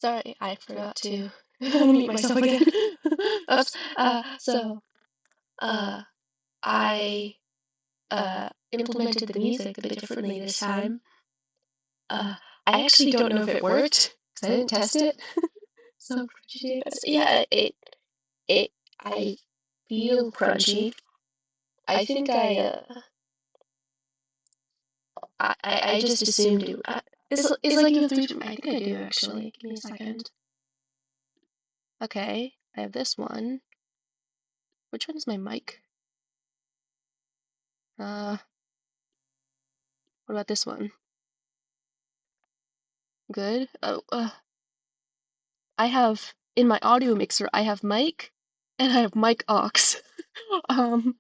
Sorry, I forgot to unmute myself again. Oops. Uh, I implemented the music a bit differently this time. Uh, I actually don't know if it worked because I didn't test it. So crunchy. Yeah, it I feel crunchy. I think I just assumed it. Is like you have three. I think I do actually. Give me a second. Okay, I have this one. Which one is my mic? What about this one? Good. Oh, I have in my audio mixer. I have mic, and I have mic aux. Um,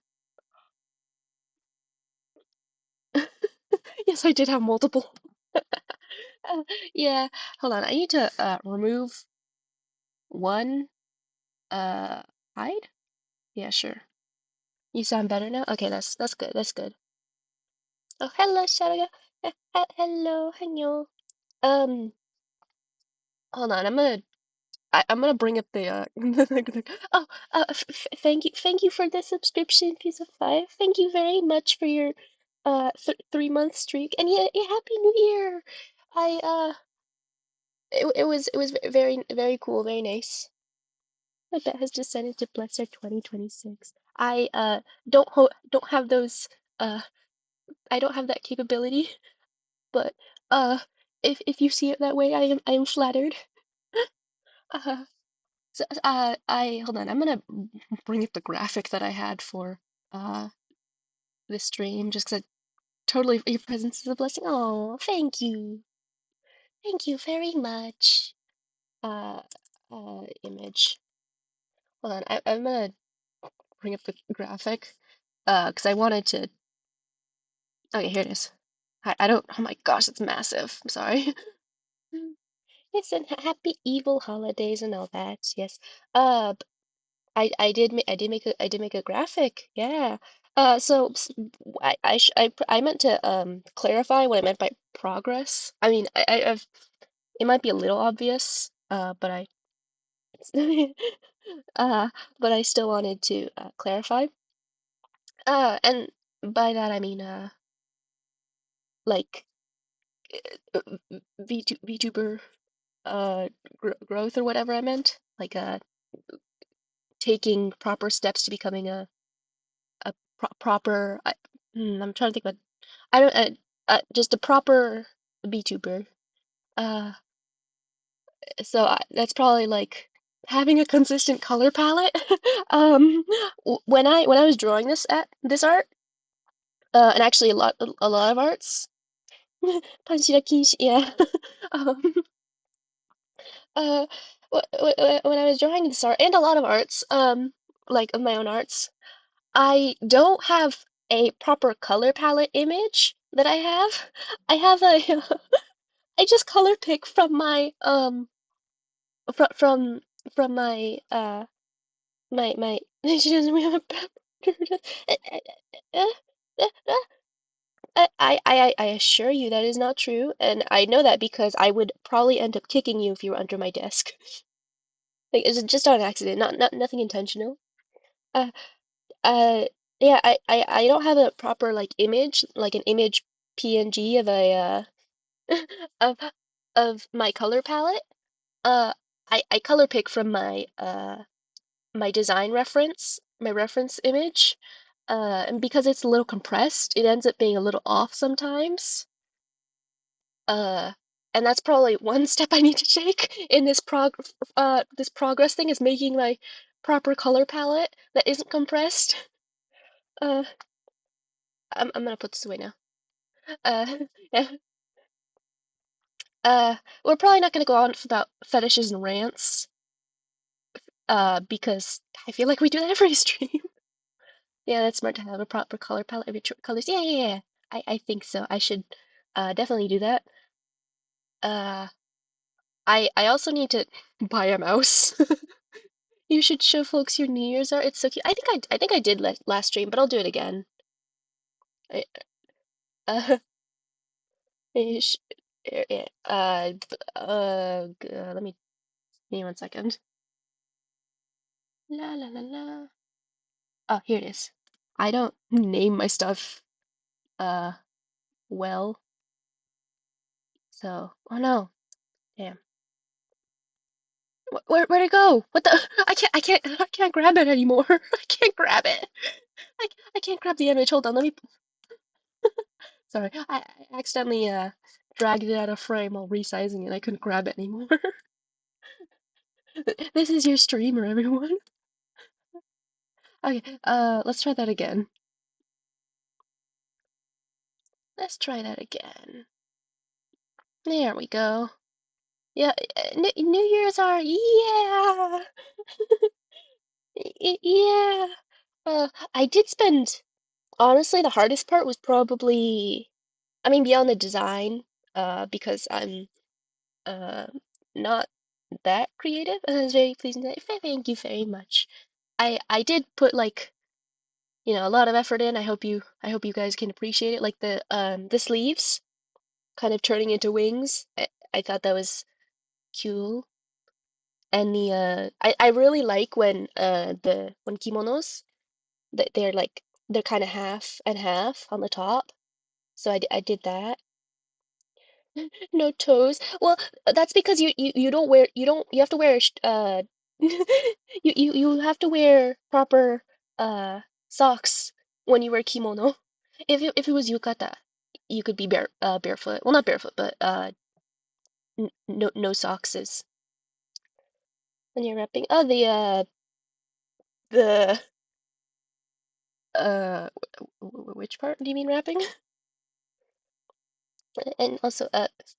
yes, I did have multiple. Uh, yeah. Hold on. I need to remove one. Uh, hide? Yeah, sure. You sound better now? Okay, that's good. That's good. Oh, hello, Sharaga. Hello, hello. Um, hold on. I'm gonna bring up the oh thank you for the subscription, piece of five. Thank you very much for your 3 month streak, and yeah, happy New Year. I it was very cool, very nice. My bet has descended to bless our 2026. I don't have those uh I don't have that capability, but uh if you see it that way, I am flattered. Uh, I hold on. I'm gonna bring up the graphic that I had for uh this stream just because totally your presence is a blessing. Oh, thank you very much. Uh, image. Hold on. I'm gonna bring up the graphic because I wanted to. Okay, here it is. I don't. Oh my gosh, it's massive. I'm sorry. Yes, and happy evil holidays and all that. Yes. I did make a graphic. Yeah. So I meant to clarify what I meant by progress. I mean, I've it might be a little obvious, but I uh but I still wanted to clarify. And by that I mean like VTuber growth or whatever I meant. Like taking proper steps to becoming a proper I'm trying to think about I don't just a proper VTuber. Uh, so that's probably like having a consistent color palette. Um, when I was drawing this art, and actually a lot of arts, Panchira Kinshi, yeah. Um, uh, when I was drawing this art and a lot of arts, like of my own arts, I don't have a proper color palette image that I have. I have a I just color pick from my from from from my she doesn't have I assure you that is not true, and I know that because I would probably end up kicking you if you were under my desk. Like it's just on accident, not nothing intentional. Uh uh yeah, I don't have a proper like image, like an image PNG of a of of my color palette. I color pick from my design reference, my reference image. And because it's a little compressed, it ends up being a little off sometimes. Uh, and that's probably one step I need to take in this progress thing is making my proper color palette that isn't compressed. Uh, I'm gonna put this away now. Uh, yeah. We're probably not gonna go on about fetishes and rants. Because I feel like we do that every stream. Yeah, that's smart to have a proper color palette of your colors. Yeah, yeah, yeah. I think so. I should definitely do that. Uh, I also need to buy a mouse. You should show folks your New Year's art. It's so cute. I think I did last stream, but I'll do it again. I, uh, I sh- yeah, let me Give me 1 second. La la la la. Oh, here it is. I don't name my stuff uh well, so oh no. Damn. Where'd it go? What the I can't grab it anymore. I can't grab it. I can't grab the image. Hold on, let me sorry. I accidentally dragged it out of frame while resizing it. I couldn't grab it anymore. This is your streamer, everyone. Okay, let's try that again. Let's try that again. There we go. Yeah, New Year's are yeah. Yeah. I did spend honestly the hardest part was probably I mean beyond the design because I'm uh not that creative. And I was very pleasing to thank you very much. I did put like a lot of effort in. I hope you guys can appreciate it. Like the sleeves kind of turning into wings. I thought that was cool. And I really like when when kimonos they're like they're kind of half and half on the top. So I did that. No toes. Well, that's because you don't wear you have to wear you have to wear proper socks when you wear kimono. If it was yukata, you could be barefoot. Well, not barefoot, but n no socks is when you're wrapping. Oh, the uh which part do you mean wrapping? And also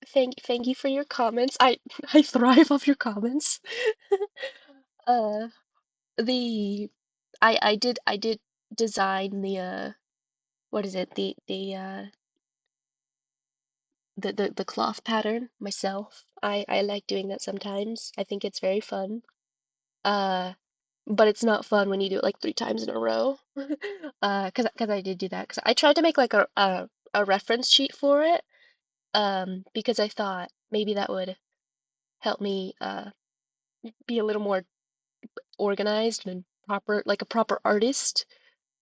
thank you for your comments. I thrive off your comments. Uh the I did design the what is it? The cloth pattern myself. I like doing that sometimes. I think it's very fun. Uh but it's not fun when you do it like 3 times in a row. 'Cause I did do that. 'Cause I tried to make like a reference sheet for it. Because I thought maybe that would help me be a little more organized and proper, like a proper artist.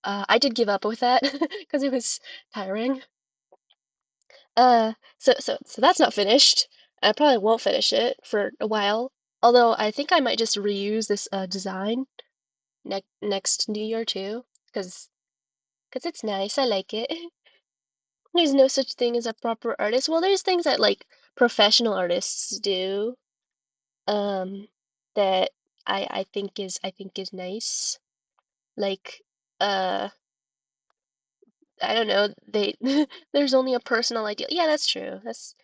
I did give up with that because it was tiring. So that's not finished. I probably won't finish it for a while. Although I think I might just reuse this design next New Year too, because it's nice. I like it. There's no such thing as a proper artist. Well, there's things that like professional artists do, um, that I think is nice. Like, uh, I don't know, they there's only a personal ideal. Yeah, that's true. That's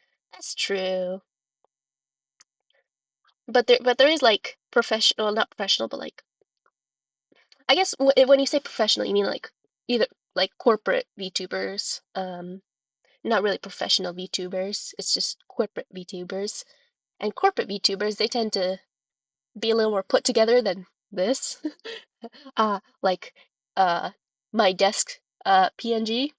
true. But there is like professional, not professional, but like I guess when you say professional, you mean like either like corporate VTubers, not really professional VTubers. It's just corporate VTubers. And corporate VTubers, they tend to be a little more put together than this. Like uh my desk PNG.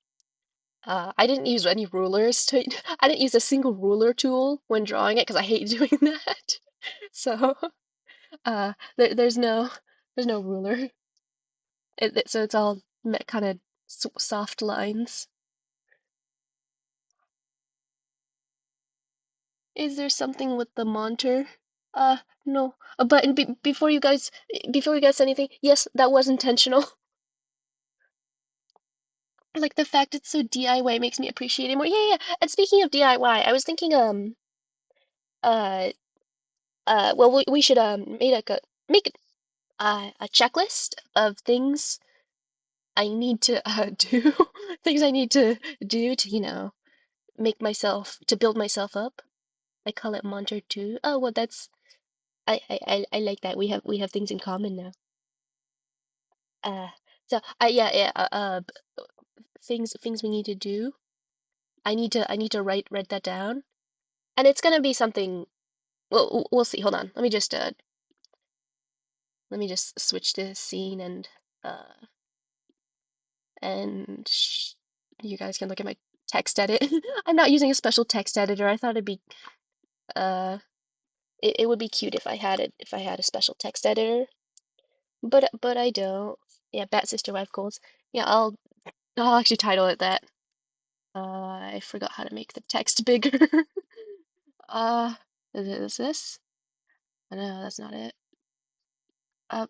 I didn't use any rulers to I didn't use a single ruler tool when drawing it because I hate doing that. So there's no ruler. So it's all kind of soft lines. Is there something with the monitor? No. But before you guys say anything, yes, that was intentional. Like the fact it's so DIY makes me appreciate it more. Yeah, yeah. And speaking of DIY, I was thinking uh well we should make a checklist of things I need to do, things I need to do to, to build myself up. I call it Monter too. Oh, well, I like that. We have things in common now. Uh, so yeah, yeah, things we need to do. I need to write that down, and it's gonna be something. Well, we'll see. Hold on. Let me just switch the scene uh and you guys can look at my text edit. I'm not using a special text editor. I thought it'd be uh It would be cute if I had it if I had a special text editor, but I don't. Yeah, Bat Sister Wife Goals. Yeah, I'll actually title it that. I forgot how to make the text bigger. Uh, is this? No, that's not it. Oh,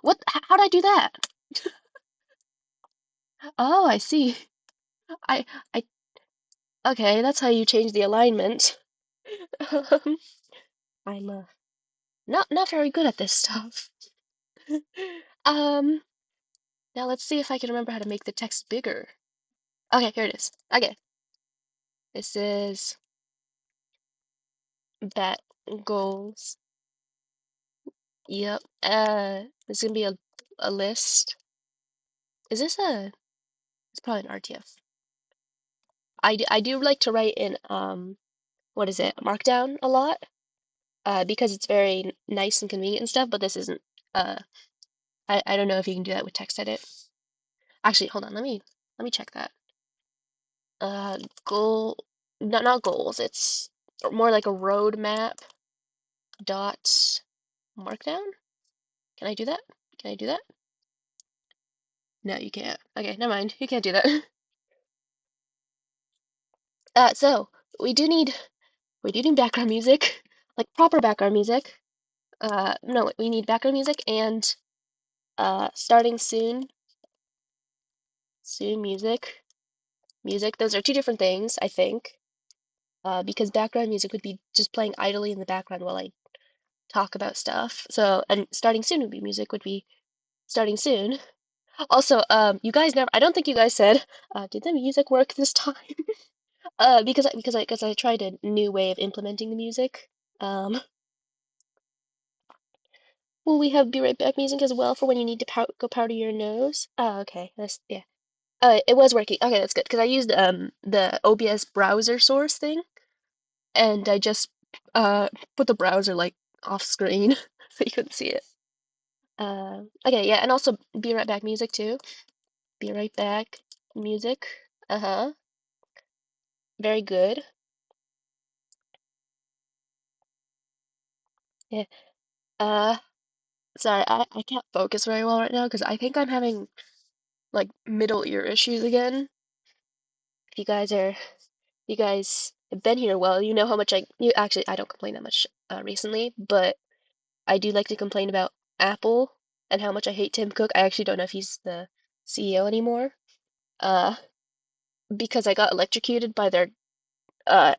what? How did I do that? Oh, I see. I, I, okay, that's how you change the alignment. Um, I'm not very good at this stuff. Um, Now let's see if I can remember how to make the text bigger. Okay, here it is. Okay, this is bet goals. Yep. This is gonna be a list. Is this a? It's probably an RTF. I do like to write in what is it? Markdown a lot. Because it's very nice and convenient and stuff. But this isn't. Uh, I don't know if you can do that with text edit. Actually, hold on. Let me check that. Goal. Not goals. It's more like a roadmap dot markdown. Can I do that? Can I do that? No, you can't. Okay, never mind. You can't do that. So we do need background music, like proper background music. No, we need background music and starting soon music. Those are two different things, I think. Because background music would be just playing idly in the background while I talk about stuff. So, and starting soon would be music would be starting soon. Also, you guys never. I don't think you guys said. Did the music work this time? Because I tried a new way of implementing the music. Um, will we have be right back music as well for when you need to go powder your nose? Oh, okay. That's yeah. It was working. Okay, that's good because I used the OBS browser source thing, and I just put the browser like off screen so you couldn't see it. Okay, yeah, and also be right back music too. Be right back music. Uh-huh. Very good. Yeah. Uh, Sorry, I can't focus very well right now because I think I'm having like middle ear issues again. If you guys have been here well, you know how much you actually I don't complain that much recently, but I do like to complain about Apple and how much I hate Tim Cook. I actually don't know if he's the CEO anymore. Uh, because I got electrocuted by their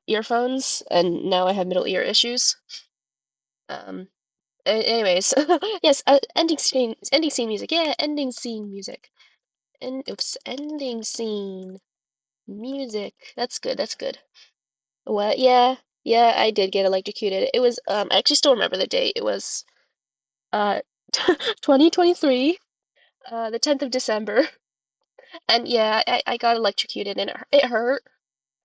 earphones and now I have middle ear issues. Um, Anyways, yes, ending scene music. Yeah, ending scene music. Ending scene. Music. That's good. That's good. What? Yeah. Yeah, I did get electrocuted. It was I actually still remember the date. It was uh 2023, the 10th of December. And yeah, I got electrocuted and it hurt.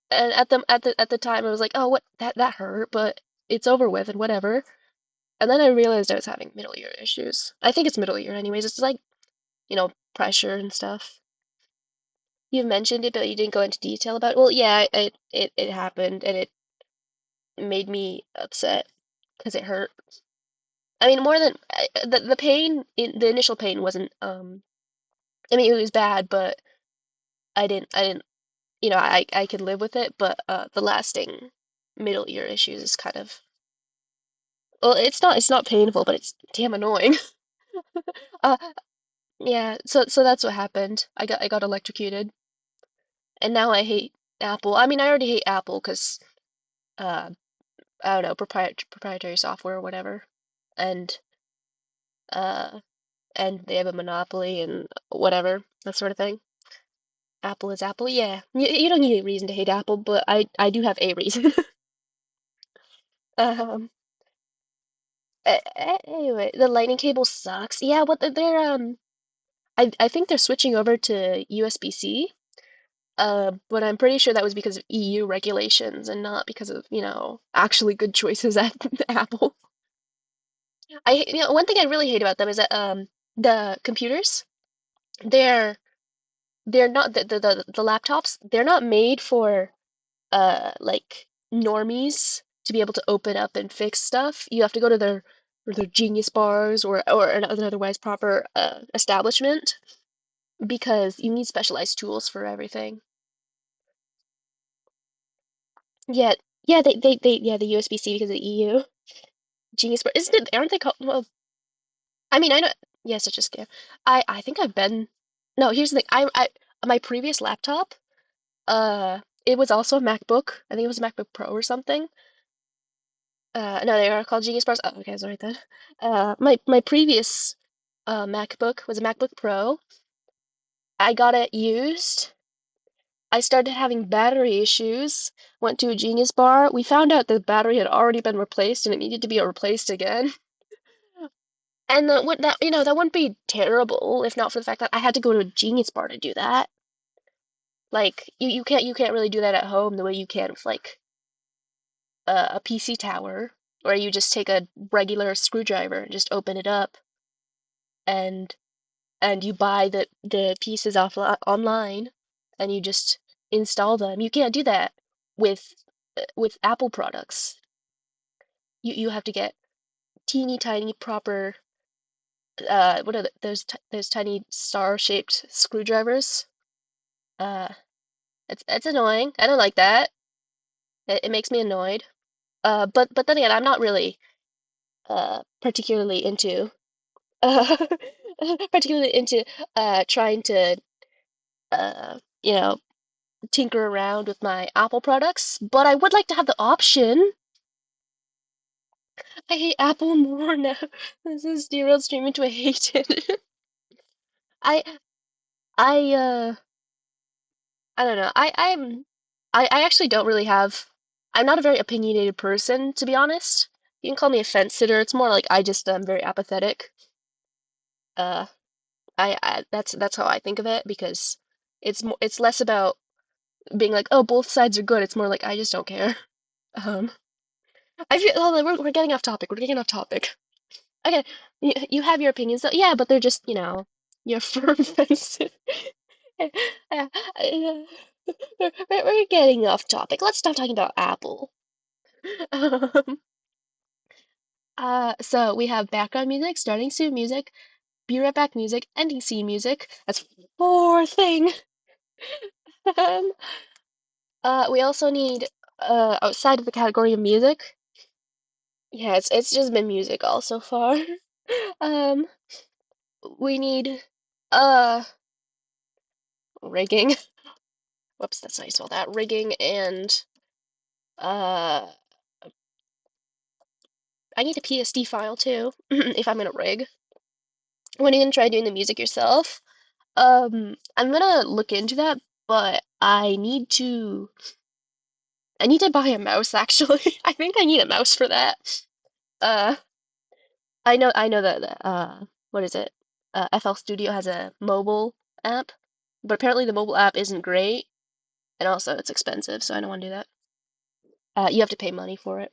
And at the time I was like, "Oh, what that hurt, but it's over with and whatever." And then I realized I was having middle ear issues. I think it's middle ear anyways. It's like, pressure and stuff. You've mentioned it, but you didn't go into detail about it. Well, yeah, it happened and it made me upset because it hurt. I mean, more than the pain, the initial pain wasn't, I mean, it was bad, but I didn't, I could live with it, but the lasting middle ear issues is kind of, well, it's not painful, but it's damn annoying. Uh, yeah, so that's what happened. I got electrocuted, and now I hate Apple. I mean, I already hate Apple because, uh, I don't know, proprietary software or whatever, and uh, and they have a monopoly and whatever, that sort of thing. Apple is Apple, yeah. You don't need a reason to hate Apple, but I do have a reason. Um, anyway, the lightning cable sucks. Yeah, what they're I think they're switching over to USB-C. But I'm pretty sure that was because of EU regulations and not because of, actually good choices at Apple. One thing I really hate about them is that the computers, they're they're not the laptops, they're not made for like normies. to be able to open up and fix stuff, you have to go to their Genius bars or an otherwise proper establishment because you need specialized tools for everything. Yeah, yeah, yeah, the USB-C because of the EU. Genius bar, isn't it? Aren't they called? Well, I mean, I know. Yeah, such a scam. I think I've been. No, here's the thing. I my previous laptop, it was also a MacBook. I think it was a MacBook Pro or something. No, they are called Genius bars. Oh, okay, sorry then. My previous MacBook was a MacBook Pro. I got it used. I started having battery issues. Went to a Genius bar. We found out the battery had already been replaced and it needed to be replaced again. And that wouldn't be terrible if not for the fact that I had to go to a Genius bar to do that. Like you can't really do that at home the way you can with like a PC tower, where you just take a regular screwdriver and just open it up and you buy the pieces off online and you just install them. You can't do that with Apple products. You have to get teeny tiny proper what are those tiny star-shaped screwdrivers. Uh, it's annoying. I don't like that. It makes me annoyed. But then again, I'm not really particularly into uh, particularly into trying to you know tinker around with my Apple products. But I would like to have the option. I hate Apple more now. This is derailed stream into a hate it. I I I don't know. I actually don't really have. I'm not a very opinionated person, to be honest. You can call me a fence sitter. It's more like I just am very apathetic. Uh, that's how I think of it because it's less about being like, oh, both sides are good. It's more like I just don't care. Um, I feel hold on, we're getting off topic. We're getting off topic. Okay, you have your opinions, though. Yeah, but they're just you're firm fence. We're getting off topic. Let's stop talking about Apple. Um, so we have background music, starting scene music, be right back music, ending scene music. That's four thing. Um, we also need outside of the category of music. Yeah, it's just been music all so far. Um, we need uh rigging. Whoops, that's how you spell that. Rigging and uh I need a PSD file too if I'm gonna rig. When are you gonna try doing the music yourself? I'm gonna look into that, but I need to buy a mouse actually. I think I need a mouse for that. Uh, I know that what is it? FL Studio has a mobile app, but apparently the mobile app isn't great, and also it's expensive, so I don't want to do that. You have to pay money for it.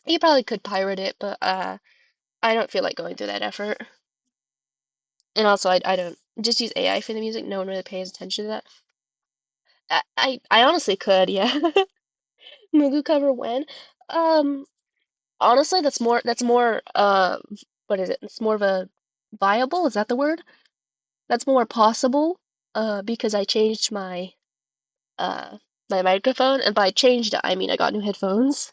You probably could pirate it, but I don't feel like going through that effort. And also, I don't just use AI for the music. No one really pays attention to that. I honestly could, yeah. Mugu cover when? Um, Honestly, that's more what is it? It's more of a viable, is that the word? That's more possible because I changed uh my microphone, and by changed I mean I got new headphones.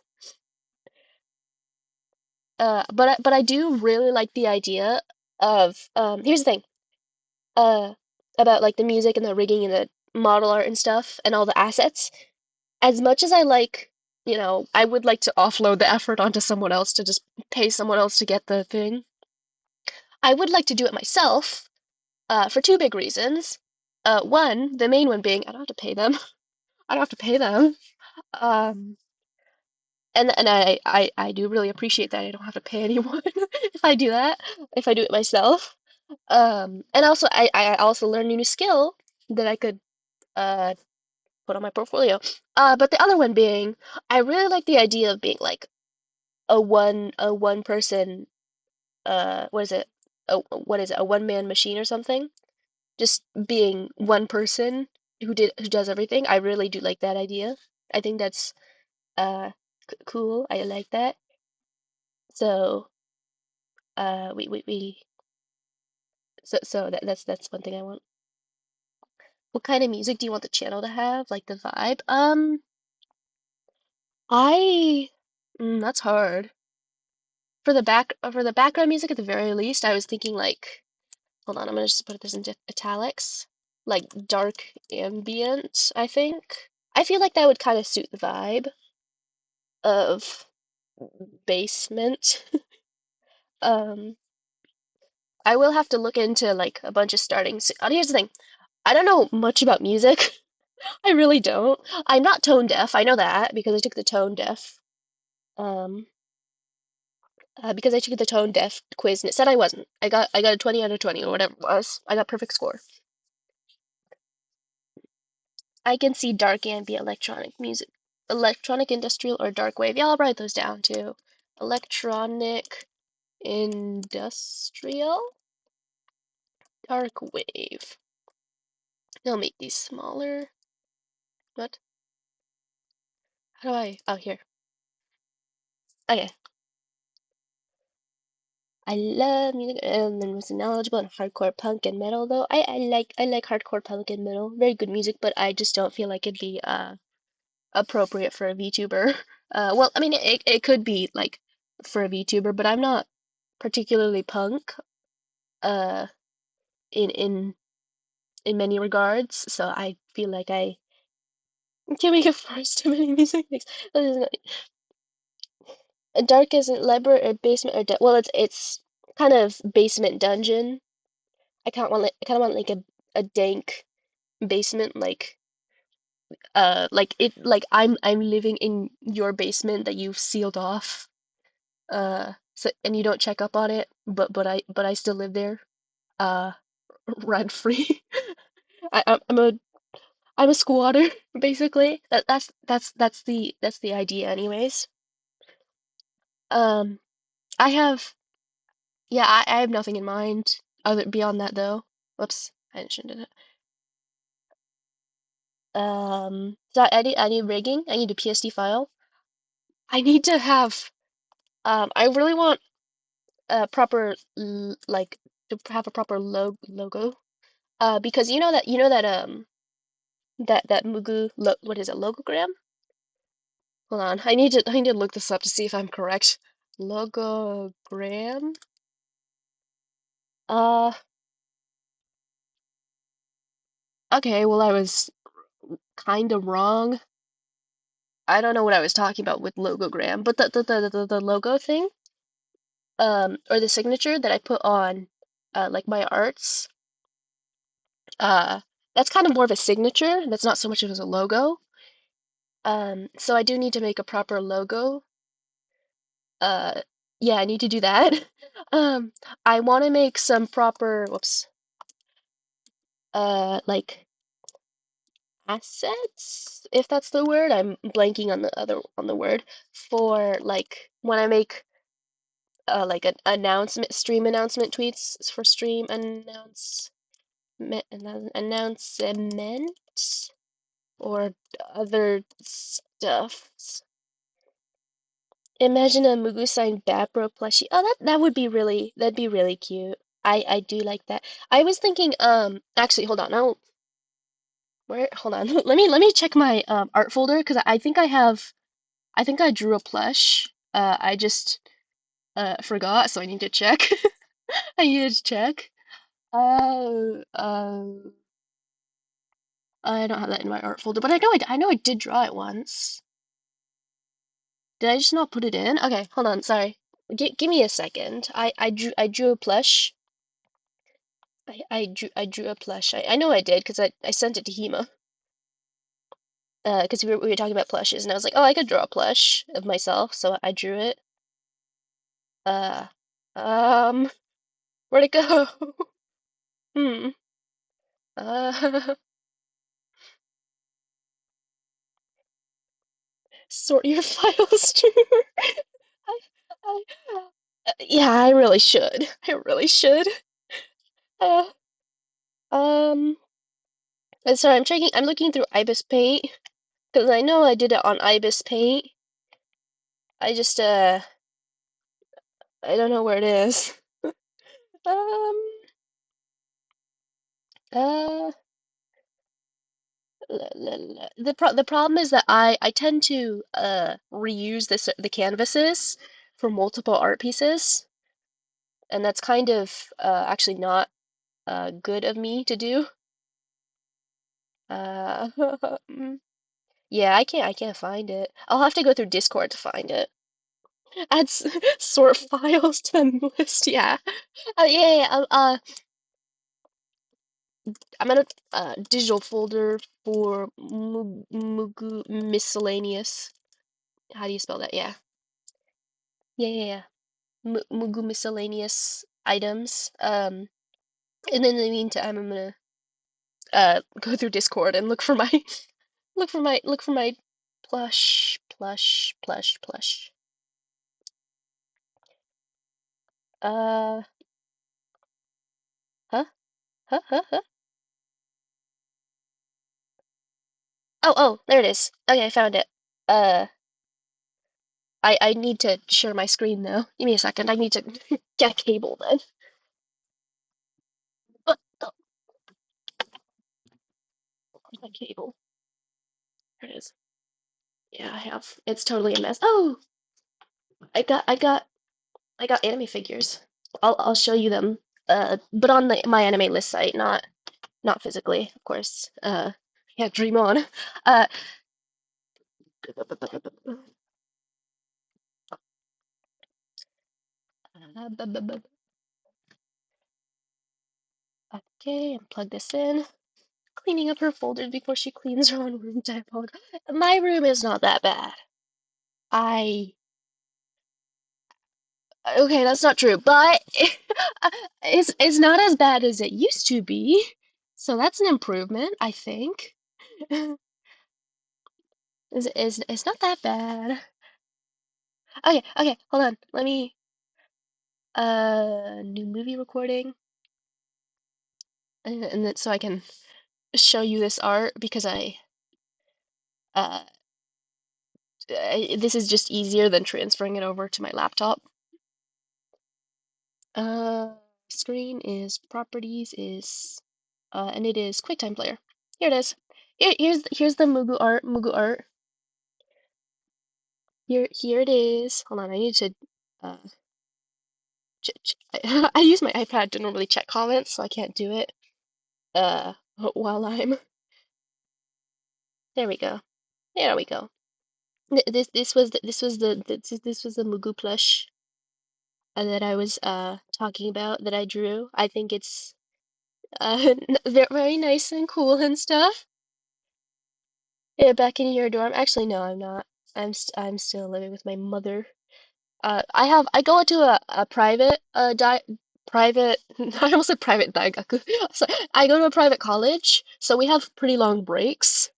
But I do really like the idea of here's the thing. Uh about like the music and the rigging and the model art and stuff and all the assets. As much as I like, I would like to offload the effort onto someone else to just pay someone else to get the thing. I would like to do it myself, for two big reasons. One, the main one being I don't have to pay them. I don't have to pay them. Um, and I do really appreciate that I don't have to pay anyone if I do that, if I do it myself. And also I also learned a new skill that I could uh put on my portfolio. But the other one being, I really like the idea of being like a one person what is it? What is it? A one man machine or something? Just being one person who does everything. I really do like that idea. I think that's Cool. I like that. So, we so that's one thing I want. What kind of music do you want the channel to have? Like the vibe? I that's hard. For the background music at the very least, I was thinking like, hold on, I'm gonna just put this in italics. Like dark ambient, I think. I feel like that would kind of suit the vibe of basement. Um, I will have to look into like a bunch of starting. Here's the thing. I don't know much about music. I really don't. I'm not tone deaf. I know that because I took the tone deaf. Um, because I took the tone deaf quiz and it said I wasn't. I got a 20 out of 20 or whatever it was. I got perfect score. I can see dark ambient electronic music, electronic industrial or dark wave. Yeah, I'll write those down too. Electronic industrial dark wave. I'll make these smaller. What? How do I? Oh, here. Okay. I love music and then was knowledgeable in hardcore punk and metal though. I like hardcore punk and metal. Very good music, but I just don't feel like it'd be appropriate for a VTuber. Well, I mean it could be like for a VTuber, but I'm not particularly punk uh in in in many regards, so I feel like I can't make a force too many music mix. Dark isn't library or basement or well, it's kind of basement dungeon. I kind of want like a dank basement like it like I'm living in your basement that you've sealed off so and you don't check up on it but I still live there uh rent free. I'm a squatter basically. That's the idea anyways. Um I have yeah I have nothing in mind other beyond that though. Whoops, I shouldn't do that. So I need rigging. I need a PSD file. I need to have I really want a proper like to have a proper logo. Because you know that Mugu what is it, logogram? Hold on. I need to look this up to see if I'm correct. Logogram? Uh okay, well I was kind of wrong. I don't know what I was talking about with logogram, but the logo thing or the signature that I put on like my arts uh that's kind of more of a signature. That's not so much as a logo. So I do need to make a proper logo. Uh, yeah, I need to do that. Um, I want to make some proper, whoops, like assets, if that's the word. I'm blanking on the word for like when I make like an announcement, stream announcement tweets for stream announcement or other stuff. Imagine a Mugu signed Babro plushie. Oh, that'd be really cute. I do like that. I was thinking, actually, hold on. Hold on. Let me check my art folder because I think I drew a plush. I just forgot, so I need to check. I need to check. I don't have that in my art folder, but I know I did draw it once. Did I just not put it in? Okay, hold on. Sorry. Give me a second. I drew a plush. I drew a plush. I know I did because I sent it to Hema. Because we were talking about plushes, and I was like, oh, I could draw a plush of myself, so I drew it. Uh, um, where'd it go? Hmm. Uh, sort your files, Drew. I, I, yeah, I really should. I really should. Uh, um, sorry, I'm checking. I'm looking through Ibis Paint because I know I did it on Ibis Paint. I just I don't know where it is. Um uh the problem is that I tend to reuse the canvases for multiple art pieces, and that's kind of actually not good of me to do. Uh yeah, I can't find it. I'll have to go through Discord to find it. Add sort files to the list. Yeah. I'm in a digital folder for Mugu miscellaneous. How do you spell that? Yeah. Yeah. Mugu miscellaneous items. And in the meantime, I'm gonna go through Discord and look for my look for my plush. Uh, huh? Huh? Oh, there it is. Okay, I found it. Uh, I need to share my screen though. Give me a second. I need to get a cable then. Oh, where's my cable? There it is. Yeah, I have. It's totally a mess. Oh, I got anime figures. I'll show you them. But on the my anime list site, not physically, of course. Yeah, dream on. Uh, okay, and plug this in. Cleaning up her folders before she cleans her own room. I apologize. My room is not that bad. I okay, that's not true, but it's not as bad as it used to be. So that's an improvement, I think. It's not that bad. Okay, hold on. Let me new movie recording, and then so I can show you this art because uh this is just easier than transferring it over to my laptop. Uh, screen is properties is and it is QuickTime Player. Here it is. Here's the Mugu art. Mugu art. Here it is. Hold on, I need to uh I use my iPad to normally check comments, so I can't do it while I'm there we go. There we go. This was the Mugu plush that I was talking about that I drew. I think it's very nice and cool and stuff. Yeah, back in your dorm. Actually, no, I'm not. I'm still living with my mother. I go into a private private I almost said private daigaku. So I go to a private college, so we have pretty long breaks.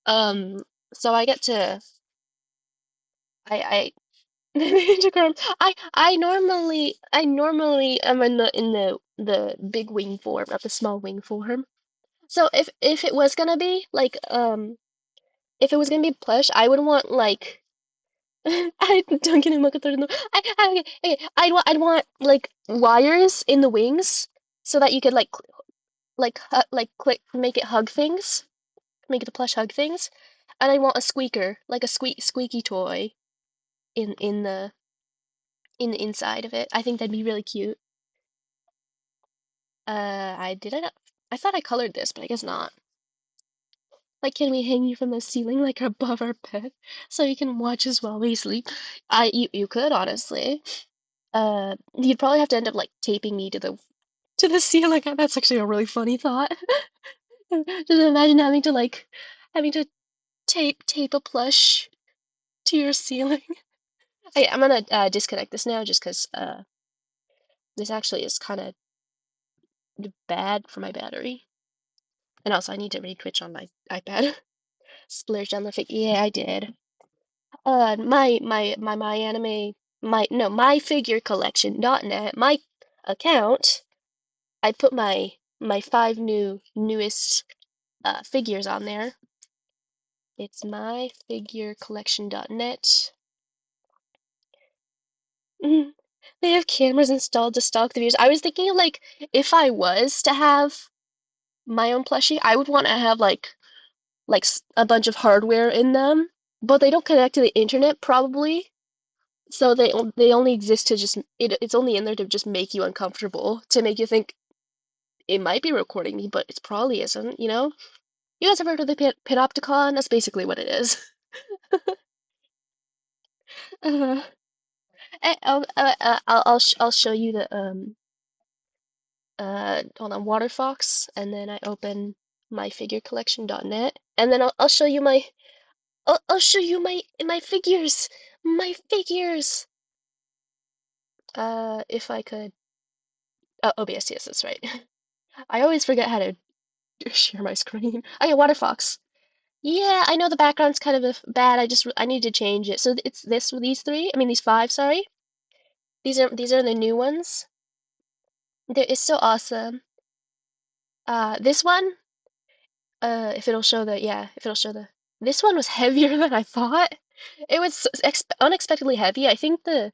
Um, so I get to I Instagram. I normally am in the big wing form, not the small wing form. So if it was gonna be like if it was gonna be plush, I would want like I don't get him I'd want like wires in the wings so that you could like click make it hug things, make it a plush hug things, and I want a squeaker, like a squeaky toy in the inside of it. I think that'd be really cute. I did it. I thought I colored this, but I guess not. Like, can we hang you from the ceiling, like above our bed, so you can watch us while we sleep? You could honestly. You'd probably have to end up like taping me to the ceiling. That's actually a really funny thought. Just imagine having to tape a plush to your ceiling. I'm gonna disconnect this now just because this actually is kind of bad for my battery. And also, I need to read Twitch on my iPad. Splurged on the fig. Yeah, I did. My anime, my no, my figure collection.net, my account. I put my five newest figures on there. It's myfigurecollection.net. Mhm. They have cameras installed to stalk the viewers. I was thinking of like if I was to have my own plushie, I would want to have a bunch of hardware in them, but they don't connect to the internet probably. So they only exist to it's only in there to just make you uncomfortable, to make you think it might be recording me, but it probably isn't, you know? You guys ever heard of the Panopticon? That's basically what it is. Uh, I'll show you the hold on, Waterfox, and then I open myfigurecollection.net, and then I'll show you I'll show you my figures, my figures. If I could, oh, OBS, yes, that's right. I always forget how to share my screen. Oh yeah, Waterfox. Yeah, I know the background's kind of bad. I need to change it. So it's these three. I mean these five. Sorry. These are the new ones. It's so awesome. This one. If it'll show the yeah, if it'll show the this one was heavier than I thought. It was unexpectedly heavy. I think the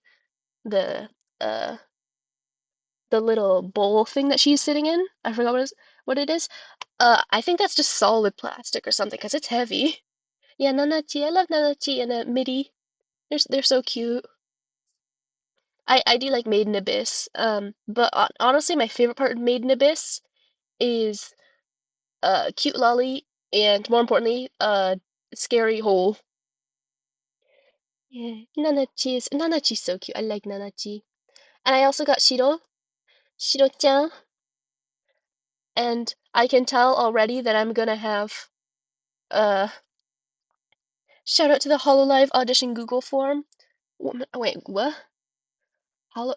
uh the little bowl thing that she's sitting in. I forgot what it is. I think that's just solid plastic or something because it's heavy. Yeah, Nanachi. I love Nanachi and Midi. They're so cute. I do like Made in Abyss. But honestly, my favorite part of Made in Abyss is cute Lolly and more importantly, scary hole. Yeah, Nanachi's so cute. I like Nanachi. And I also got Shiro-chan, and I can tell already that I'm gonna have uh shout out to the Hololive audition Google form. Wait, what? Holo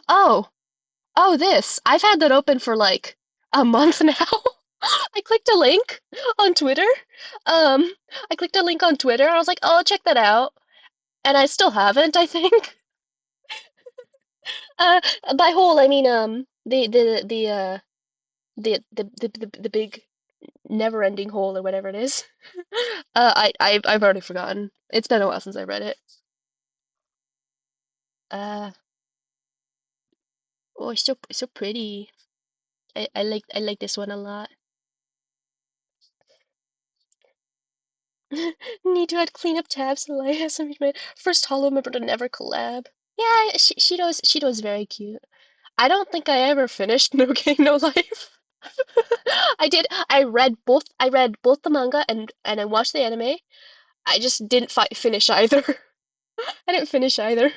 Oh, oh, this. I've had that open for like a month now. I clicked a link on Twitter. Um, I clicked a link on Twitter. I was like, "Oh, check that out," and I still haven't. I think. Uh, by whole, I mean the big never-ending hole or whatever it is. I've already forgotten. It's been a while since I read it. Uh, oh, it's so pretty. I like this one a lot. Need to add cleanup tabs to the light. Some first hollow member to never collab. Yeah, Shido's very cute. I don't think I ever finished No Game No Life. I did. I read both the manga and I watched the anime. I just didn't finish either. I didn't finish either.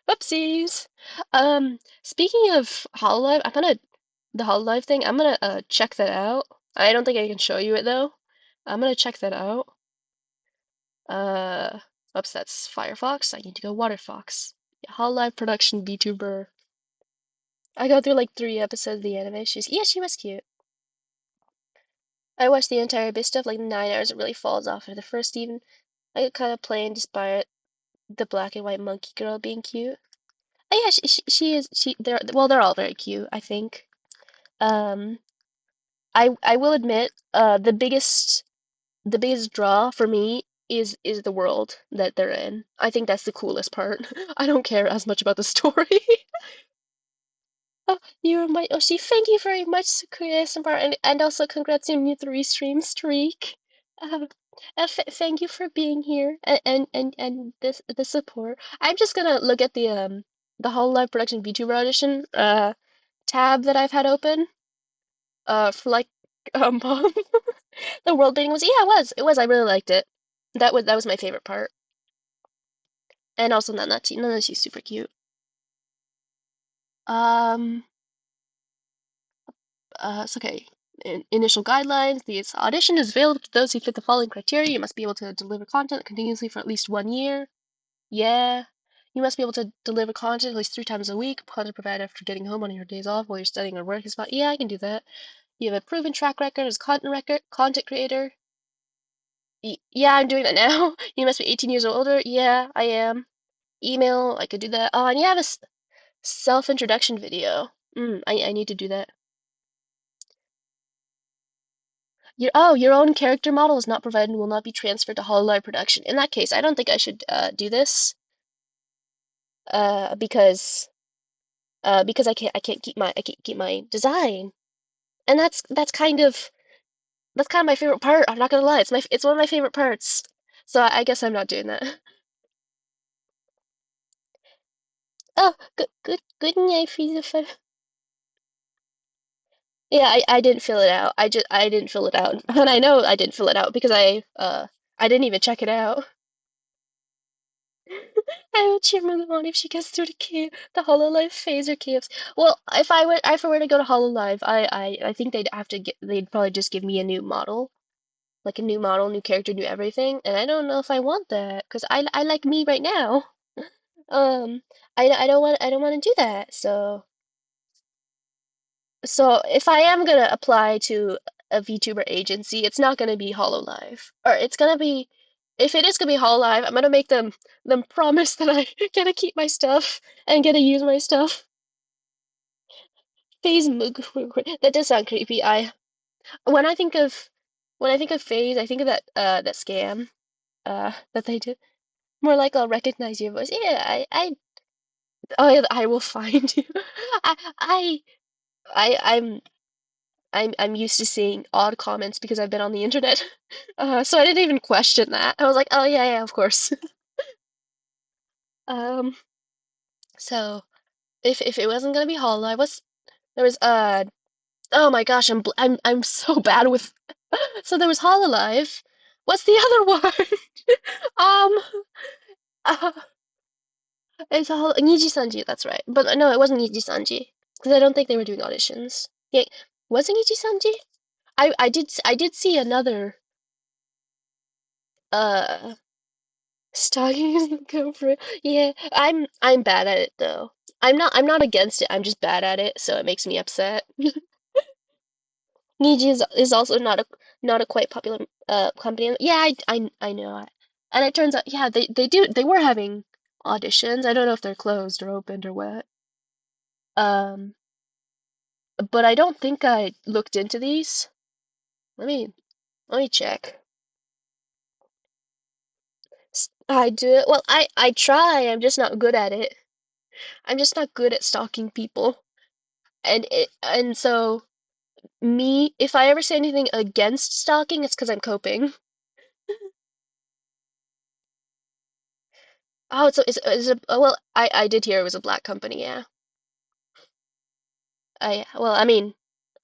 Whoopsies. Speaking of Hololive, the Hololive thing. I'm gonna check that out. I don't think I can show you it though. I'm gonna check that out. Uh, Oops, that's Firefox. I need to go Waterfox. Yeah, Hololive production VTuber. I got through like 3 episodes of the anime. She was cute. I watched the entire Abyss stuff like 9 hours. It really falls off after the first even. I got kind of plain despite the black and white monkey girl being cute. Oh yeah, she is they're all very cute, I think. Um, I will admit, the biggest draw for me is the world that they're in. I think that's the coolest part. I don't care as much about the story. Oh, you are my Oshi. Thank you very much, Sakura SMR, and also congrats on your 3 stream streak. Uh, thank you for being here and the support. I'm just gonna look at the whole live production VTuber audition tab that I've had open for like a month. The world building was yeah, it was. I really liked it. That was my favorite part. And also Nanachi's super cute. Um, it's okay. Initial guidelines. This audition is available to those who fit the following criteria. You must be able to deliver content continuously for at least 1 year. Yeah. You must be able to deliver content at least 3 times a week. Content provided after getting home on your days off while you're studying or working spot. Yeah, I can do that. You have a proven track record as content creator. Yeah, I'm doing that now. You must be 18 years or older. Yeah, I am. Email, I could do that. Oh, and you have a self-introduction video. I need to do that. your own character model is not provided and will not be transferred to Hololive production. In that case, I don't think I should do this because I can't keep my design. And that's kind of my favorite part. I'm not gonna lie, it's one of my favorite parts. So I guess I'm not doing that. Oh, good night, Frieza. Yeah, I didn't fill it out. I didn't fill it out, and I know I didn't fill it out because I didn't even check it out. I will cheer Mugu on if she gets through the Hololive phase or caves. Well, if I were to go to Hololive, I think they'd probably just give me a new model, like a new model, new character, new everything, and I don't know if I want that because I like me right now. Um, I don't want to do that. So if I am gonna apply to a VTuber agency, it's not gonna be Hololive. Or it's gonna be if it is gonna be Hololive, I'm gonna make them promise that I get to keep my stuff and get to use my stuff. Phase Mugu. That does sound creepy. I when I think of when I think of Phase, I think of that scam that they do. More like I'll recognize your voice. Yeah, I will find you. I I I'm used to seeing odd comments because I've been on the internet. So I didn't even question that. I was like, oh yeah, yeah, of course. Um, so if it wasn't gonna be Hollow, I was there was oh my gosh, I'm so bad with so there was Hololive. What's the other one? Um, uh, it's all Niji Sanji. That's right. But no, it wasn't Niji Sanji because I don't think they were doing auditions. Yeah, was it Niji Sanji? I did see another uh stalking is the culprit. Yeah, I'm bad at it though. I'm not against it. I'm just bad at it, so it makes me upset. Niji is also not a quite popular company. Yeah, I know. And it turns out, yeah, they were having auditions. I don't know if they're closed or opened or what. Um, but I don't think I looked into these. Let me let me check. I do it. Well, I try. I'm just not good at it. I'm just not good at stalking people. And so me, if I ever say anything against stalking, it's because I'm coping. Oh, it's a oh, well, I did hear it was a black company, yeah. I mean,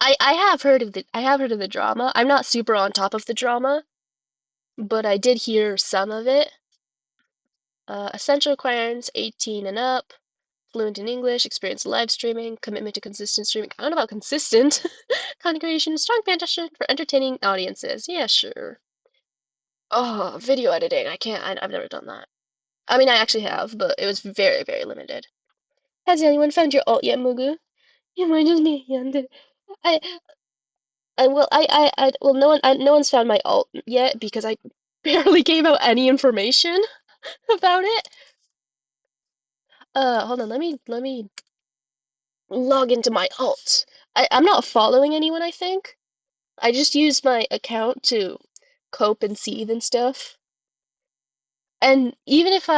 I have heard of the drama. I'm not super on top of the drama, but I did hear some of it. Essential requirements, 18 and up, fluent in English, experience live streaming, commitment to consistent streaming. I don't know about consistent. Content creation, strong passion for entertaining audiences. Yeah, sure. Oh, video editing. I've never done that. I mean, I actually have, but it was very, very limited. Has anyone found your alt yet, Mugu? You might just be yonder. I, well, no one's found my alt yet because I barely gave out any information about it. Hold on, let me log into my alt. I'm not following anyone, I think. I just used my account to cope and seethe and stuff. And even if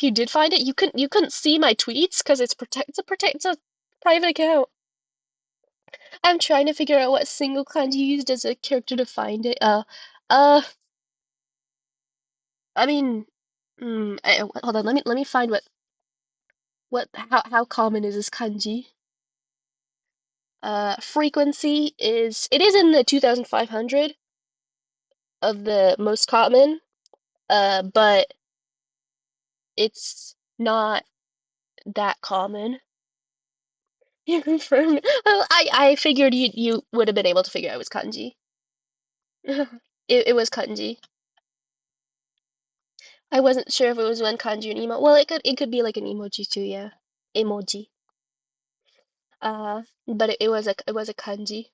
you did find it, you couldn't see my tweets because it's a private account. I'm trying to figure out what single kind you used as a character to find it. Uh, I mean, hold on. Let me find how common is this kanji? Frequency is it is in the 2500 of the most common. But it's not that common. You confirmed. Well, I figured you would have been able to figure out it was kanji. It was kanji. I wasn't sure if it was one kanji or an emo. Well, it could be like an emoji too, yeah. Emoji. But it was a kanji.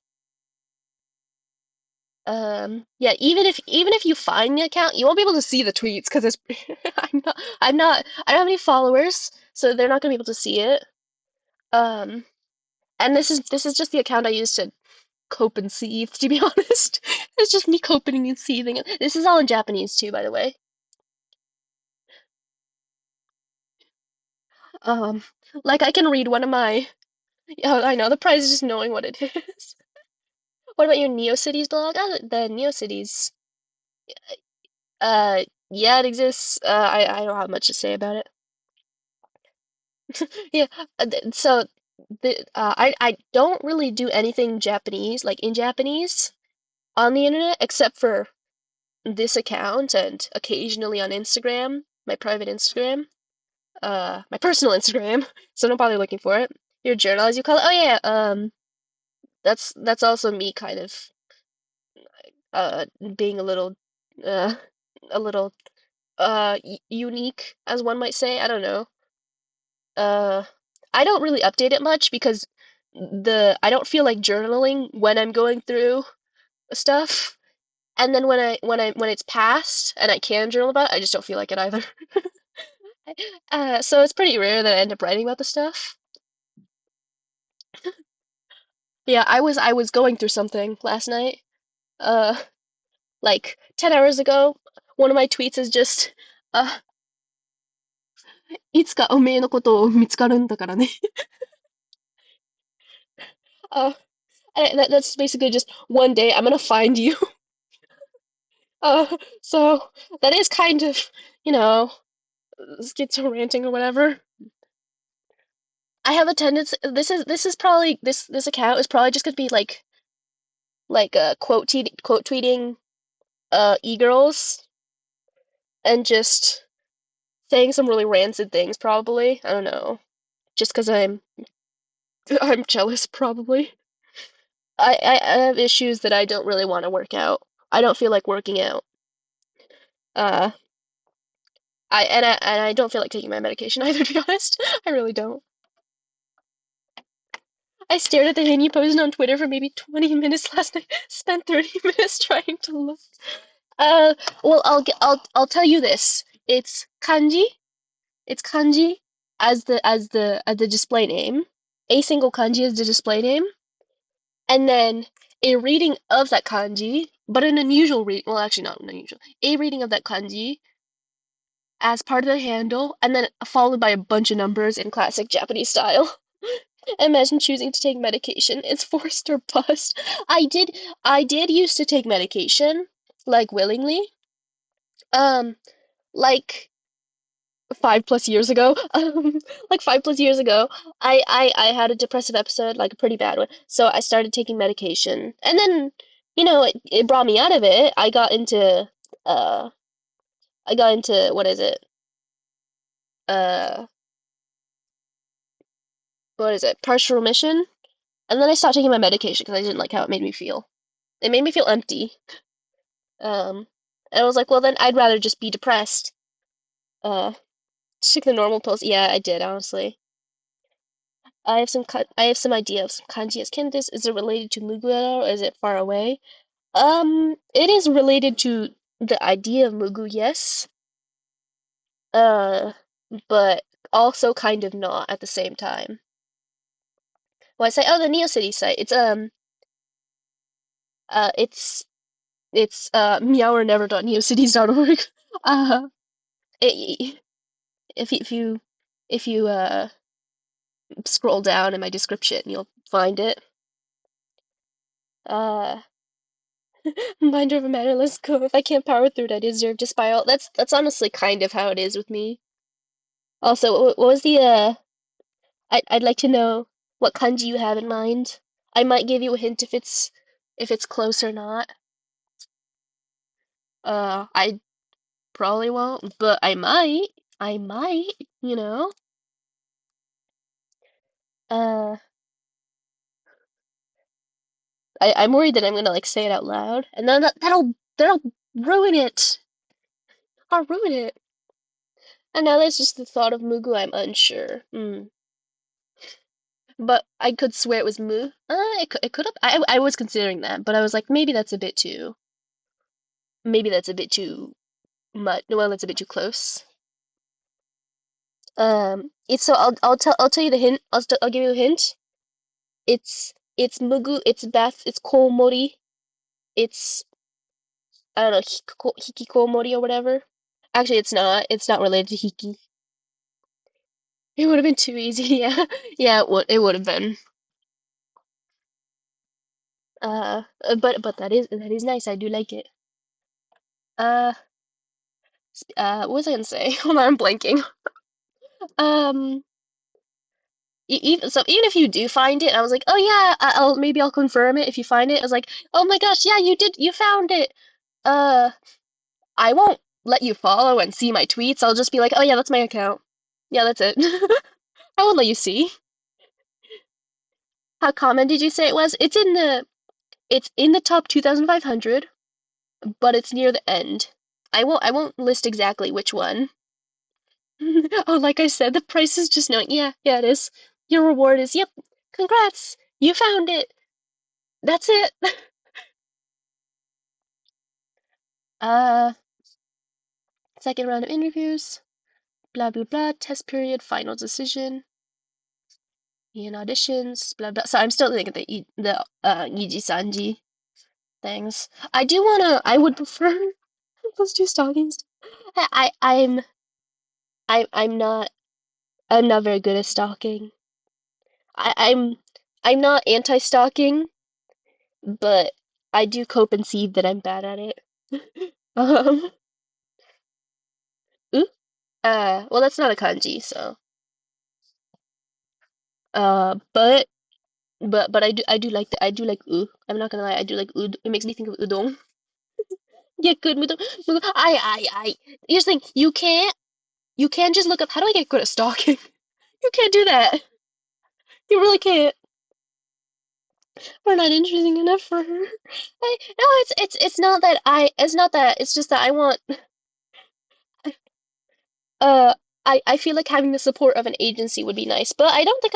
Yeah, even if you find the account, you won't be able to see the tweets because it's I don't have any followers, so they're not gonna be able to see it. Um, and this is just the account I used to cope and seethe, to be honest. It's just me coping and seething. This is all in Japanese too, by the way. Um, like I can read one of my. Oh, I know the prize is just knowing what it is. What about your NeoCities blog? Oh, the NeoCities. Yeah, it exists. I don't have much to say about it. Yeah. So I don't really do anything Japanese, like in Japanese, on the internet, except for this account and occasionally on Instagram, my private Instagram, my personal Instagram. So don't bother looking for it. Your journal, as you call it. Oh yeah. That's also me kind of uh being uh a little unique, as one might say. I don't know. Uh, I don't really update it much because I don't feel like journaling when I'm going through stuff. And then when it's past and I can journal about it, I just don't feel like it either. So it's pretty rare that I end up writing about the stuff. Yeah, I was going through something last night. Uh, like 10 hours ago, one of my tweets is just, uh, いつかおめえのことを見つかるんだからね. Uh, that's basically just one day I'm gonna find you. So that is kind of, you know, schizo ranting or whatever. I have a tendency. This is probably this account is probably just gonna be like quote tweeting e-girls and just saying some really rancid things. Probably I don't know. Just because I'm jealous. Probably I have issues that I don't really want to work out. I don't feel like working out. Uh, I don't feel like taking my medication either. To be honest, I really don't. I stared at the thing you posted on Twitter for maybe 20 minutes last night. Spent 30 minutes trying to look. Uh, well, I'll tell you this. It's kanji. It's kanji as the display name. A single kanji is the display name, and then a reading of that kanji, but an unusual read. Well, actually, not unusual. A reading of that kanji as part of the handle, and then followed by a bunch of numbers in classic Japanese style. Imagine choosing to take medication. It's forced or bust. I did used to take medication, like willingly. Um, like 5 plus years ago. Like 5 plus years ago, I had a depressive episode, like a pretty bad one. So I started taking medication, and then it brought me out of it. Uh, I got into what is it? Uh, what is it? Partial remission. And then I stopped taking my medication because I didn't like how it made me feel. It made me feel empty. Um, and I was like, well, then I'd rather just be depressed. Uh, took the normal pills. Yeah, I did, honestly. I have some idea of some kanji as kin. Is it related to Mugu at all, or is it far away? It is related to the idea of Mugu, yes. Uh, but also kind of not at the same time. When I say, oh, the NeoCity site, it's meowernever.neocities.org. Uh, it, if you scroll down in my description, you'll find it. Uh, Reminder of a matter, let's go. If I can't power through it, I deserve to spiral. That's honestly kind of how it is with me. Also, what was the I'd like to know what kanji you have in mind. I might give you a hint if it's close or not. I probably won't, but I might. I might, you know. Uh, I'm worried that I'm gonna like say it out loud, and then that'll ruin it. I'll ruin it. And now there's just the thought of Mugu. I'm unsure. But I could swear it was Mu. It could have. I was considering that, but I was like, maybe that's a bit too much. Well, that's a bit too close. It's so I'll tell you the hint. I'll give you a hint. It's Mugu, it's Beth, it's Komori, it's I don't know, Hikikomori or whatever. Actually, it's not. It's not related to Hiki. It would have been too easy. Yeah, yeah, it would. It would have been. But that is nice. I do like it. Uh, what was I gonna say? Hold on, I'm blanking. Um, even if you do find it, I was like, oh yeah, I'll confirm it if you find it. I was like, oh my gosh, yeah, you found it. Uh, I won't let you follow and see my tweets. I'll just be like, oh yeah, that's my account. Yeah, that's it. I won't let you see. How common did you say it was? It's in the top 2,500, but it's near the end. I won't list exactly which one. Oh, like I said, the price is just knowing. Yeah, yeah, it is. Your reward is, yep, congrats, you found it. That's it. Uh, Second round of interviews, blah blah blah, test period, final decision, and auditions, blah blah. So I'm still thinking the Yiji Sanji things. I would prefer those two stockings. I I'm I'm not very good at stalking. I'm not anti-stalking, but I do cope and see that I'm bad at it. Um, ooh, well, that's not a kanji, so but I do like ooh. I'm not gonna lie, I do like ud. It makes me think of udon. Get good udon. I. Here's the thing, you can't just look up how do I get good at stalking. You can't do that. You really can't. We're not interesting enough for her. No, it's just that I want uh I feel like having the support of an agency would be nice, but I don't think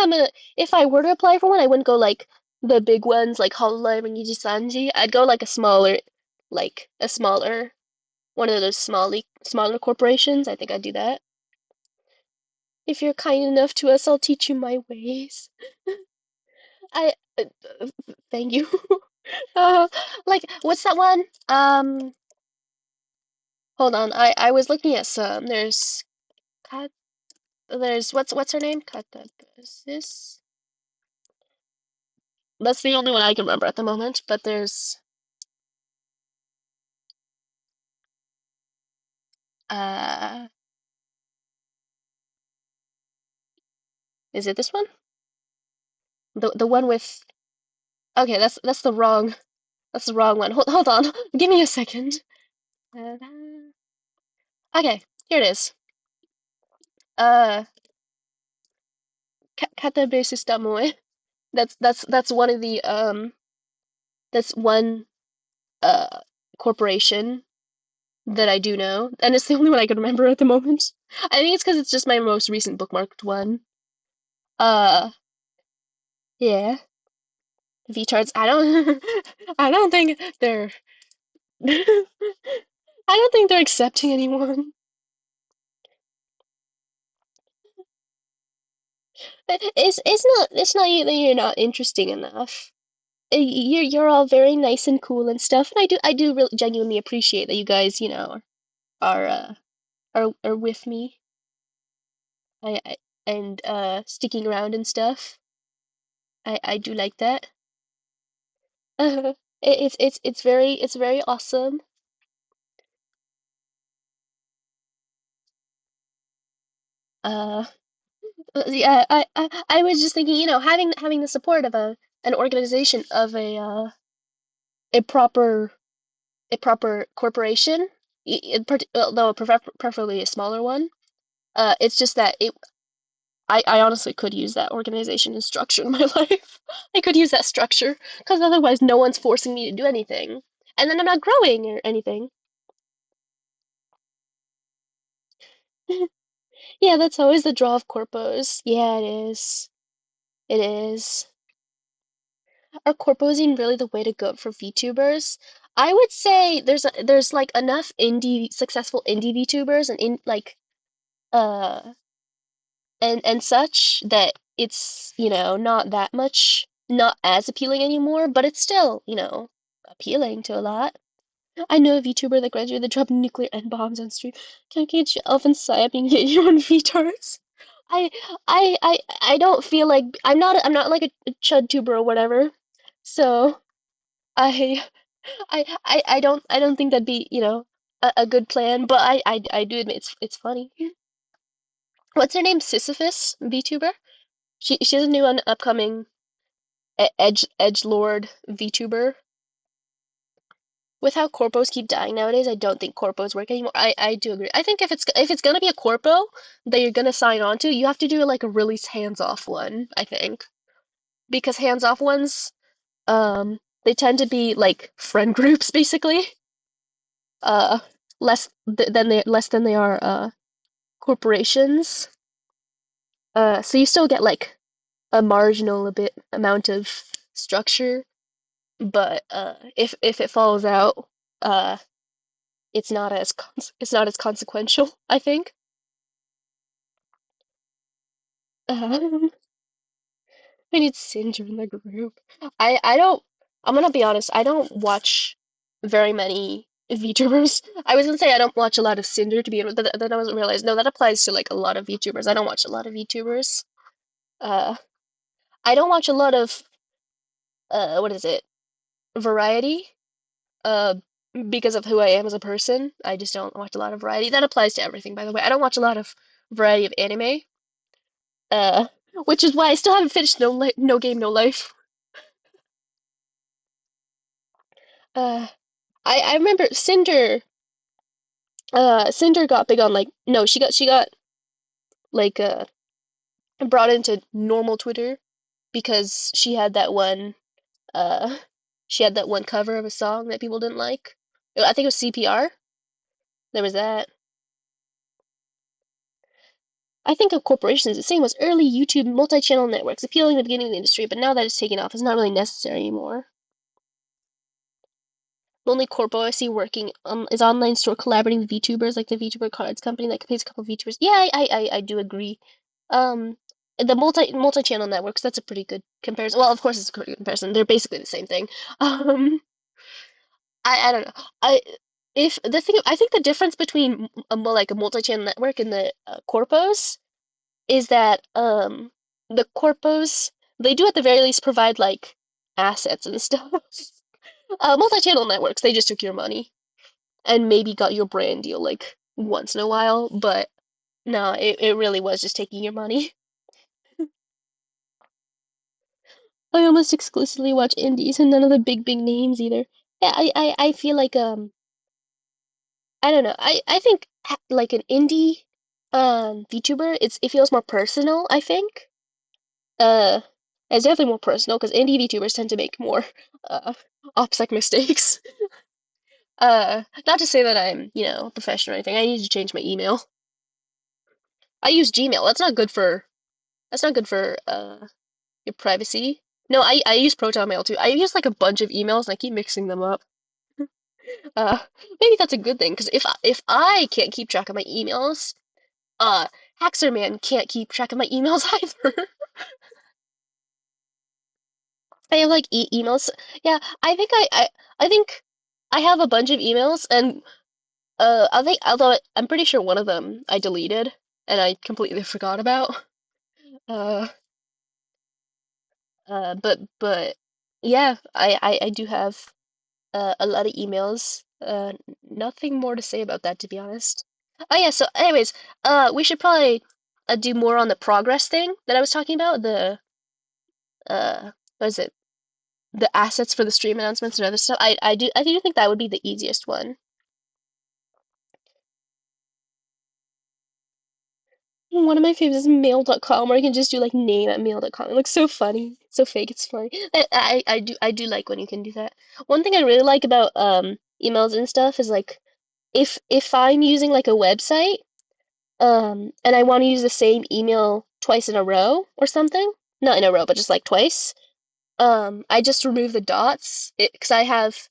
if I were to apply for one, I wouldn't go like the big ones like Hololive and Nijisanji. I'd go like a smaller one of those smaller corporations. I think I'd do that. If you're kind enough to us, I'll teach you my ways. I thank you. uh, like what's that one? Hold on. I was looking at some. There's what's her name? Katabasis. That's the only one I can remember at the moment. But there's uh, is it this one? The one with okay, that's the wrong one. Hold on. Give me a second. Okay, here it is. Uh, Katabasis Damoe. That's one of the that's one uh corporation that I do know, and it's the only one I can remember at the moment. I think it's because it's just my most recent bookmarked one. Uh, yeah. V-charts. I don't. I don't think they're. I don't think they're accepting anyone. It's not that you're not interesting enough. You're all very nice and cool and stuff, and I do really genuinely appreciate that you guys are are with me. I and sticking around and stuff. I do like that. It's very awesome. Uh, yeah, I was just thinking, having the support of an organization of a proper a proper corporation, although preferably a smaller one. It's just that I honestly could use that organization and structure in my life. I could use that structure because otherwise no one's forcing me to do anything, and then I'm not growing or anything. Yeah, that's always the draw of corpos. Yeah, it is. It is. Are corposing really the way to go for VTubers? I would say there's like enough successful indie VTubers uh and such that it's not that much. not as appealing anymore, but it's still, appealing to a lot. I know a VTuber that graduated that dropped nuclear N-bombs on stream. Can't get you Elfin Psyop and get your own VTubers. I I don't feel like I'm not like a chud tuber or whatever. So I I don't think that'd be, a good plan, but I do admit it's funny. What's her name? Sisyphus VTuber? She's a new upcoming edge lord VTuber. With how corpos keep dying nowadays, I don't think corpos work anymore. I do agree. I think if it's gonna be a corpo that you're gonna sign on to, you have to do like a really hands-off one, I think. Because hands-off ones, they tend to be like friend groups basically. Uh less than they are corporations. So you still get like a marginal a bit amount of structure, but if it falls out, uh it's not as consequential, I think. Um, I need Cinder in the group. I don't. I'm gonna be honest. I don't watch very many VTubers. I was gonna say I don't watch a lot of Cinder to be honest, but then I wasn't realized. No, that applies to like a lot of VTubers. I don't watch a lot of VTubers. Uh, I don't watch a lot of what is it? Variety. Uh, because of who I am as a person. I just don't watch a lot of variety. That applies to everything, by the way. I don't watch a lot of variety of anime. Uh, which is why I still haven't finished No Game No Life. Uh, I remember Cinder got big on like no, she got like brought into normal Twitter because uh she had that one cover of a song that people didn't like. I think it was CPR. There was that. I think of corporations the same as early YouTube multi-channel networks, appealing at the beginning of the industry, but now that it's taken off, it's not really necessary anymore. The only corpo I see working is online store collaborating with VTubers, like the VTuber Cards company that pays a couple of VTubers. Yeah, I do agree. Um, the multi-channel networks, that's a pretty good comparison. Well, of course it's a pretty good comparison. They're basically the same thing. Um, I don't know. If the thing I think the difference between like a multi-channel network and the corpos is that the corpos they do at the very least provide like assets and stuff. Multi-channel networks, they just took your money and maybe got your brand deal like once in a while, but no, it really was just taking your money. I almost exclusively watch indies and none of the big names either. Yeah, I feel like I don't know. I think like an indie VTuber, it feels more personal, I think. Uh it's definitely more personal because indie VTubers tend to make more uh OPSEC mistakes. Not to say that I'm, a professional or anything. I need to change my email. I use Gmail. That's not good for your privacy. No, I use Proton Mail too. I use like a bunch of emails and I keep mixing them up. Uh, maybe that's a good thing because if I can't keep track of my emails, uh, Haxerman can't keep track of my emails either. I have like emails. Yeah, I think I have a bunch of emails and I think although I'm pretty sure one of them I deleted and I completely forgot about. Uh, but yeah, I do have a lot of emails. Nothing more to say about that, to be honest. Oh yeah, so anyways, we should probably do more on the progress thing that I was talking about. What is it? The assets for the stream announcements and other stuff. I do think that would be the easiest one. One of my favorites is mail.com where you can just do like name at mail.com. It looks so funny. So fake, it's funny. I do like when you can do that. One thing I really like about emails and stuff is like if I'm using like a website, and I want to use the same email twice in a row or something. Not in a row, but just like twice. I just remove the dots because I have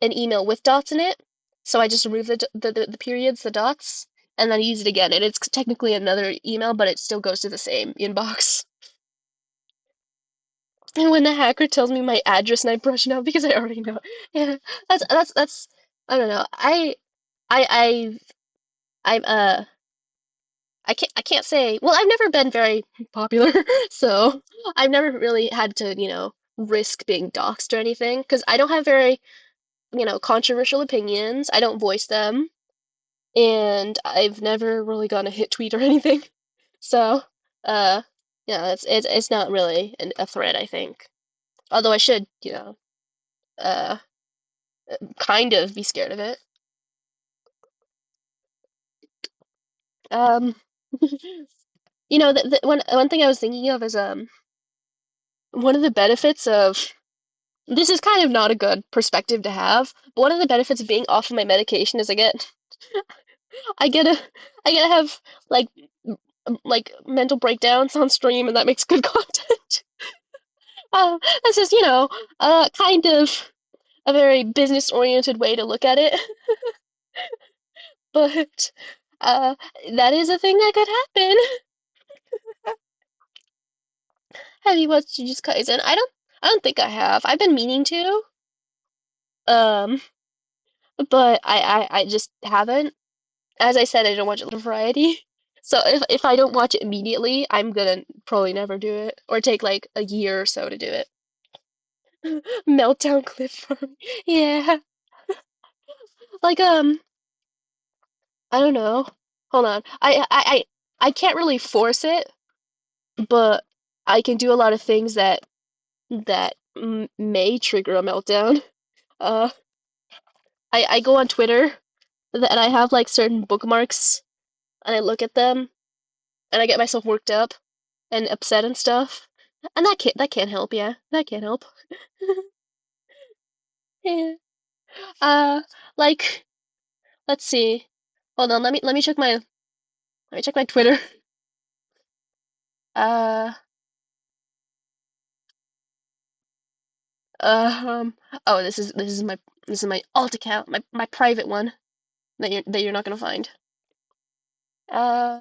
an email with dots in it. So I just remove the periods, the dots, and then use it again. And it's technically another email, but it still goes to the same inbox. And when the hacker tells me my address and I brush it out because I already know it. Yeah, that's I don't know. I I'm I can't say well I've never been very popular, so I've never really had to, risk being doxxed or anything because I don't have very, controversial opinions. I don't voice them, and I've never really gotten a hit tweet or anything. So, uh, it's not really a threat, I think. Although I should, uh, kind of be scared of it. Um, one thing I was thinking of is one of the benefits of this is kind of not a good perspective to have, but one of the benefits of being off of my medication is I get to I get to have like like mental breakdowns on stream, and that makes good content. That's just kind of a very business oriented way to look at it, but uh, that is a thing that could happen. Have you watched Jujutsu Kaisen? I don't think I have. I've been meaning to, um, but I just haven't. As I said, I don't watch a lot of variety. So if I don't watch it immediately, I'm gonna probably never do it, or take like a year or so to do it. Meltdown clip farm. Yeah. Like I don't know. Hold on. I can't really force it, but I can do a lot of things that may trigger a meltdown. Uh, I go on Twitter and I have like certain bookmarks and I look at them and I get myself worked up and upset and stuff. And that can't help, yeah. That can't help. Yeah. Uh, like let's see. Hold on, let me check my Twitter. Uh, um, oh, this is my alt account, my private one that you're not gonna find. Uh,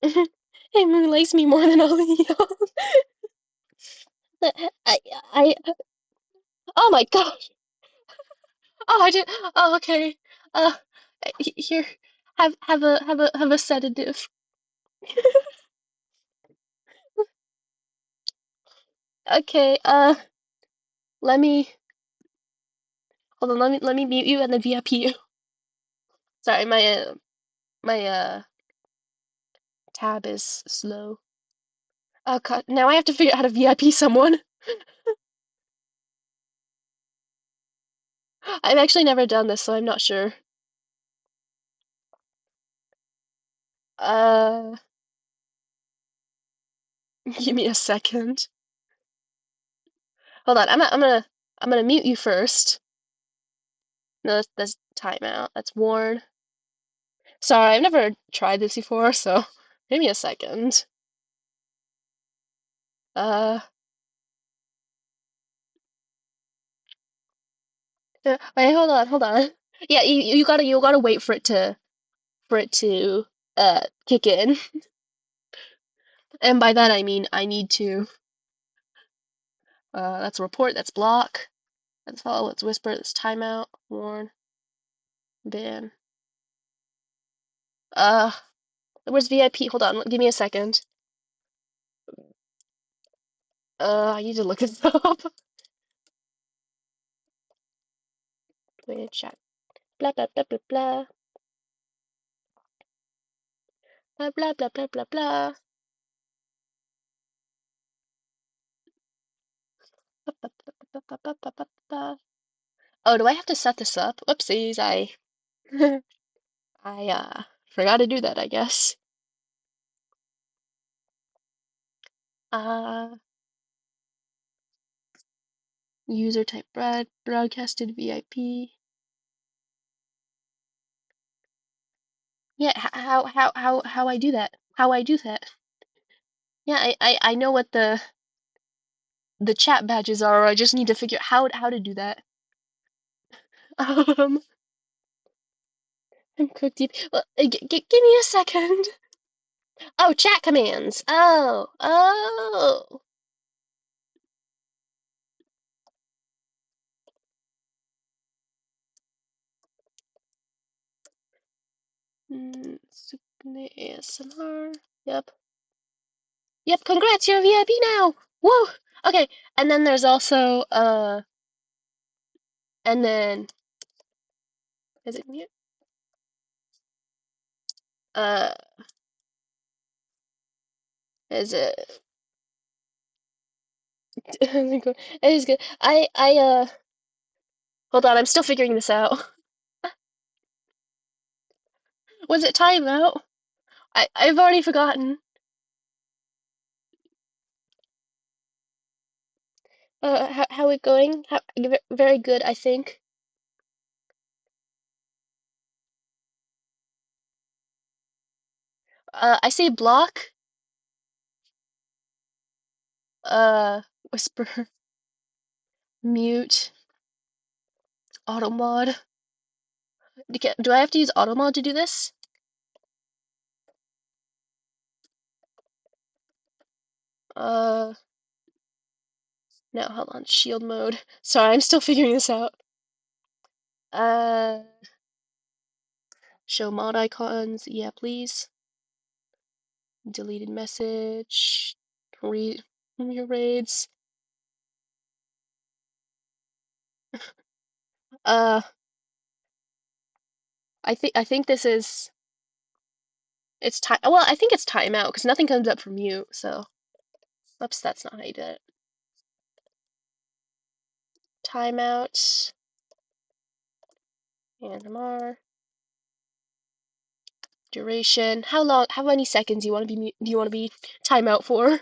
it likes me more than all of y'all. I, I, oh my gosh. Oh, I did. Oh, okay. Uh, here, have a sedative. Okay. Let me hold on. Let me mute you and then VIP you. Sorry, my tab is slow. Oh God, now I have to figure out how to VIP someone. I've actually never done this, so I'm not sure. Uh, give me a second. Hold on. I'm gonna mute you first. No, that's timeout. That's Warren. Sorry, I've never tried this before, so give me a second. Uh, wait, hold on. Yeah, you gotta wait for it to kick in, and by that I mean I need to. That's report. That's block. That's follow. That's whisper. That's timeout. Warn. Ban. Uh, where's VIP? Hold on. Give me a second. I need to look this up. Wait, chat. Blah blah blah blah blah. Blah blah blah blah blah blah. Oh, do I have to set this up? Whoopsies, I forgot to do that, I guess. Uh User type broadcasted VIP. Yeah, how I do that? How I do that? Yeah, I know what the chat badges are. I just need to figure out how to do that. Um, I'm cooked deep. Well, give me a second. Oh, chat commands. Oh, oh. Sukune ASMR. Yep. Yep, congrats, you're a VIP now. Woo! Okay, and then there's also and then is it mute? Uh, is it? It is good. Hold on, I'm still figuring this out. Was it timeout? I've already forgotten. How it going? Very good, I think. I say block. Uh, whisper, mute, auto mod. Do I have to use auto mod to do this? Uh, no, hold on. Shield mode. Sorry, I'm still figuring this out. Uh, show mod icons. Yeah, please. Deleted message. Read your raids. Uh, I think this is it's time. Well, I think it's timeout because nothing comes up from mute. So, oops, that's not how you do it. Timeout. ASMR. Duration. How long? How many seconds do you want to be? Do you want to be timeout for?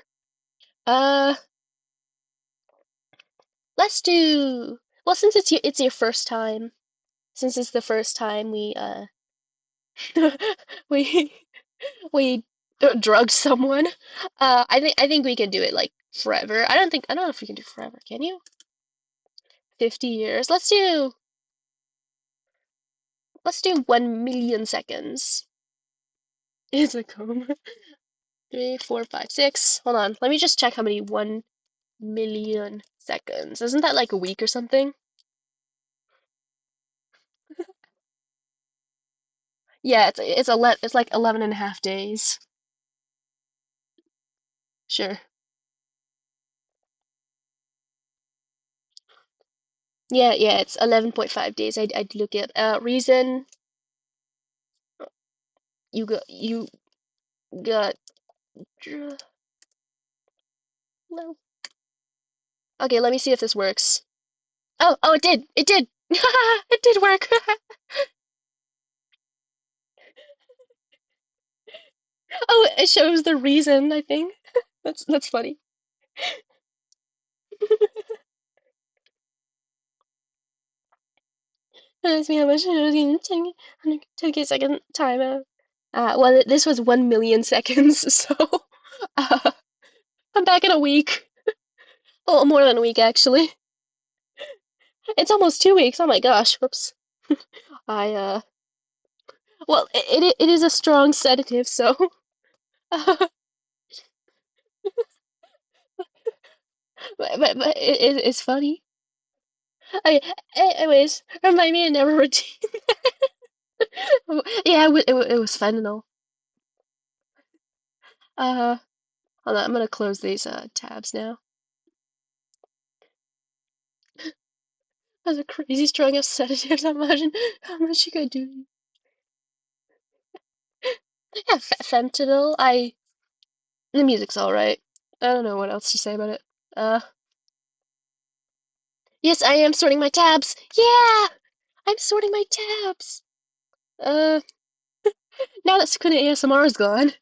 Uh, let's do. Well, since it's your first time. Since it's the first time we we drugged someone. I think we can do it like forever. I don't know if we can do forever. Can you? 50 years. Let's do 1 million seconds. It's a coma. Three, four, five, six. Hold on. Let me just check how many 1 million seconds. Isn't that like a week or something? Yeah, it's like 11 and a half days. Sure. Yeah, yeah, it's 11.5 days. I'd look at reason you got no. Okay, let me see if this works. Oh, it did. It did. It did work. Oh, it shows the reason, I think. That's funny. Ask me how much it was in 10 second timer. Well, this was 1 million seconds, so uh, I'm back in a week. Oh, more than a week, actually. It's almost 2 weeks. Oh my gosh. Whoops. I, well, it is a strong sedative, so. But it's funny. Okay, anyways, remind me to never routine. Yeah, it was fentanyl. Uh, hold on, I'm gonna close these tabs now. That's a crazy strong of sedatives. Imagine how much you could do. Yeah, fentanyl. The music's all right. I don't know what else to say about it. Uh, yes, I am sorting my tabs. Yeah, I'm sorting my tabs. Uh, now that Sukuna ASMR is gone,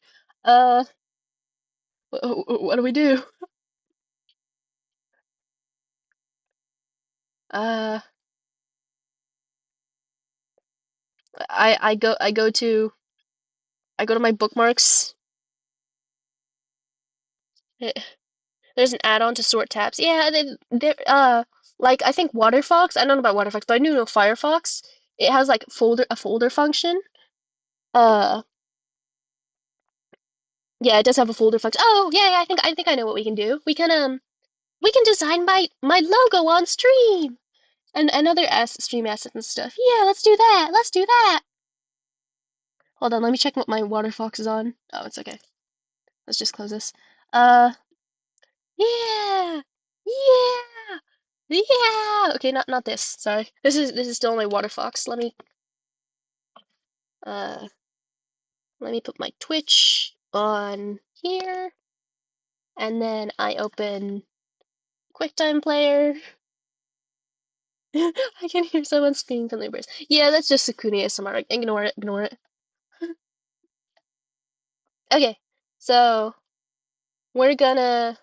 uh, what do we do? Uh, I go to my bookmarks. Eh, There's an add-on to sort tabs. Yeah, they like I think Waterfox. I don't know about Waterfox, but I do know Firefox. It has like a folder function. Uh, Yeah, it does have a folder function. Oh, yeah, yeah, I think I know what we can do. We can design my logo on stream and other stream assets and stuff. Yeah, let's do that. Let's do that. Hold on, let me check what my water fox is on. Oh, it's okay. Let's just close this. Uh, yeah, yeah, yeah. Okay, not this. Sorry. This is still my water fox. Uh let me put my Twitch on here, and then I open QuickTime Player. I can hear someone screaming from the neighbors. Yeah, that's just Sukuni ASMR. Ignore it. Ignore it. Okay, so we're gonna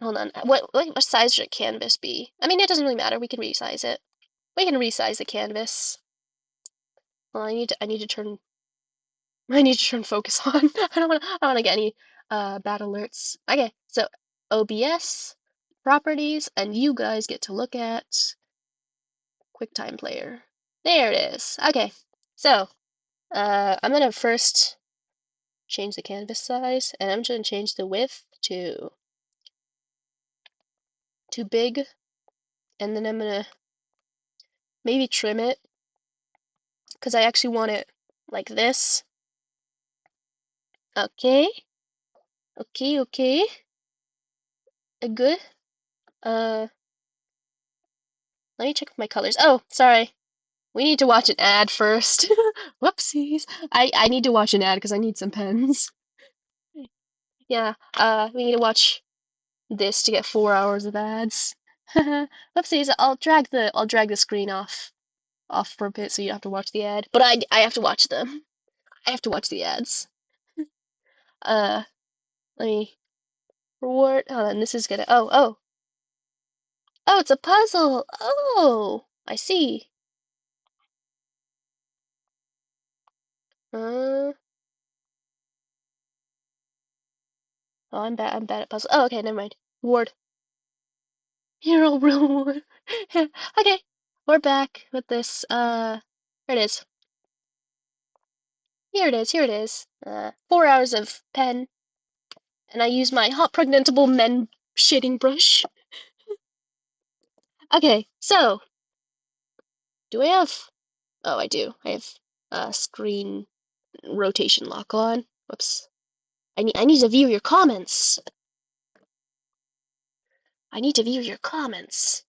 hold on. What size should a canvas be? I mean, it doesn't really matter. We can resize it. We can resize the canvas. Well, I need to turn focus on. I don't want to get any bad alerts. Okay, so OBS properties, and you guys get to look at QuickTime Player. There it is. Okay, so I'm gonna first change the canvas size, and I'm just gonna change the width to too big, and then I'm gonna maybe trim it because I actually want it like this. Okay, okay, okay, good. Uh, let me check my colors. Oh, sorry. We need to watch an ad first. Whoopsies. I need to watch an ad because I need some pens. Yeah, we need to watch this to get 4 hours of ads. Whoopsies, I'll drag the screen off for a bit so you don't have to watch the ad. But I have to watch them. I have to watch the ads. Uh, let me reward. Hold on, this is gonna. Oh, it's a puzzle. Oh, I see. Uh, oh, I'm bad. I'm bad at puzzle. Oh, okay, never mind. Reward. Hero reward. Okay, we're back with this. Here it is. Here it is. Here it is. 4 hours of pen, and I use my hot pregnantable men shading brush. Okay, so do I have? Oh, I do. I have screen rotation lock on. Whoops. I need to view your comments. I need to view your comments.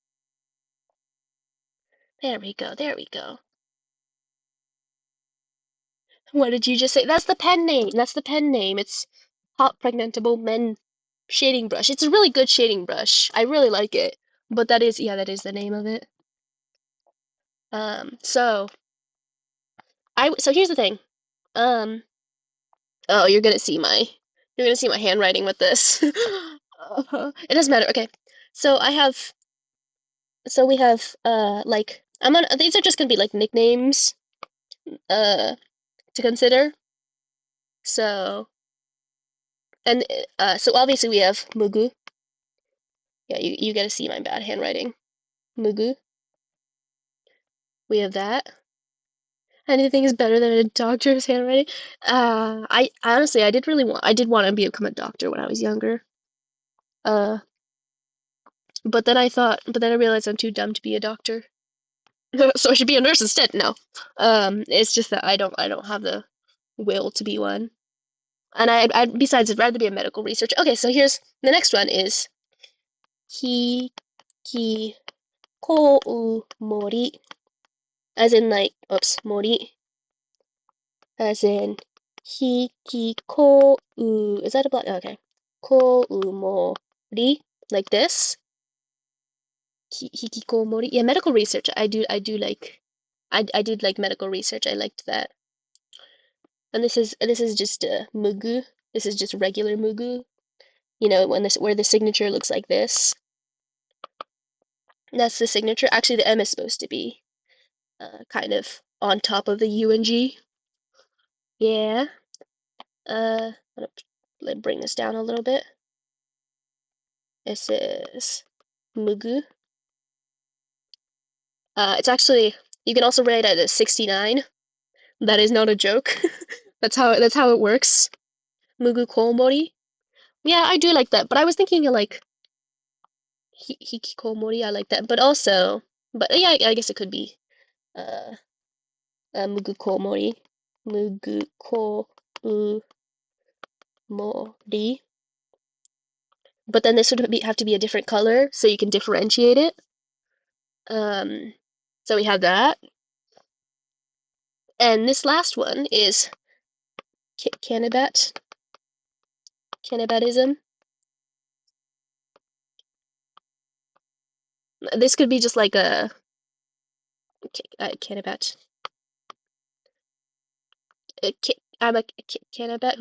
There we go. There we go. What did you just say? That's the pen name. That's the pen name. It's Hot Pregnantable Men Shading Brush. It's a really good shading brush. I really like it. But that is the name of it. So here's the thing. Um, oh, you're gonna see my handwriting with this. It doesn't matter. Okay. So we have like these are just gonna be like nicknames uh to consider. So so obviously we have Mugu. Yeah, you gotta see my bad handwriting. Mugu. We have that. Anything is better than a doctor's handwriting. I honestly, I did want to become a doctor when I was younger. Uh, but then I realized I'm too dumb to be a doctor. So I should be a nurse instead. No. It's just that I don't have the will to be one. And besides, I'd rather be a medical researcher. Okay, so here's the next one is Hiki ko mori, as in like, oops, mori, as in is that a black? Okay. Ko mori, like this. Hikikomori. Yeah, medical research. I do like. I did like medical research. I liked that. And this is just Mugu. This is just regular Mugu. Where the signature looks like this. That's the signature. Actually, the M is supposed to be kind of on top of the U and G. Yeah. I'm gonna bring this down a little bit. This is Mugu. It's actually, you can also write it as 69. That is not a joke. That's how it works. Mugu Komori. Yeah, I do like that, but I was thinking of like Hikikomori. I like that, but also, but yeah, I guess it could be uh, Mugu Komori. Mugu Komori. But then this would have to be a different color so you can differentiate it. Um, so we have that, and this last one is cannibatism. This could be just like a cannibat. I'm a cannibat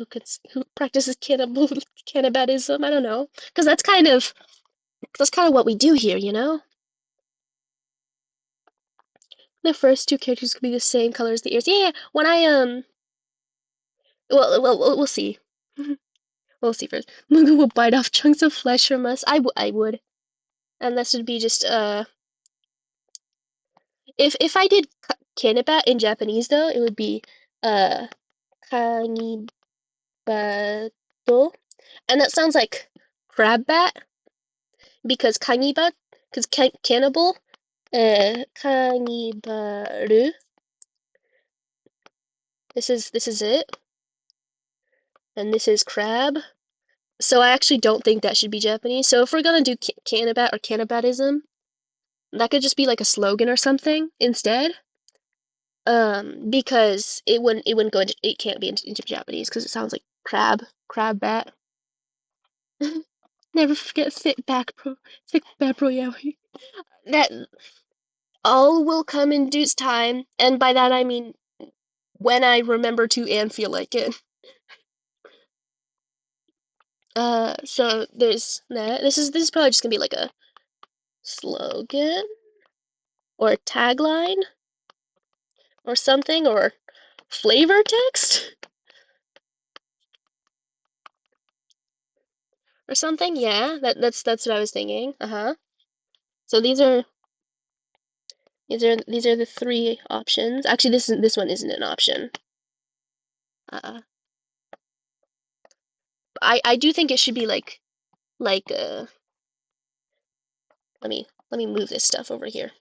who practices cannibatism. I don't know, because that's kind of what we do here, you know. The first two characters could be the same color as the ears. Yeah, yeah. When I well, we'll see. We'll see first. Mugu will bite off chunks of flesh from us. I would, and this would be just if I did Kanibat in Japanese though, it would be uh Kanibato, and that sounds like crab bat because Kaniba, because cannibal, Kanibaru. This is it, and this is crab. So I actually don't think that should be Japanese. So if we're gonna do Canibat or Canibatism, that could just be like a slogan or something instead. Because it wouldn't go into it can't be into Japanese because it sounds like crab bat. Never forget thick back pro yaoi. That all will come in due time, and by that I mean when I remember to and feel like it. So there's that. This is probably just gonna be like a slogan or a tagline or something or flavor text or something. Yeah, that's what I was thinking. Uh-huh. So these are the three options. Actually, this one isn't an option. Uh, I do think it should be like let me move this stuff over here.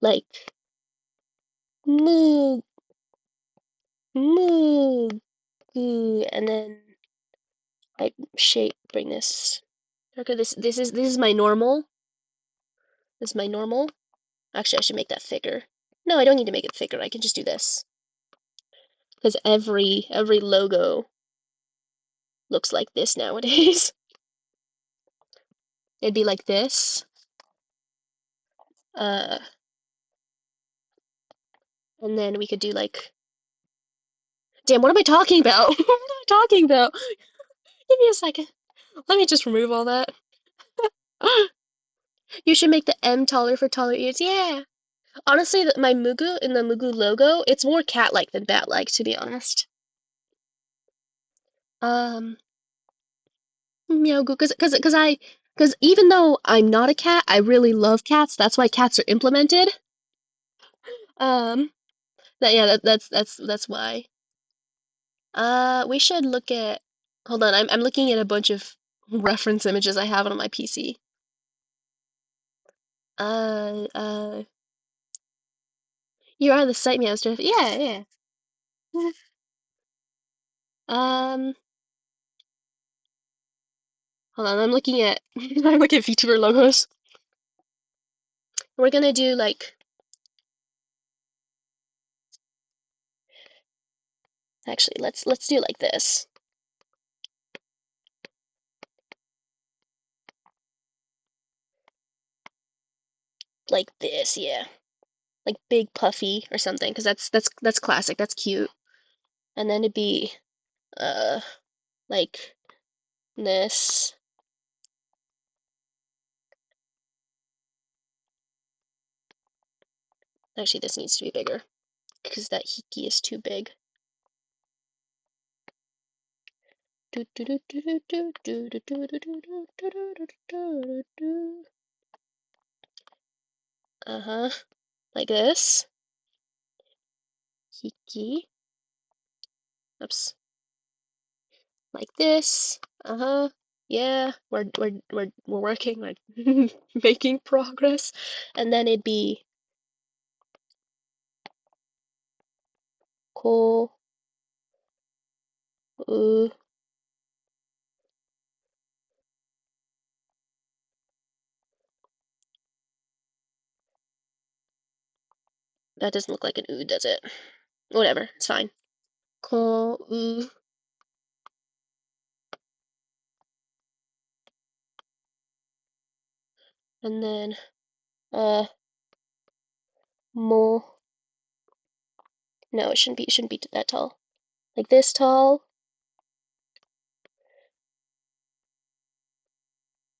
Like moo moo and then I bring this. Okay, this is my normal. This is my normal. Actually, I should make that thicker. No, I don't need to make it thicker. I can just do this because every logo looks like this nowadays. It'd be like this. Uh, and then we could do like, damn, what am I talking about? What am I talking about? Give me a second. Let me just remove all that. You should make the M taller for taller ears. Yeah. Honestly, my Mugu in the Mugu logo, it's more cat-like than bat-like, to be honest. Um, Meowgu, because even though I'm not a cat, I really love cats. That's why cats are implemented. Um, yeah, that's why. We should look at. Hold on, I'm looking at a bunch of reference images I have on my PC. Uh, uh, you're on the site, Meowster. Yeah, yeah. Um, hold on, I'm looking at I'm looking at VTuber logos. We're gonna do like actually let's do like this. Like this, yeah. Like big puffy or something, because that's classic, that's cute. And then it'd be uh like this. Actually, this needs to be bigger because that hiki is too big. Uh-huh. Like this. Hiki. Oops. Like this. Uh-huh. Yeah, we're working, we're making progress. And then it'd be cool. Ooh, that doesn't look like an ooh, does it? Whatever, it's fine. Cool. Ooh. And then more. No, it shouldn't be that tall. Like this tall,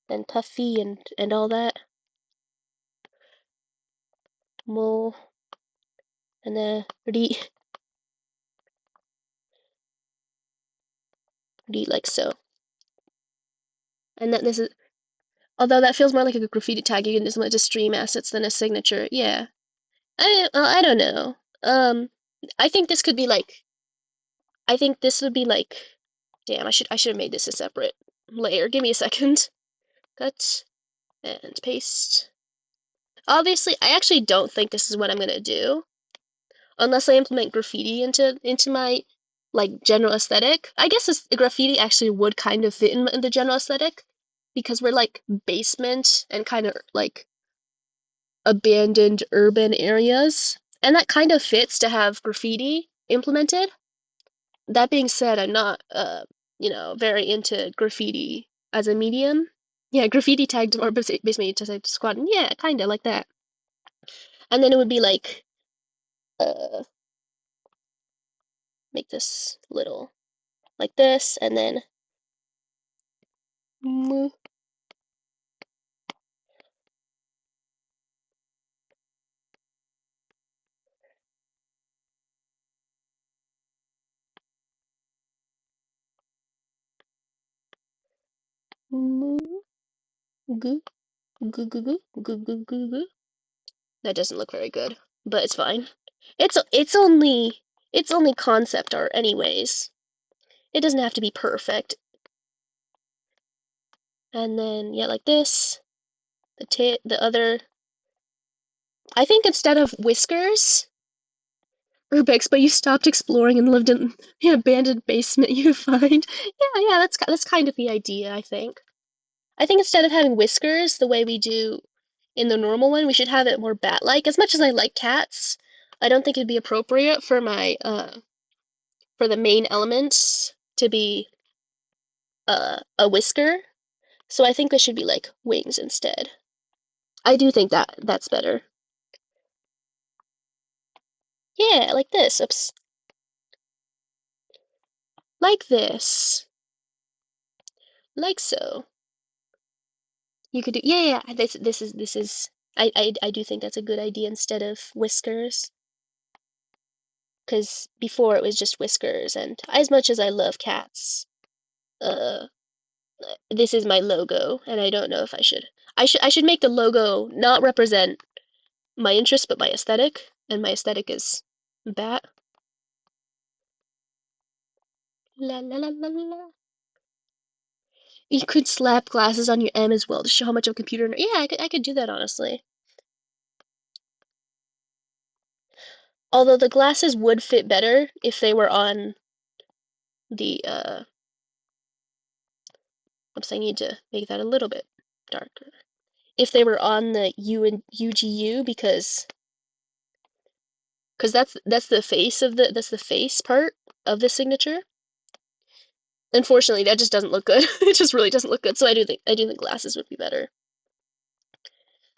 and puffy and all that. More. And then read like so. And that this is, although that feels more like a graffiti tag, you can just stream assets than a signature. Yeah. I don't know. I think this could be like, I think this would be like, damn, I should have made this a separate layer. Give me a second. Cut and paste. Obviously, I actually don't think this is what I'm gonna do unless I implement graffiti into my like general aesthetic. I guess this graffiti actually would kind of fit in the general aesthetic because we're like basement and kind of like abandoned urban areas, and that kind of fits to have graffiti implemented. That being said, I'm not very into graffiti as a medium. Yeah, graffiti tagged or basically just like squad. Yeah, kind of like that. And then it would be like uh make this little like this, and then moo, moo, goo, goo, goo, goo, goo, goo, goo, goo. That doesn't look very good, but it's fine. It's only concept art anyways. It doesn't have to be perfect. And then yeah, like this. The other. I think instead of whiskers, Urbex, but you stopped exploring and lived in the abandoned basement you find. Yeah, that's kind of the idea, I think. I think instead of having whiskers the way we do in the normal one, we should have it more bat-like. As much as I like cats, I don't think it'd be appropriate for my for the main elements to be a whisker. So I think it should be like wings instead. I do think that's better. Yeah, like this. Oops. Like this. Like so. You could do, yeah. This is. I do think that's a good idea instead of whiskers, because before it was just whiskers, and as much as I love cats, uh, this is my logo, and I don't know if I should. I should make the logo not represent my interest, but my aesthetic, and my aesthetic is bat. La la la la la. You could slap glasses on your M as well to show how much of a computer. Yeah, I could do that honestly. Although the glasses would fit better if they were on the oops, I need to make that a little bit darker. If they were on the U and UGU, because that's the face of the face part of the signature. Unfortunately, that just doesn't look good. It just really doesn't look good. So I do think glasses would be better.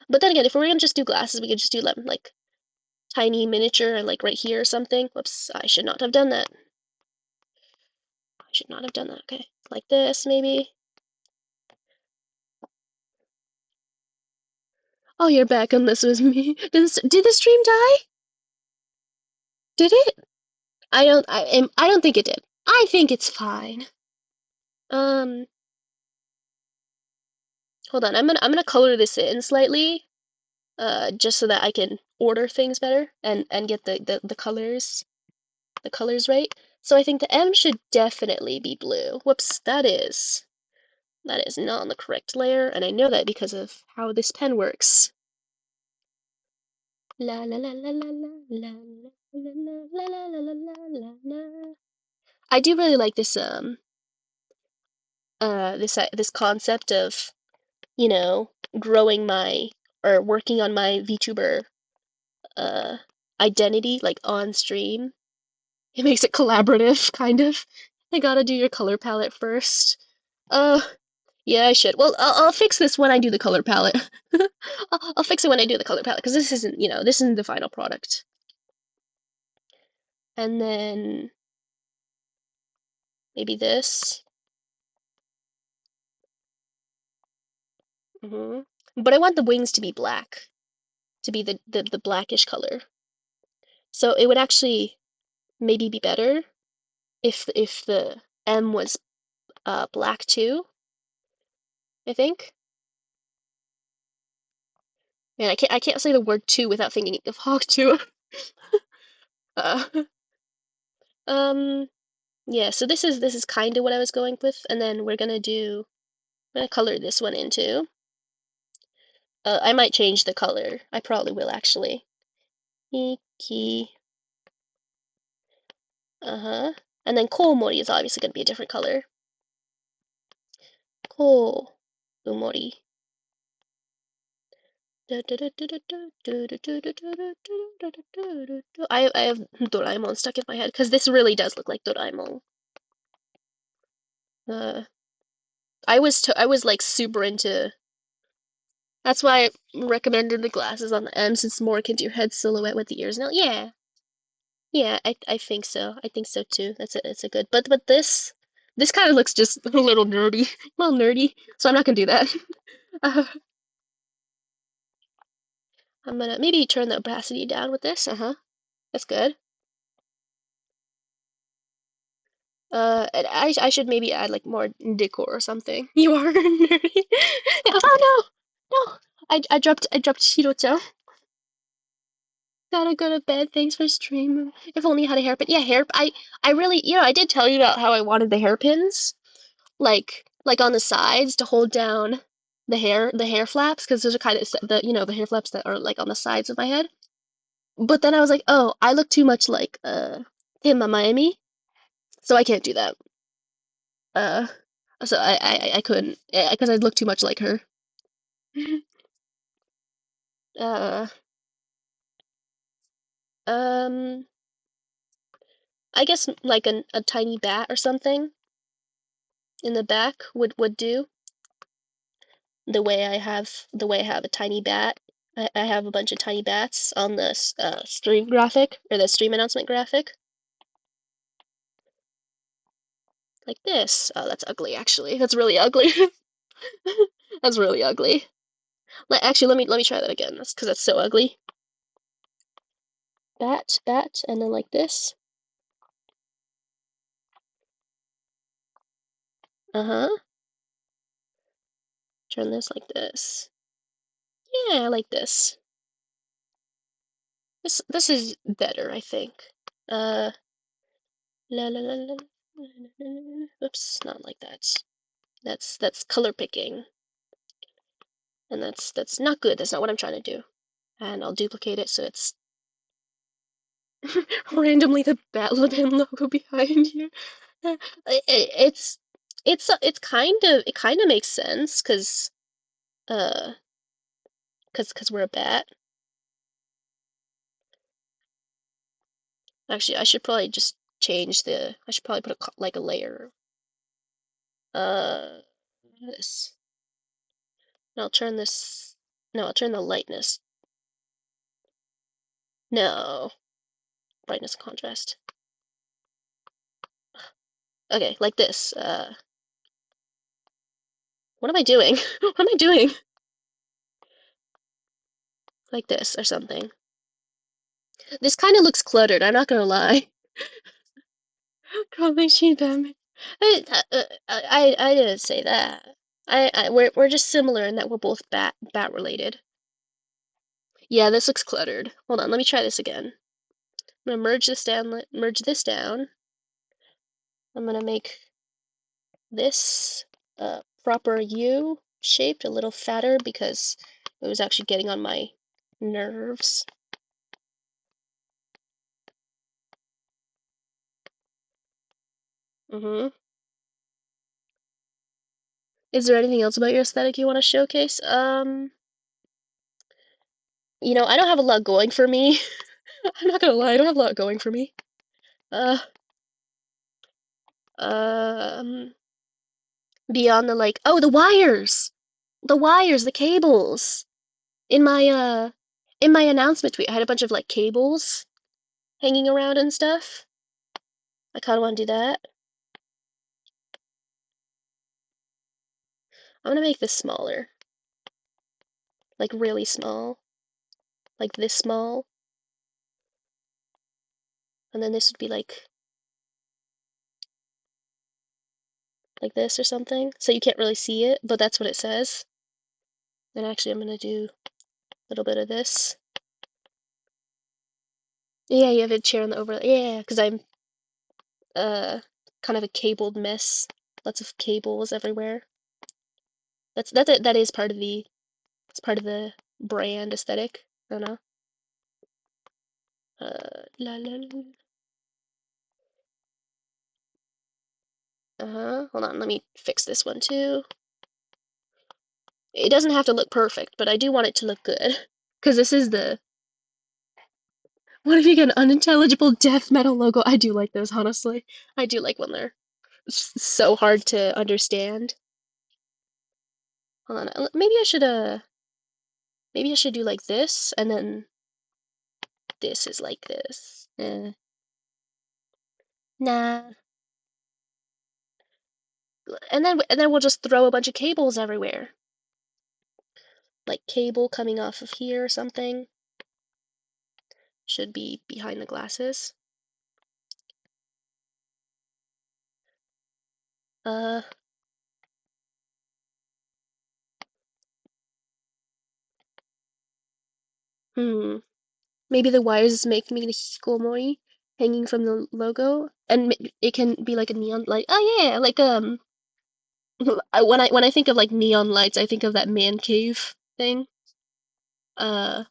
But then again, if we were gonna just do glasses, we could just do them like tiny miniature and like right here or something. Whoops, I should not have done that. I should not have done that. Okay, like this maybe. Oh, you're back on this with me. Did the stream die? Did it? I don't think it did. I think it's fine. Um, hold on. I'm gonna color this in slightly, just so that I can order things better and get the colors right. So I think the M should definitely be blue. Whoops, that is not on the correct layer, and I know that because of how this pen works. La la la la la la la la la la la la la la la. I do really like this concept of, you know, growing my or working on my VTuber uh identity like on stream. It makes it collaborative, kind of. I gotta do your color palette first. Uh, yeah, I should. Well, I'll fix this when I do the color palette. I'll fix it when I do the color palette, because this isn't, this isn't the final product. And then maybe this. hmm But I want the wings to be black, to be the blackish color. So it would actually maybe be better if the M was black too, I think. Man, I can't say the word two without thinking of hog too. Uh, um, yeah, so this is kind of what I was going with, and then I'm gonna color this one in too. I might change the color. I probably will actually. Iki. Uh-huh. And then Koumori is obviously gonna be a different color. Koumori. I have Doraemon stuck in my head because this really does look like Doraemon. Uh, I was like super into. That's why I recommended the glasses on the M, since more can do your head silhouette with the ears. Now, yeah, yeah, I think so. I think so too. It's a good. But this kind of looks just a little nerdy, a little nerdy. So I'm not gonna do that. Uh, I'm gonna maybe turn the opacity down with this. Uh-huh. That's good. And I should maybe add like more decor or something. You are nerdy. Oh no, no! I dropped Shiro-chan. Gotta go to bed. Thanks for streaming. If only you had a hairpin. Yeah, I really, I did tell you about how I wanted the hairpins, like on the sides to hold down the hair flaps, because those are kind of the hair flaps that are like on the sides of my head. But then I was like, oh, I look too much like Hima Miami, so I can't do that. Uh, so I couldn't, because I look too much like her. Uh, um, I guess like a tiny bat or something in the back would do. The way I have a tiny bat. I have a bunch of tiny bats on the stream graphic, or the stream announcement graphic, like this. Oh, that's ugly. Actually, that's really ugly. That's really ugly. Actually, let me try that again. That's because that's so ugly. Bat, and then like this. Uh-huh. Turn this like this. Yeah, I like this. This is better, I think. Uh, la la la la. Oops, not like that. That's color picking, and that's not good. That's not what I'm trying to do. And I'll duplicate it so it's randomly the Batleban logo behind you. It's it kind of makes sense uh because we're a bat. Actually, I should probably just change the. I should probably put like a layer. Uh, this. And I'll turn this. No, I'll turn the lightness. No, brightness and contrast. Okay, like this. What am I doing? What am I doing? Like this or something. This kind of looks cluttered, I'm not gonna lie. Calling she Batman. I didn't say that. We're just similar in that we're both bat related. Yeah, this looks cluttered. Hold on, let me try this again. I'm gonna merge this down. Merge this down. I'm gonna make this proper U shaped a little fatter because it was actually getting on my nerves. Mm-hmm. Is there anything else about your aesthetic you want to showcase? I don't have a lot going for me. I'm not gonna lie, I don't have a lot going for me. Uh, um, Beyond the like, oh, the cables. In my announcement tweet, I had a bunch of like cables hanging around and stuff. I kind of want to do that. I'm gonna make this smaller, like really small, like this small, and then this would be like this or something, so you can't really see it, but that's what it says. Then actually, I'm gonna do a little bit of this. Yeah, you have a chair on the overlay. Yeah, because I'm uh kind of a cabled mess. Lots of cables everywhere. That is part of the it's part of the brand aesthetic. I don't know. La la la. Hold on, let me fix this one too. It doesn't have to look perfect, but I do want it to look good. Because this is the. What if you get an unintelligible death metal logo? I do like those, honestly. I do like when they're so hard to understand. Hold on, maybe I should do like this, and then this is like this. Nah. And then we'll just throw a bunch of cables everywhere. Like cable coming off of here or something. Should be behind the glasses. Uh, hmm. Maybe the wires make me the hikikomori hanging from the logo, and it can be like a neon light. Oh yeah, like when I think of like neon lights, I think of that man cave thing. Uh,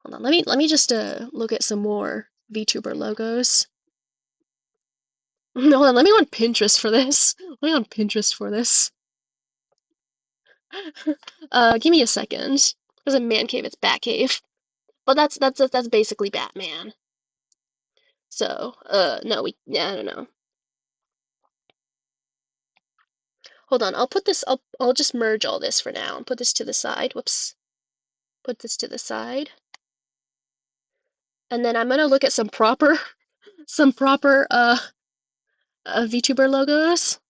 Hold on, let me just look at some more VTuber logos. Hold on, let me go on Pinterest for this. Let me go on Pinterest for this. Give me a second. There's a man cave, it's Batcave. But that's basically Batman. So, no, yeah, I don't know. Hold on, I'll just merge all this for now and put this to the side. Whoops. Put this to the side. And then I'm gonna look at some proper VTuber logos.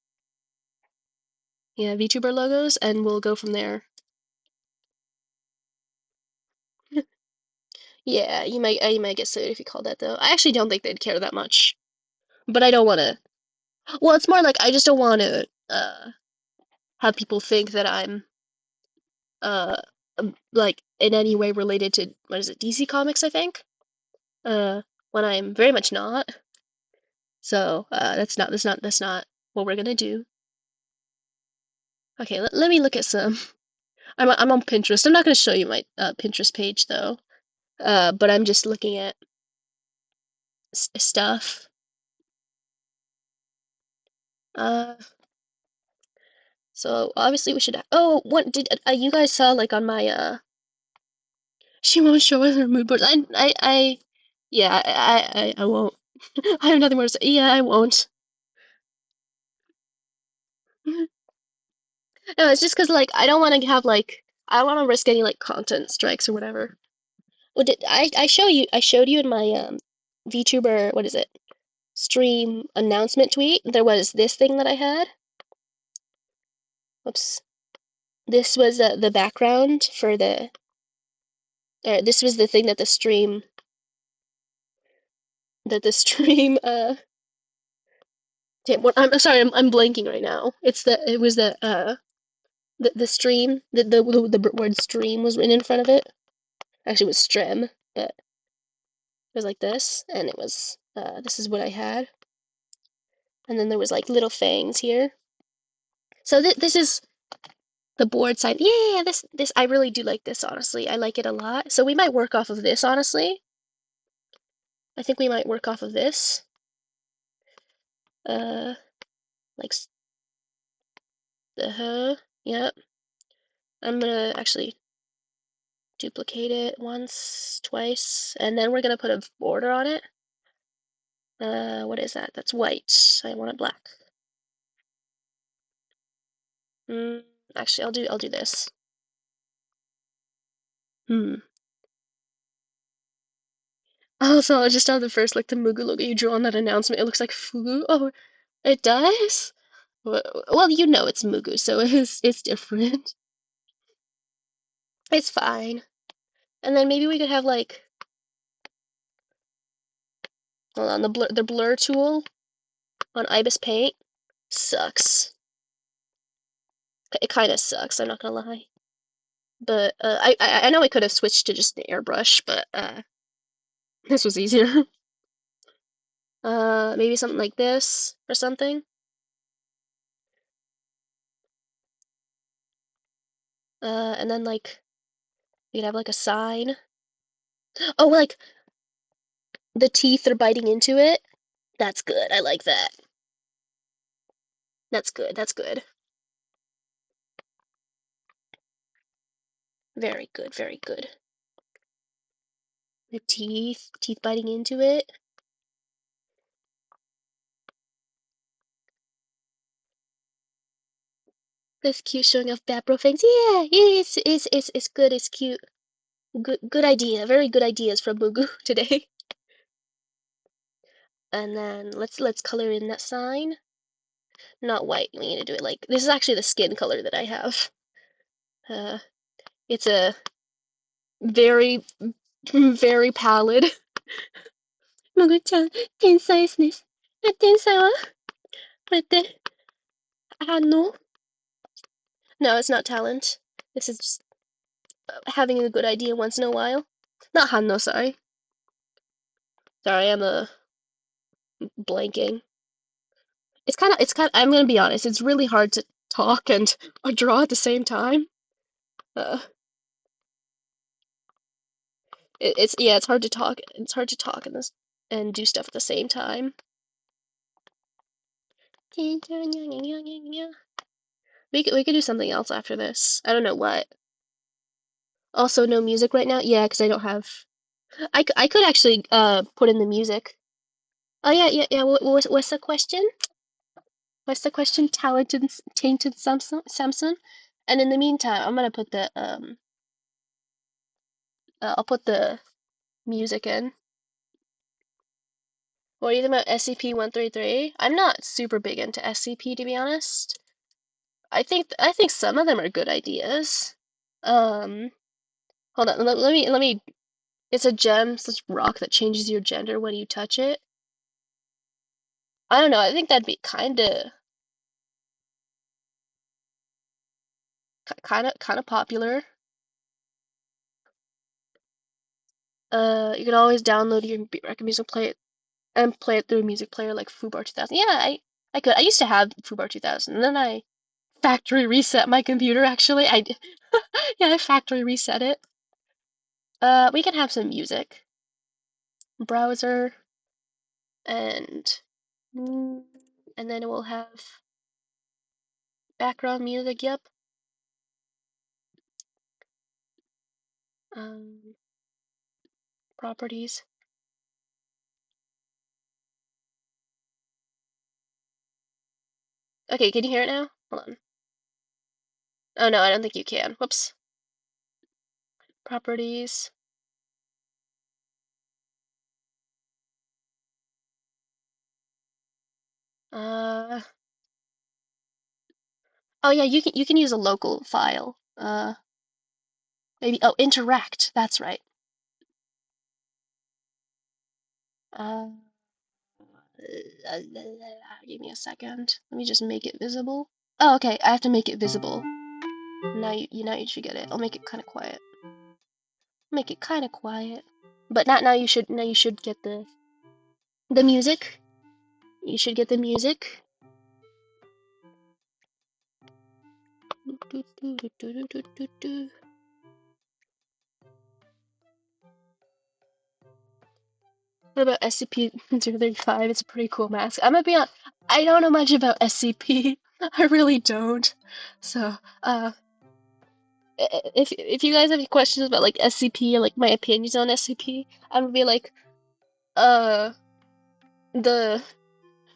Yeah, VTuber logos, and we'll go from there. Yeah, you might get sued if you call that though. I actually don't think they'd care that much. But I don't wanna. Well, it's more like I just don't wanna have people think that I'm uh like in any way related to what is it, DC Comics, I think? Uh when I'm very much not. So, that's not what we're gonna do. Okay, let me look at some. I'm on Pinterest. I'm not gonna show you my Pinterest page though. But I'm just looking at stuff. Uh, so obviously we should. Oh, what did you guys saw like on my She won't show us her mood boards. Yeah, I won't. I have nothing more to say. Yeah, I won't. No, it's just because like I don't want to have like I don't want to risk any like content strikes or whatever. Well, did I showed you in my VTuber, what is it? Stream announcement tweet. There was this thing that I had. Whoops. This was the background for the. This was the thing that the stream. Damn, I'm sorry. I'm blanking right now. It was the stream. The word stream was written in front of it. Actually, it was strem, but it was like this, and it was this is what I had. And then there was like little fangs here. So this is the board side. Yeah, this I really do like this, honestly. I like it a lot. So we might work off of this, honestly. I think we might work off of this. Uh, like, yep. I'm gonna actually duplicate it once, twice, and then we're gonna put a border on it. What is that? That's white. I want it black. Hmm. Actually, I'll do this. Hmm. Also, just on the first, like the Mugu logo you drew on that announcement, it looks like Fugu. Oh, it does? Well, you know it's Mugu, so it's different. It's fine. And then maybe we could have like, hold on, the blur tool on Ibis Paint sucks. It kind of sucks. I'm not gonna lie. But I know I could have switched to just the airbrush, but this was easier. Maybe something like this or something. And then like we could have like a sign. Oh, like the teeth are biting into it. That's good. I like that. That's good. That's good. Very good. Very good. The teeth biting into it. That's cute, showing off bad bro fangs. Yeah, it's good. It's cute. Good idea. Very good ideas from Mugu today. And then let's color in that sign. Not white. We need to do it like this is actually the skin color that I have. Uh, it's a very very pallid. Mugu-chan, 天才ですね. 天才はこうやって、no, it's not talent. This is just having a good idea once in a while. Not Hanno, sorry. Sorry, I'm blanking. I'm gonna be honest, it's really hard to talk and draw at the same time. Uh, yeah, it's hard to talk. It's hard to talk and do stuff at the same time. We could do something else after this. I don't know what. Also, no music right now. Yeah, because I don't have. I could actually put in the music. Oh yeah, yeah, yeah. What's the question? What's the question? Tainted Samson. And in the meantime, I'm gonna put the I'll put the music in. What do you think about SCP-133? I'm not super big into SCP, to be honest. I think some of them are good ideas. Um, hold on. Let me. It's a gem, such rock that changes your gender when you touch it. I don't know. I think that'd be kind of popular. You can always download your record music, play it through a music player like Fubar 2000. Yeah, I could. I used to have Fubar 2000, and then I factory reset my computer. Actually, yeah, I factory reset it. We can have some music, browser, and mm, and then we'll have background music. Yep. Um, Properties. Okay, can you hear it now? Hold on. Oh no, I don't think you can. Whoops. Properties. Uh. Oh yeah, you can use a local file. Maybe. Oh, interact. That's right. Uh. Give me a second. Let me just make it visible. Oh, okay. I have to make it visible. Now you should get it. I'll make it kind of quiet. Make it kind of quiet. But not now. You should get the music. You should get the music. What about SCP-035? It's a pretty cool mask. I'm gonna be honest, I don't know much about SCP. I really don't. So, if you guys have any questions about like SCP or like my opinions on SCP, I'm gonna be like, uh, the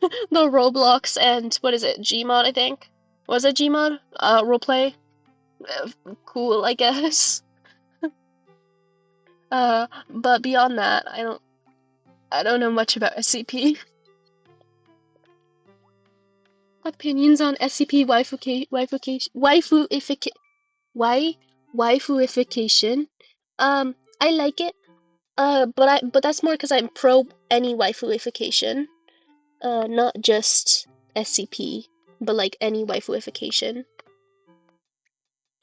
the Roblox and what is it? Gmod, I think. Was it Gmod? Roleplay. Cool, I guess. But beyond that, I don't know much about SCP. Opinions on SCP waifuification. I like it. But that's more because I'm pro any waifuification. Not just SCP, but like any waifuification.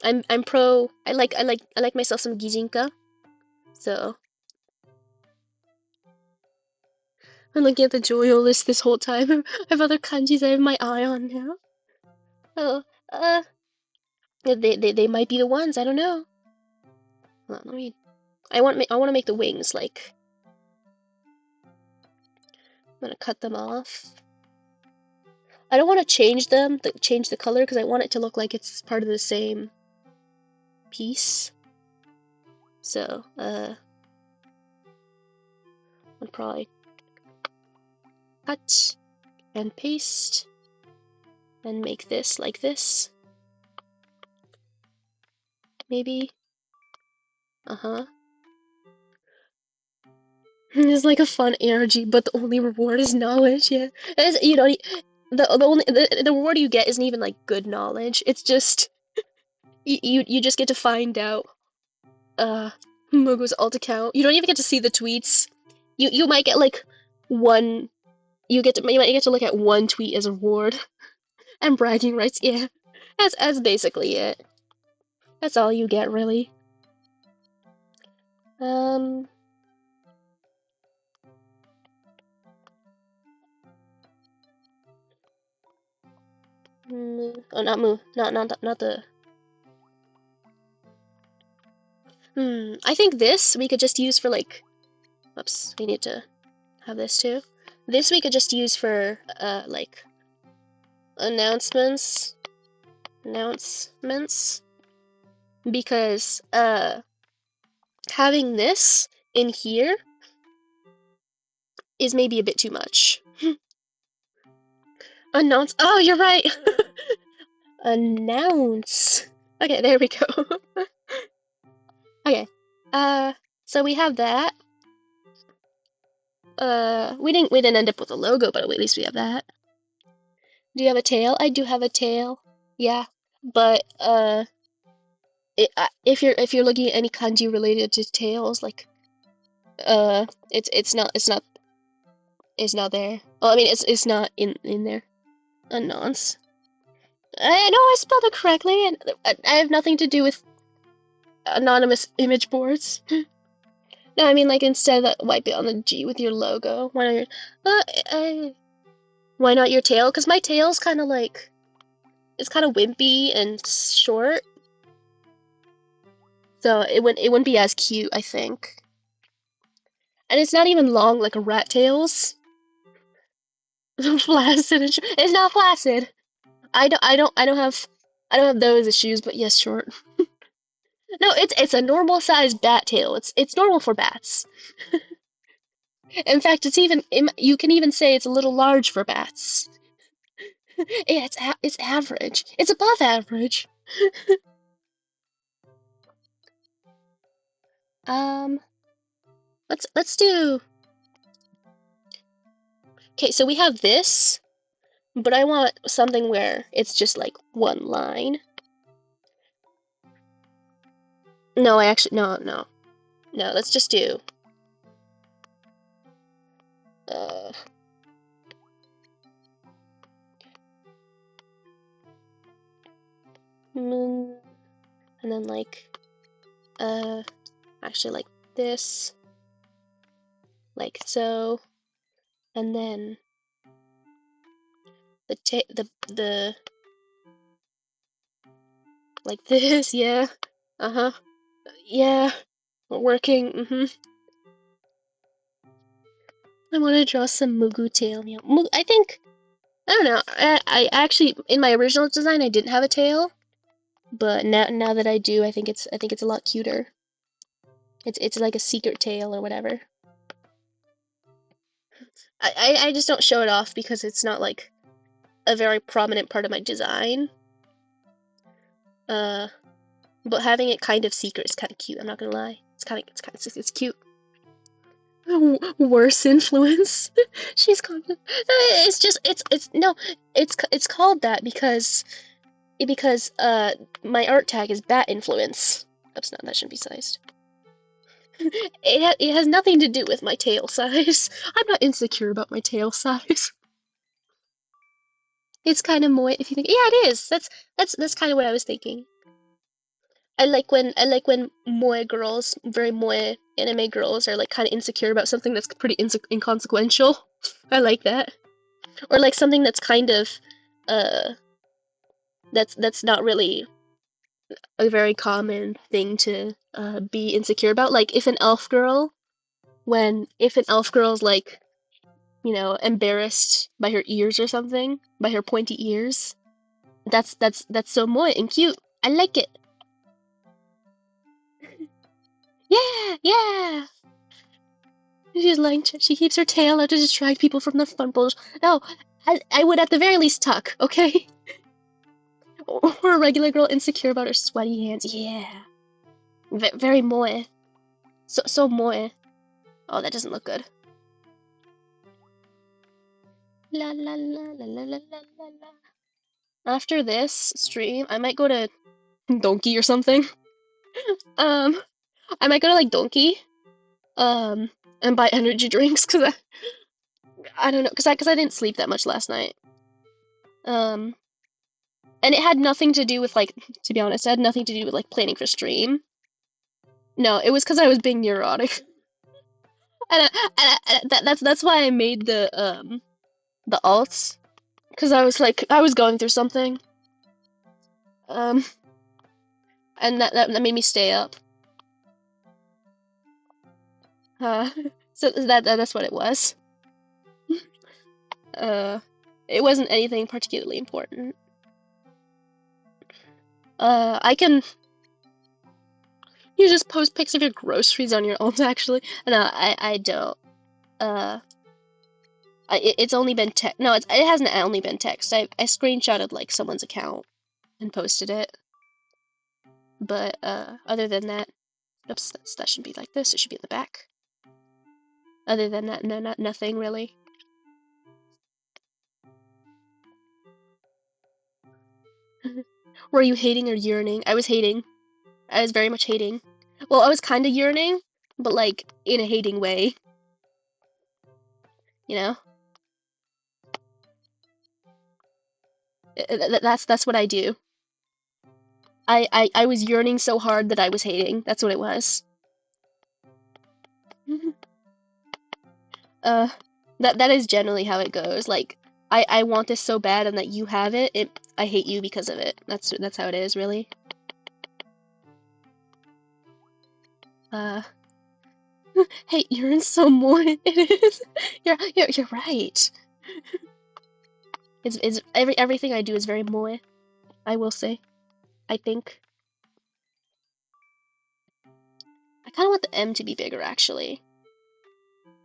I'm pro. I like myself some Gijinka. So I'm looking at the Joyo list this whole time. I have other kanjis I have my eye on now. Oh, they might be the ones. I don't know. Hold on, let me. I want to make the wings like. I'm gonna cut them off. I don't want to change them, change the color, because I want it to look like it's part of the same piece. So, I'll probably cut and paste and make this like this. Maybe. Uh-huh. It's like a fun energy, but the only reward is knowledge, yeah. It's, you know, the reward you get isn't even like good knowledge. It's just you just get to find out Mugu's alt account. You don't even get to see the tweets. You might get like one you might get to look at one tweet as a reward. And bragging rights, yeah. That's basically it. That's all you get, really. Um. Oh, not Moo. Not the. I think this we could just use for like. Oops, we need to have this too. This we could just use for like announcements. Announcements. Because having this in here is maybe a bit too much. Announce. Oh, you're right. Announce. Okay, there we go. Okay. So we have that. We didn't end up with a logo, but at least we have that. Do you have a tail? I do have a tail. Yeah, but if you're looking at any kanji related to tails, like it's not there. Well, I mean it's not in there. A nonce. I know I spelled it correctly, and I have nothing to do with anonymous image boards. No, I mean like instead of wipe it on the G with your logo. Why not your why not your tail? Because my tail's kind of like it's kind of wimpy and short, so it wouldn't be as cute, I think. And it's not even long like a rat tail's. Flaccid. It's not flaccid. I don't have those issues, but yes, short. No, it's a normal sized bat tail. It's normal for bats. In fact, you can even say it's a little large for bats. Yeah, it's average. It's above average. Um, let's do. Okay, so we have this, but I want something where it's just like one line. No, I actually no. Let's just do. Uh, and then like actually like this, like so, and then the like this, yeah. Uh-huh. Yeah. Working. I want to draw some Mugu tail. Yeah. I think I don't know. I actually in my original design I didn't have a tail, but now that I do, I think it's a lot cuter. It's like a secret tail or whatever. I just don't show it off because it's not like a very prominent part of my design. Uh, but having it kind of secret is kind of cute. I'm not gonna lie. It's cute. Worse influence. She's confident. It's just it's no. It's called that because my art tag is bat influence. Oops, no, that shouldn't be sized. It has nothing to do with my tail size. I'm not insecure about my tail size. It's kind of moe if you think. Yeah, it is. That's kind of what I was thinking. I like when moe girls, very moe anime girls, are like kind of insecure about something that's pretty inconsequential. I like that. Or like something that's kind of uh that's not really a very common thing to be insecure about. Like if an elf girl, when if an elf girl's like, embarrassed by her ears or something, by her pointy ears, that's so moe and cute. I like it. Yeah, yeah. She's like she keeps her tail out to distract people from the fun bullshit. No, I would at the very least tuck, okay? Or a regular girl insecure about her sweaty hands. Yeah, very moe. So moe. Oh, that doesn't look good. La la la la la la la la la. After this stream, I might go to Donkey or something. Um, I might go to like Donkey, and buy energy drinks because I don't know because I didn't sleep that much last night. Um, and it had nothing to do with like, to be honest, it had nothing to do with like planning for stream. No, it was because I was being neurotic, that's why I made the alts because I was like I was going through something. Um, and that made me stay up. Uh, so that's what it was. Uh, it wasn't anything particularly important. I can you just post pics of your groceries on your own actually. No, I don't. Uh, it's only been text. No, it hasn't only been text. I screenshotted like someone's account and posted it. But other than that, oops, that should be like this. It should be in the back. Other than that, no, nothing really. Were you hating or yearning? I was hating. I was very much hating. Well, I was kind of yearning, but like in a hating way, you know? That's what I do. I was yearning so hard that I was hating. That's what it was. uh, that is generally how it goes. Like I want this so bad, and that you have it. I hate you because of it. That's how it is, really. Uh, hey, you're in so more. It is. You're right. It's everything I do is very moe. I will say. I think. I kind of want the M to be bigger, actually.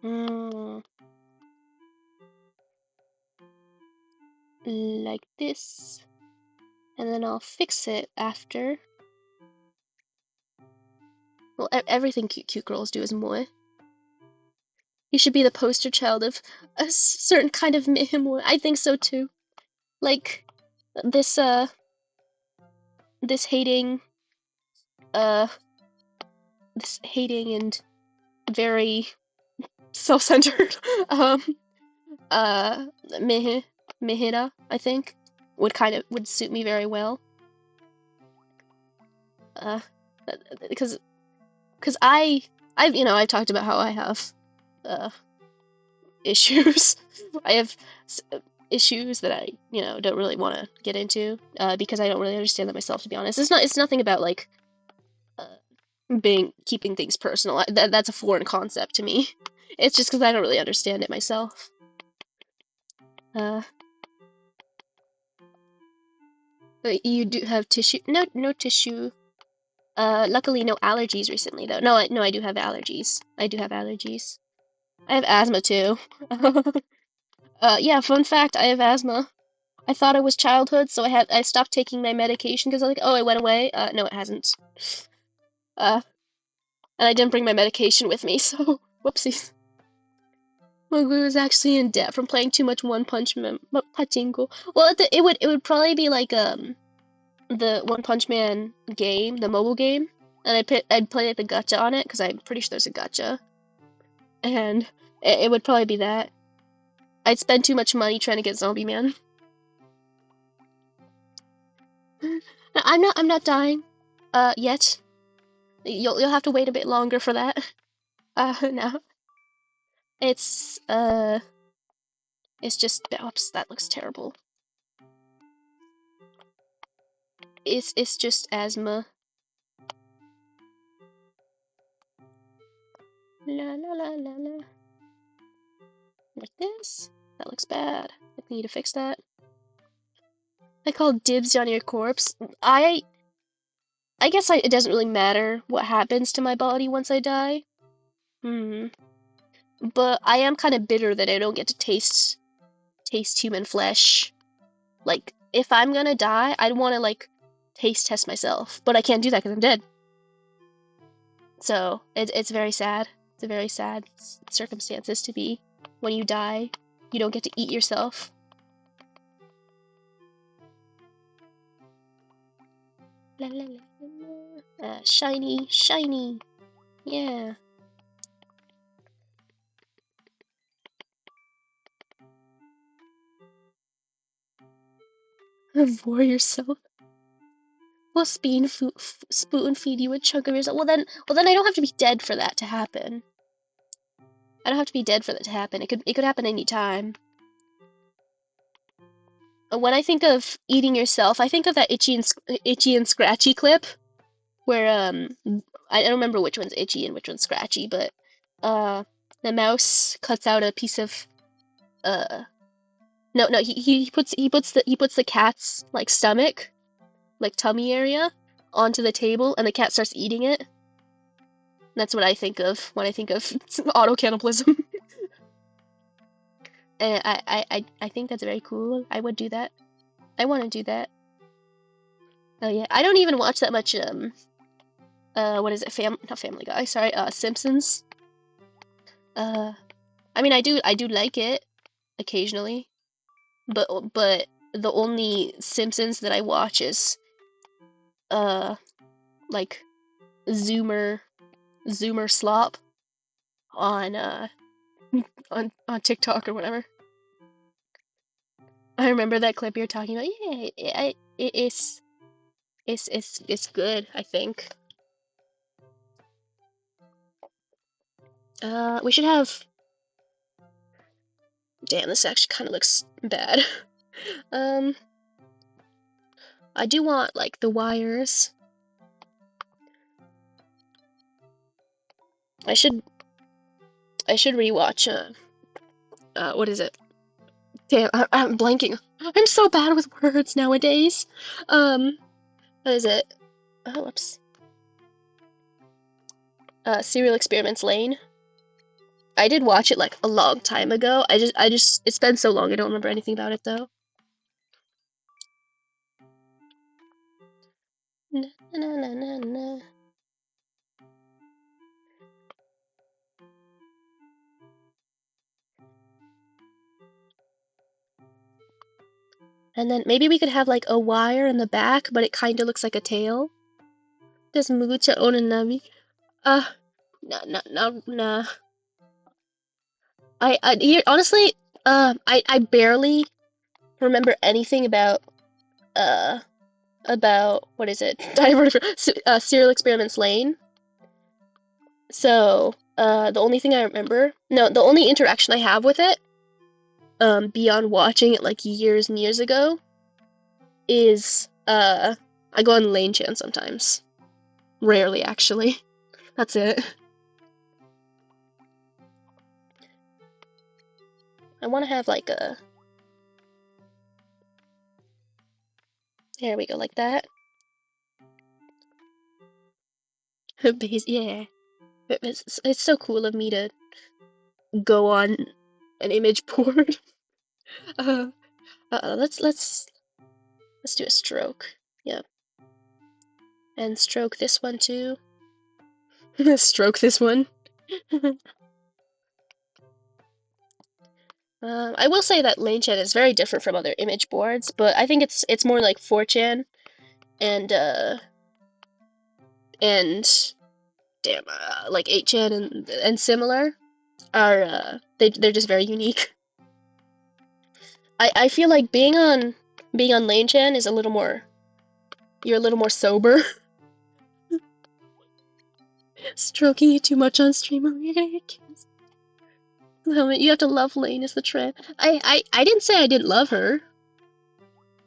Mm, like this. And then I'll fix it after. Well, everything cute girls do is moe. You should be the poster child of a certain kind of moe. I think so too. Like this this hating uh this hating and very self-centered um meh Mehida, I think, would suit me very well. Uh, because I've talked about how I have uh issues. I have issues that I, don't really want to get into, because I don't really understand that myself, to be honest. It's nothing about like uh, being keeping things personal. That's a foreign concept to me. It's just because I don't really understand it myself. Uh, but you do have tissue? No, no tissue. Luckily no allergies recently though. No, I do have allergies. I do have allergies. I have asthma too. Yeah, fun fact, I have asthma. I thought it was childhood, so I stopped taking my medication because I was like, oh, it went away. No, it hasn't. Uh, and I didn't bring my medication with me, so whoopsies. Mugu was actually in debt from playing too much One Punch Man pachinko. Well, it would probably be like the One Punch Man game, the mobile game, and I'd play like the gacha on it because I'm pretty sure there's a gacha, and it would probably be that. I'd spend too much money trying to get Zombie Man. I'm not dying, yet. You'll have to wait a bit longer for that. No. It's it's just, oops, that looks terrible. It's just asthma. La la la la la. Like this? That looks bad. I need to fix that. I call dibs on your corpse. I guess it doesn't really matter what happens to my body once I die. Hmm. But I am kind of bitter that I don't get to taste human flesh. Like, if I'm gonna die, I'd want to like taste test myself, but I can't do that because I'm dead. So it's very sad. It's a very sad circumstances to be when you die. You don't get to eat yourself. La, la, la, la. Shiny, shiny. Yeah. For yourself. We'll spoon feed you a chunk of yourself. Well then I don't have to be dead for that to happen. I don't have to be dead for that to happen. It could happen any time. When I think of eating yourself, I think of that itchy and scratchy clip where I don't remember which one's itchy and which one's scratchy, but uh the mouse cuts out a piece of uh no, he puts the cat's like stomach, like tummy area, onto the table and the cat starts eating it. That's what I think of when I think of auto cannibalism. And I think that's very cool. I would do that. I want to do that. Oh yeah, I don't even watch that much what is it? Not Family Guy. Sorry, Simpsons. Uh, I mean, I do like it occasionally, but the only Simpsons that I watch is uh like Zoomer Zoomer slop on on TikTok or whatever. I remember that clip you're talking about. Yeah, it's good, I think. We should have. Damn, this actually kind of looks bad. Um, I do want like the wires. I should I should rewatch. What is it? Damn, I'm blanking. I'm so bad with words nowadays. What is it? Oh, whoops. Serial Experiments Lane. I did watch it like a long time ago. It's been so long. I don't remember anything about it though. Na, na, na, na, na. And then maybe we could have like a wire in the back, but it kind of looks like a tail. Does Mugucha own a Nami? Uh, nah. Honestly, I barely remember anything about what is it? Serial Experiments Lane. So, the only thing I remember, no, the only interaction I have with it, beyond watching it like years and years ago is I go on Lane Chan sometimes. Rarely, actually. That's it. I want to have like a. There we go, like that. Yeah. It's so cool of me to go on an image board. uh, let's do a stroke. Yep, and stroke this one too. Stroke this one. I will say that LaneChan is very different from other image boards, but I think it's more like 4chan and and damn like 8chan and similar are they're just very unique. I feel like being on LaneChan is a little more you're a little more sober. Stroking you too much on stream. You have to love Lane is the trend. I didn't say I didn't love her.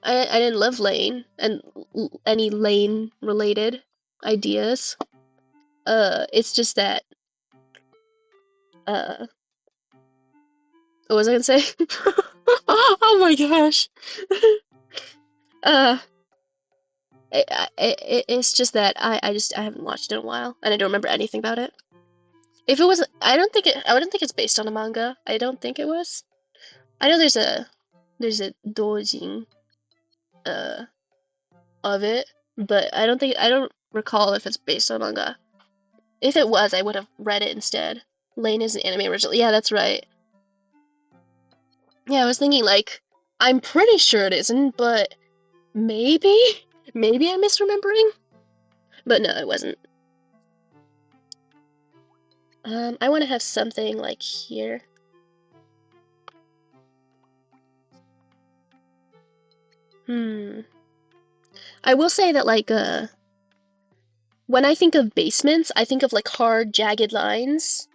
I didn't love Lane and any Lane related ideas. It's just that what was I gonna say? Oh my gosh. uh, it's just that I haven't watched it in a while and I don't remember anything about it. If it was, I wouldn't think it's based on a manga. I don't think it was. I know there's a doujin uh of it, but I don't recall if it's based on manga. If it was, I would have read it instead. Lane is an anime original. Yeah, that's right. Yeah, I was thinking like I'm pretty sure it isn't, but maybe maybe I'm misremembering. But no, it wasn't. I want to have something like here. Hmm. I will say that like when I think of basements, I think of like hard, jagged lines.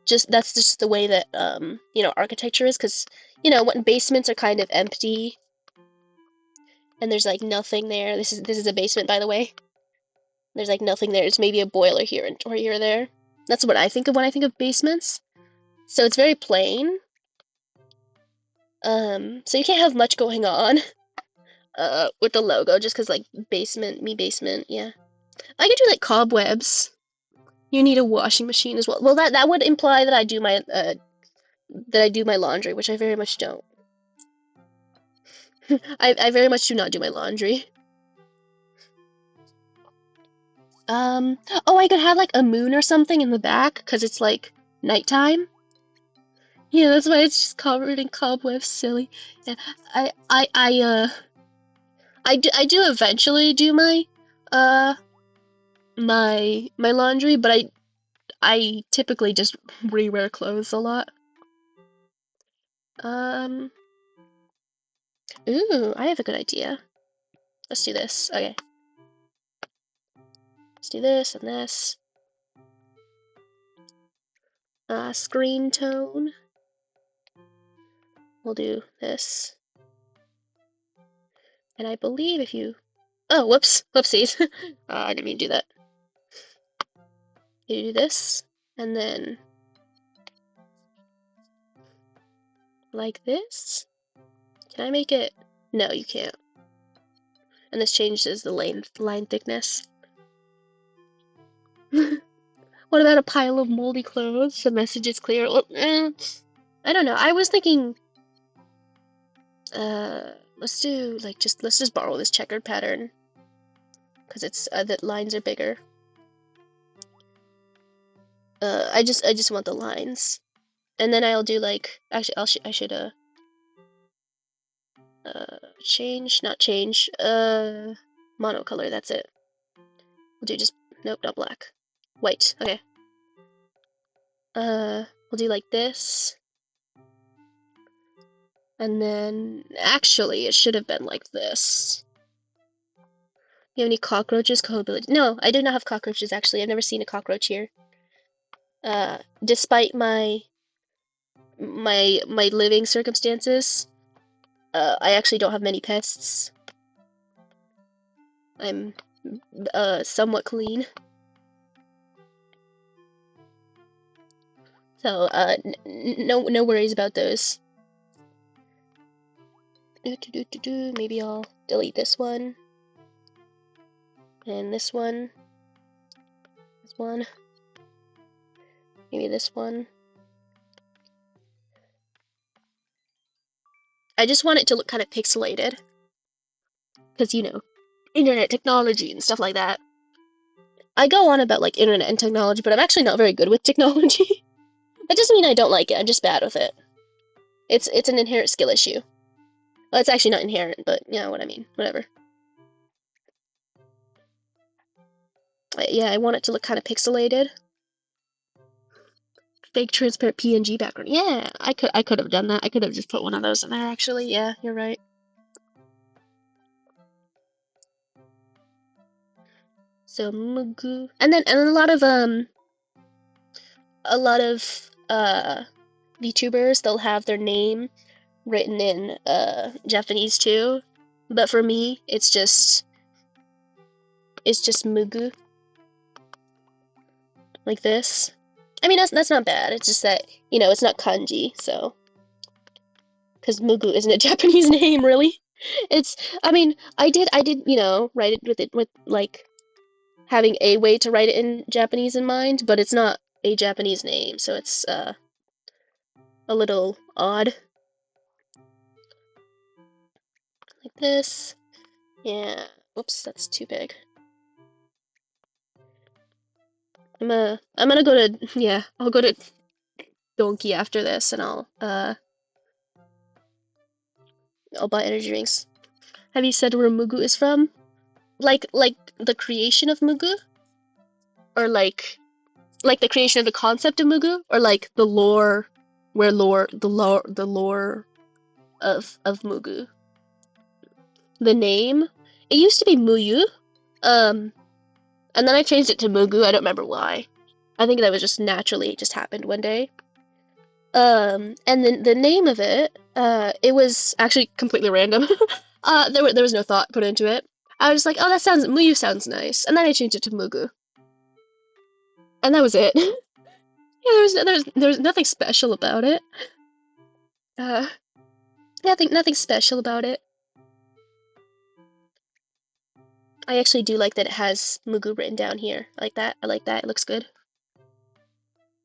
Just that's just the way that architecture is, because when basements are kind of empty and there's like nothing there. This is a basement, by the way. There's like nothing there. There's maybe a boiler here or here or there. That's what I think of when I think of basements. So it's very plain. So you can't have much going on with the logo just because like basement, yeah. I could do like cobwebs. You need a washing machine as well. Well, that would imply that I do my laundry, which I very much don't. I very much do not do my laundry. Oh, I could have like a moon or something in the back because it's like nighttime. Yeah, that's why it's just covered in cobwebs. Silly. Yeah, I, I, I, uh, I do eventually do uh, my laundry, but I typically just rewear clothes a lot. Um, ooh, I have a good idea. Let's do this. Okay. Let's do this and this. Screen tone. We'll do this. And I believe if you... Oh, whoops. Whoopsies. I didn't mean to do that. You do this, and then... like this? Can I make it... No, you can't. And this changes the line thickness. What about a pile of moldy clothes? The message is clear. Well, I don't know. I was thinking... let's do, like, let's just borrow this checkered pattern. Because it's, the lines are bigger. I just want the lines. And then I'll do, like, actually, I should, change, not change, monocolor, that's it. We'll do just, nope, not black. White, okay. We'll do like this. And then, actually, it should have been like this. You have any cockroaches? Cohability? No, I do not have cockroaches, actually. I've never seen a cockroach here. Despite my my living circumstances. I actually don't have many pests. I'm somewhat clean. So no worries about those. Maybe I'll delete this one and this one. This one. Maybe this one. I just want it to look kind of pixelated. Because, internet technology and stuff like that. I go on about, like, internet and technology, but I'm actually not very good with technology. That doesn't mean I don't like it, I'm just bad with it. It's an inherent skill issue. Well, it's actually not inherent, but you know what I mean. Whatever. Yeah, I want it to look kind of pixelated. Fake transparent PNG background. Yeah, I could have done that. I could have just put one of those in there, actually. Yeah, you're right. So Mugu, and a lot of VTubers, they'll have their name written in Japanese too. But for me, it's just Mugu, like this. I mean, that's not bad. It's just that, it's not kanji, so because Mugu isn't a Japanese name, really. It's, I mean, I did, write it with like having a way to write it in Japanese in mind, but it's not a Japanese name, so it's a little odd, like this. Yeah. Whoops, that's too big. I'm gonna go to, yeah, I'll go to Donkey after this, and I'll buy energy drinks. Have you said where Mugu is from? Like the creation of Mugu, or like the creation of the concept of Mugu, or like the lore, the lore of Mugu. The name, it used to be Muyu, um, and then I changed it to Mugu. I don't remember why. I think that was just naturally, it just happened one day. And then the name of it, it was actually completely random. There was no thought put into it. I was like, oh, Muyu sounds nice, and then I changed it to Mugu, and that was it. Yeah, there was nothing special about it. Uh, nothing special about it. I actually do like that it has Mugu written down here. I like that. I like that. It looks good.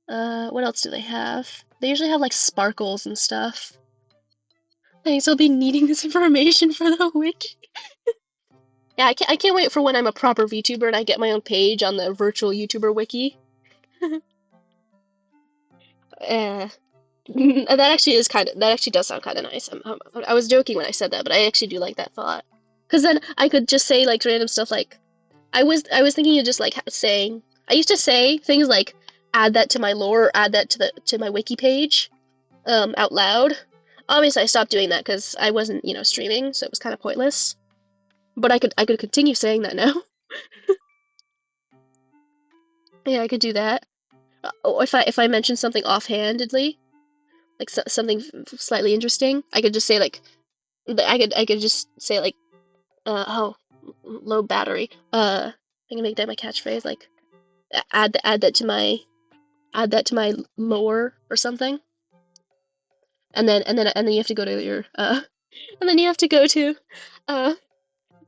What else do they have? They usually have like sparkles and stuff. Thanks, I'll be needing this information for the wiki. Yeah, I can't wait for when I'm a proper VTuber and I get my own page on the virtual YouTuber wiki. Uh, that actually does sound kind of nice. I was joking when I said that, but I actually do like that thought. Because then I could just say like random stuff like, I was thinking of just like saying, I used to say things like, add that to my lore, or add that to my wiki page, out loud. Obviously, I stopped doing that because I wasn't, streaming, so it was kind of pointless. But I could continue saying that now. Yeah, I could do that. Or if I mention something offhandedly, like something slightly interesting, I could just say like, I could just say like, oh, low battery. I can make that my catchphrase. Like, add that to my lore or something. And then you have to go to your and then you have to go to uh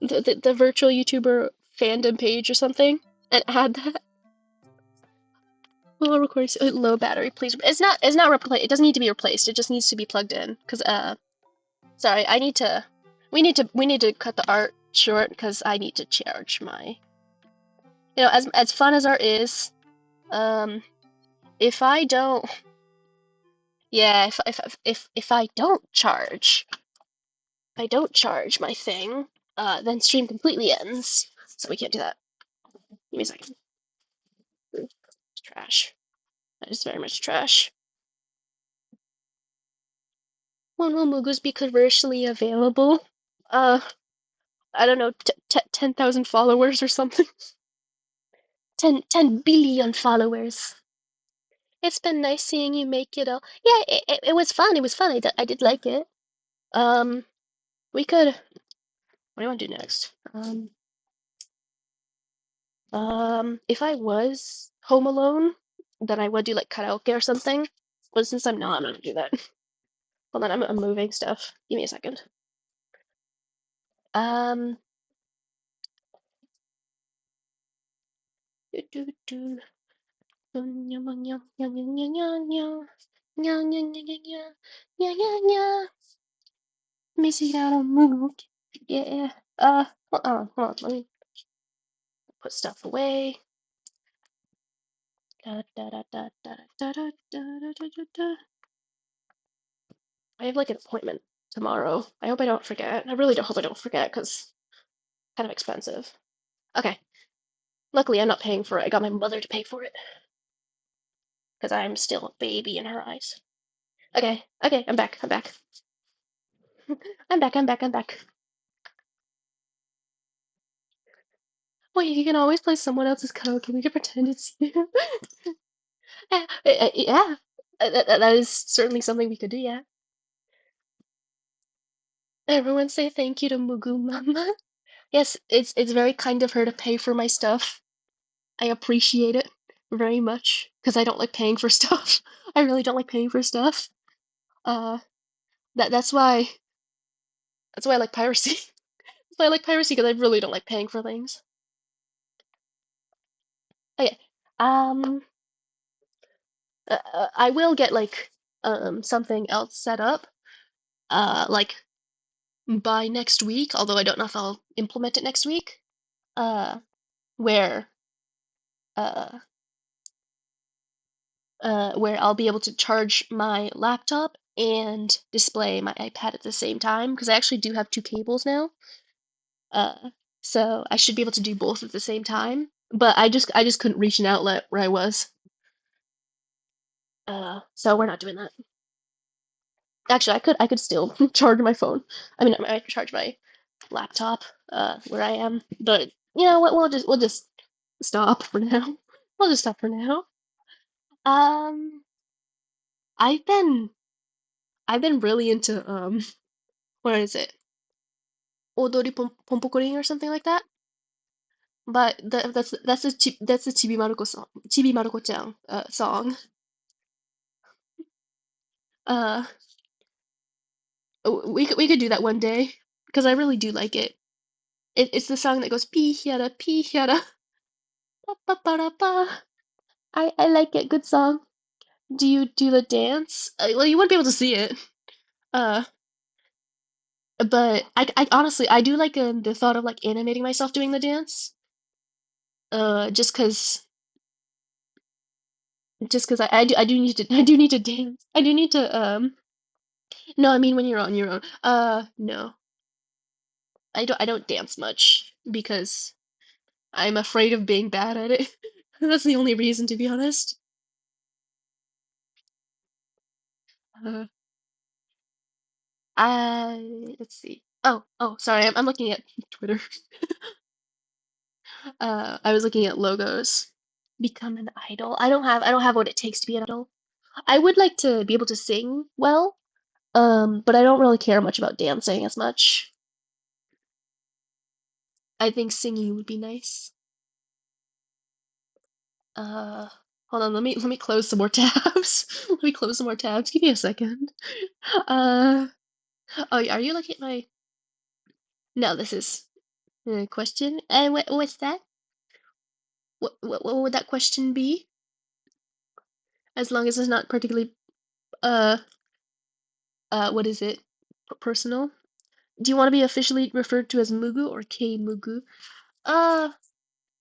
the virtual YouTuber fandom page or something and add that. Well, recording low battery, please. It's not replaced. It doesn't need to be replaced. It just needs to be plugged in. Cause sorry, we need to cut the art short because I need to charge my. As fun as art is, um, if I don't, yeah, if I don't charge, my thing, then stream completely ends. So we can't do that. Give me a second. It's trash. That is very much trash. When will Mugus be commercially available? Uh, I don't know, 10,000 followers or something. 10 billion followers. It's been nice seeing you make it all. Yeah, it was fun. It was fun. I did like it. Um, we could. What do you want to do next? If I was home alone, then I would do like karaoke or something. But since I'm not, I'm not gonna do that. Hold on, I'm moving stuff. Give me a second. Um, do do do. Nya, nya, nya, nya, nya, nya, nya, nya. Nya, nya, nya, nya, nya. Nya, nya, nya. Missing out on Mugu. Yeah. Hold on, hold on. Let me put stuff away. Da, da, da, da, da, da, da, da, da, da, da, da. I have like an appointment tomorrow. I hope I don't forget. I really don't hope I don't forget because it's kind of expensive. Okay. Luckily, I'm not paying for it. I got my mother to pay for it because I'm still a baby in her eyes. Okay. Okay. I'm back. I'm back. I'm back. I'm back. I'm back. Well, you can always play someone else's karaoke. We can pretend it's you. Yeah. That is certainly something we could do. Yeah. Everyone say thank you to Mugu Mama. Yes, it's very kind of her to pay for my stuff. I appreciate it very much because I don't like paying for stuff. I really don't like paying for stuff. Uh, that's why I like piracy. That's why I like piracy because I really don't like paying for things. Okay. Um, I will get like something else set up. Like by next week, although I don't know if I'll implement it next week. Uh, where uh where I'll be able to charge my laptop and display my iPad at the same time because I actually do have two cables now. Uh, so I should be able to do both at the same time. But I just couldn't reach an outlet where I was. So we're not doing that. Actually, I could still charge my phone. I mean, I could charge my laptop where I am. But you know what? We'll just stop for now. We'll just stop for now. Um, I've been I've been really into what is it? Odori Pompokorin or something like that. But that's the Chibi Maruko song, Chibi Maruko-chan song. Uh, we could do that one day because I really do like it. It's the song that goes pee hiara pa pa pa ra pa. I like it. Good song. Do you do the dance? Well, you wouldn't be able to see it. Uh, but I honestly I do like the thought of like animating myself doing the dance. Just because I do need to I do need to dance. I do need to no, I mean when you're on your own. No. I don't dance much because I'm afraid of being bad at it. That's the only reason, to be honest. Uh, let's see. Oh, sorry. I'm looking at Twitter. I was looking at logos. Become an idol. I don't have what it takes to be an idol. I would like to be able to sing well, but I don't really care much about dancing as much. I think singing would be nice. Uh, hold on. Let me close some more tabs. Let me close some more tabs. Give me a second. Uh, oh, yeah, are you looking at my? No, this is a question. And what's that? What would that question be? As long as it's not particularly uh what is it? Personal? Do you want to be officially referred to as Mugu or K Mugu? Uh,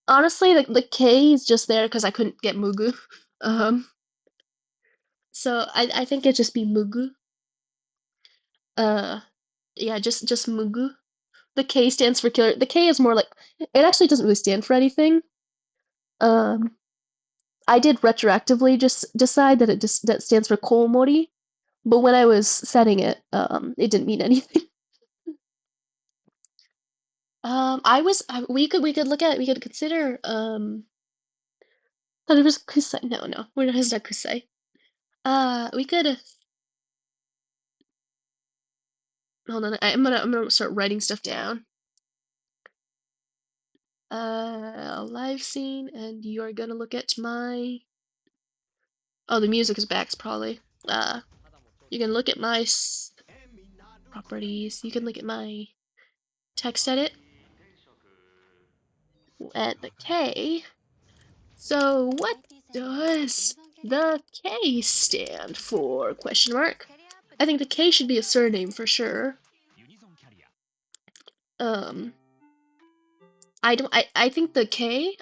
honestly, the K is just there because I couldn't get Mugu. Um, so I think it'd just be Mugu. Uh, yeah, just Mugu. The K stands for killer. The K is more like it actually doesn't really stand for anything. Um, I did retroactively just decide that that stands for Komori, but when I was setting it, it didn't mean anything. We could look at we could consider thought it was Kusai. No, no, we're not. It's not Kusai. We could hold on. I'm gonna start writing stuff down. A live scene, and you are gonna look at my. Oh, the music is back, probably. Uh, you can look at my properties. You can look at my text edit at the K. So what does the K stand for? Question mark. I think the K should be a surname for sure. Um, I don't. I think the K.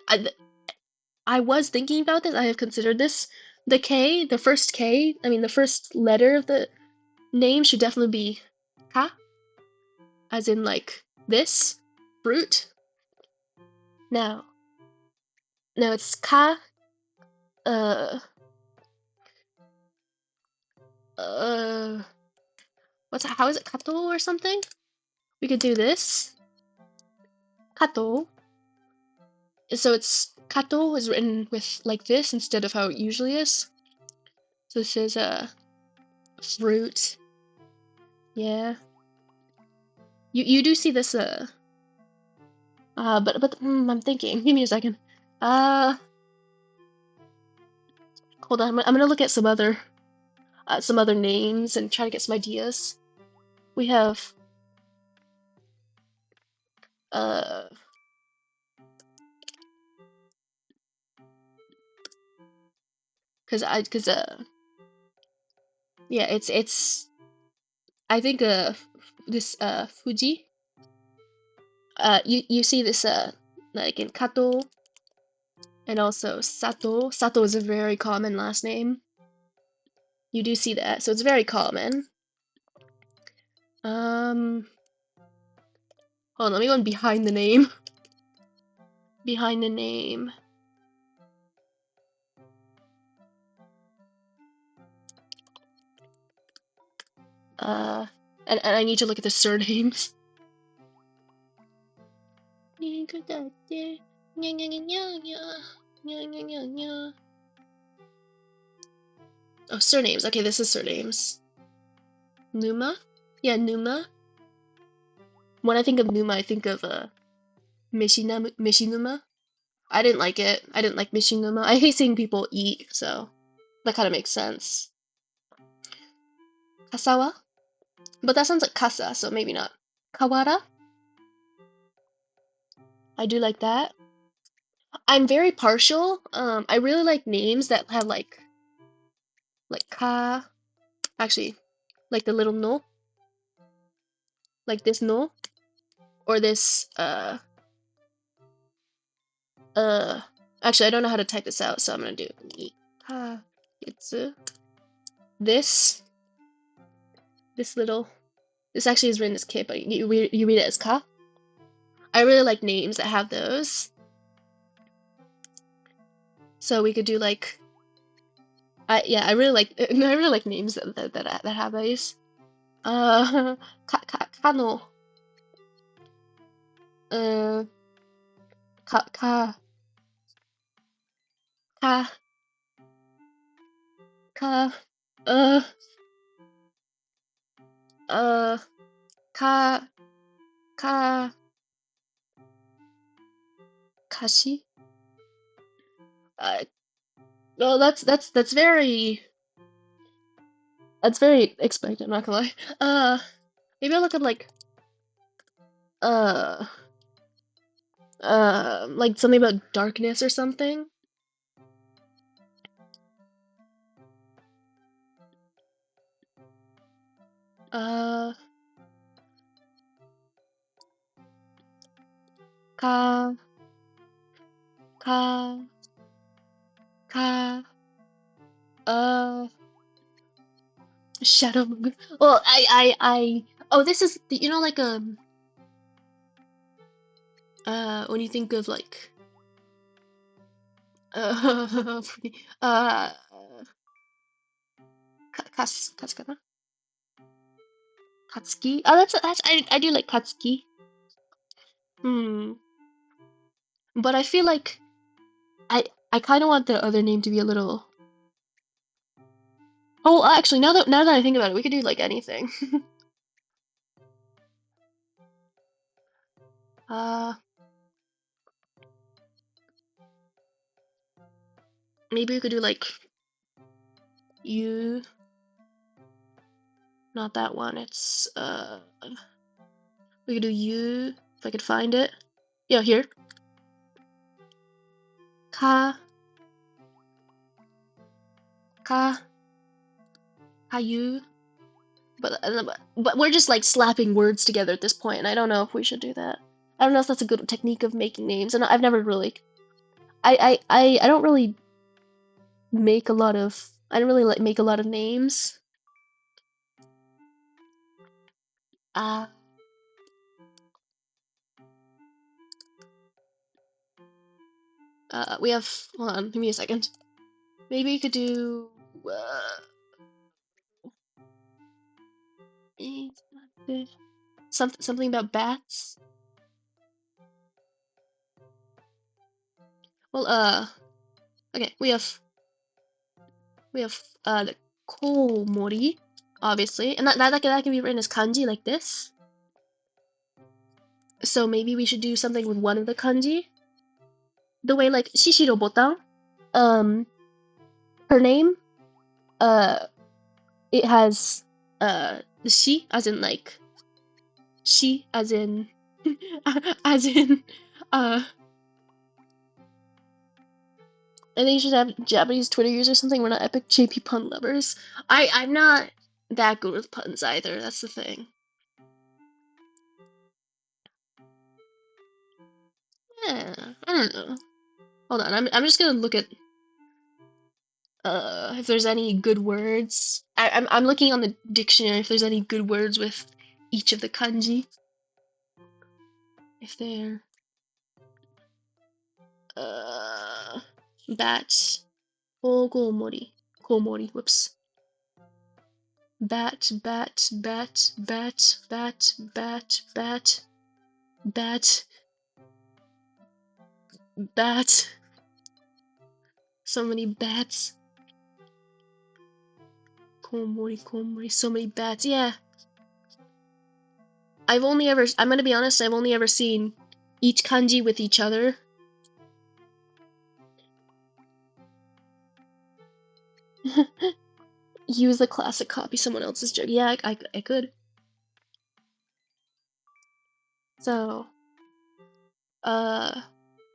I was thinking about this. I have considered this. The K, the first K. I mean, the first letter of the name should definitely be Ka, as in like this fruit. Now, now it's Ka. Uh, uh, what's how is it Kato or something? We could do this. Kato. So it's Kato is written with like this instead of how it usually is. So this is a fruit. Yeah. You do see this but I'm thinking. Give me a second. Uh Hold on. I'm gonna look at some other names and try to get some ideas. We have uh cuz yeah, it's I think this Fuji you see this like in Kato and also Sato. Sato is a very common last name. You do see that, so it's very common. Um, Hold on, let me go behind the name. Behind the name. Uh, and I need to look at the surnames. Oh, surnames. Okay, this is surnames. Numa? Yeah, Numa. When I think of Numa, I think of Mishinuma. I didn't like it. I didn't like Mishinuma. I hate seeing people eat, so that kind of makes sense. Kasawa? But that sounds like Kasa, so maybe not. Kawara? I do like that. I'm very partial. I really like names that have like ka, actually, like the little no, like this no, or this uh. Actually, I don't know how to type this out, so I'm gonna do ni ka itsu. This this little this actually is written as k, but you read it as ka. I really like names that have those. So we could do like I really like I really like names that have those. Kano. Uh, ka ka ka ka. Uh, uh, ka ka kashi. Uh, well, that's very expected. I'm not gonna lie. Maybe I'll look up uh like something about darkness or something. Uh, ka ka ka. Uh, Shadow Mugu. Well, oh, this is you know like when you think of like uh uh Katsuki. Katsuki. Oh, that's I do like Katsuki. Hmm. But I feel like I kind of want the other name to be a little Oh, well, actually, now that I think about it, we could do like anything. Uh, maybe we could do like you. Not that one. It's we could do you if I could find it. Yeah, here. Ka ka you. But we're just like slapping words together at this point, and I don't know if we should do that. I don't know if that's a good technique of making names, and I've never really. I don't really make a lot of. I don't really like make a lot of names. Uh, we have. Hold on, give me a second. Maybe you could do. Something about bats. Well, okay, we have the komori, obviously, and that can be written as kanji like this. So maybe we should do something with one of the kanji, the way like Shishiro Botan. Um, her name, uh, it has the she as in like she as in as in uh. I think you should have Japanese Twitter users or something. We're not epic JP pun lovers. I'm not that good with puns either. That's the thing. Yeah, I don't know. Hold on, I'm just gonna look at if there's any good words. I'm looking on the dictionary if there's any good words with each of the kanji. If they're uh bat komori komori. Whoops. Bat bat bat. So many bats. Komori, so many bats. Yeah. I'm gonna be honest, I've only ever seen each kanji with each other. Use the classic copy someone else's joke. Yeah, I could. So, uh,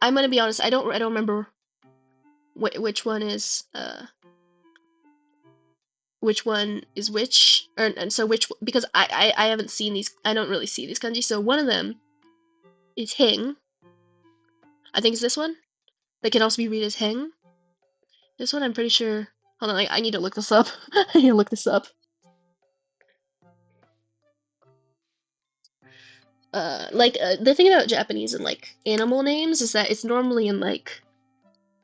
I'm gonna be honest, I don't remember which one is, which one is which, or, and so because I haven't seen these, I don't really see these kanji, so one of them is hing. I think it's this one. That can also be read as heng. This one I'm pretty sure. Hold on, I need to look this up. I need to look this up. The thing about Japanese and like animal names is that it's normally in like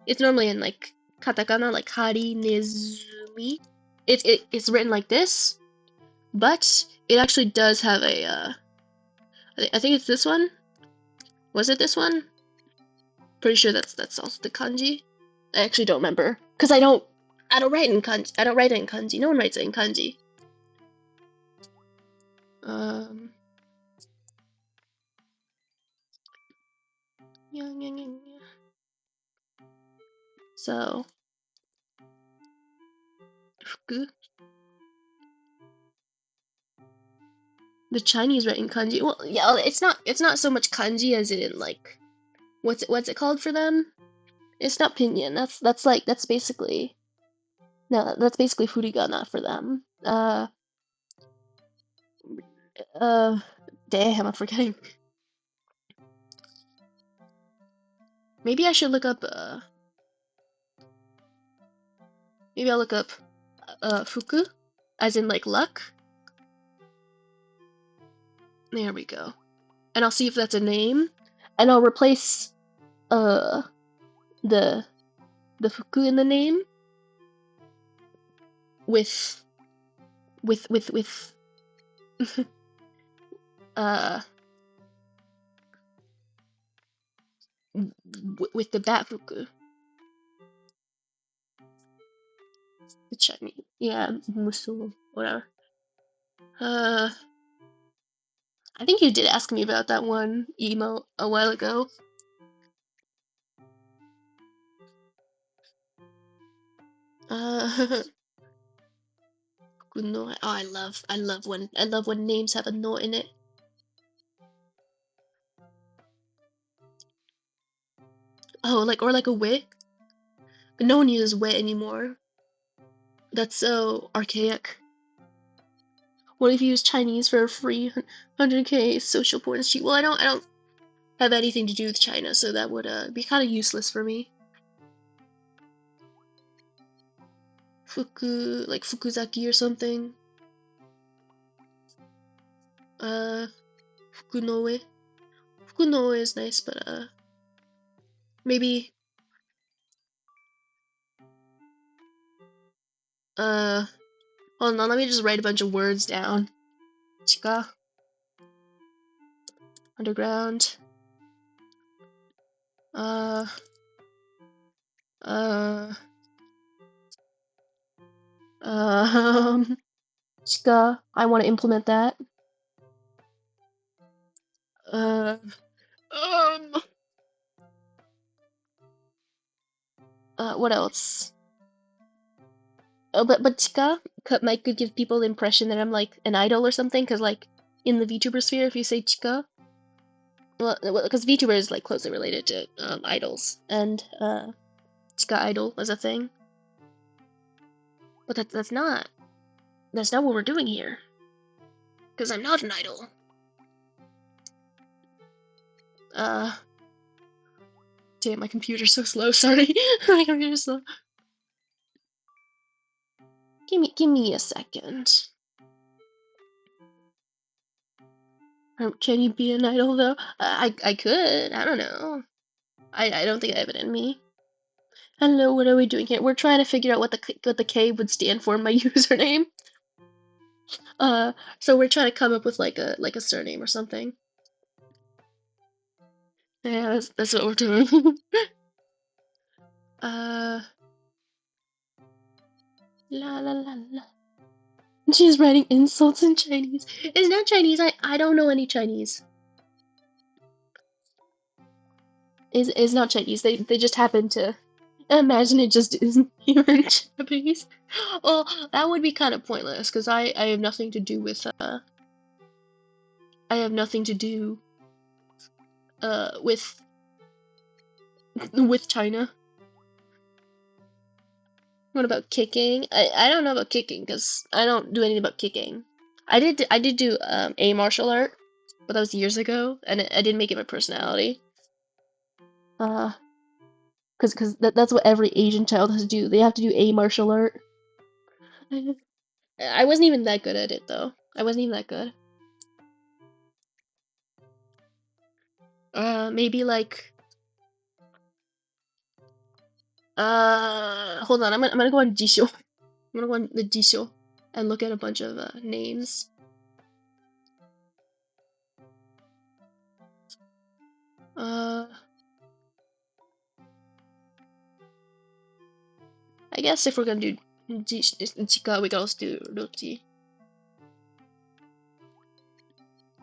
katakana, like hari nezumi. It's written like this, but it actually does have a I think it's this one. Was it this one? Pretty sure that's also the kanji. I actually don't remember because I don't write in kanji. I don't write it in kanji. No one writes it in kanji. Um. Yeah, yeah, yeah, yeah. So, fuku. The Chinese write in kanji. Well, yeah, it's not so much kanji as in like what's it called for them? It's not pinyin. That's basically no, that's basically furigana for them. Uh, damn, I'm forgetting. Maybe I should look up. Maybe I'll look up fuku, as in like luck. There we go. And I'll see if that's a name, and I'll replace uh the the fuku in the name with with uh with the bat fuku. The Chinese. Yeah, Musu, whatever. I think you did ask me about that one emote a while ago. Uh, no, oh, I love when names have a no in it. Oh, like, or like a wit. No one uses wit anymore. That's so archaic. What if you use Chinese for a free 100k social points cheat? Well, I don't have anything to do with China, so that would be kind of useless for me. Like Fukuzaki or something. Uh, Fukunoe. Fukunoe is nice, but maybe uh, hold on, let me just write a bunch of words down. Chika, underground. Uh, uh, Chika. I want to implement that. Uh, um, what else? Oh, but Chika might could give people the impression that I'm like an idol or something, because like in the VTuber sphere, if you say Chika, well, because VTuber is like closely related to idols, and Chika idol is a thing. But that's not what we're doing here, because I'm not an idol. Uh, damn, my computer's so slow. Sorry, my computer's slow. Give me a second. Can you be an idol though? I could. I don't know. I don't think I have it in me. Hello, what are we doing here? We're trying to figure out what the K would stand for in my username. So we're trying to come up with like a surname or something. Yeah, that's what we're doing. uh, la la la la. She's writing insults in Chinese. It's not Chinese. I don't know any Chinese. Is not Chinese. They just happen to imagine it just isn't here in Japanese. Well, that would be kind of pointless because I have nothing to do with I have nothing to do with China. What about kicking? I don't know about kicking because I don't do anything about kicking. I did do a martial art, but that was years ago, and I didn't make it my personality. Uh, because that's what every Asian child has to do. They have to do a martial art. I wasn't even that good at it though. I wasn't even that good. Maybe like hold on. I'm gonna go on Jisho. I'm gonna go on the Jisho and look at a bunch of names. Uh, I guess if we're gonna do Chika, we can also do Roti.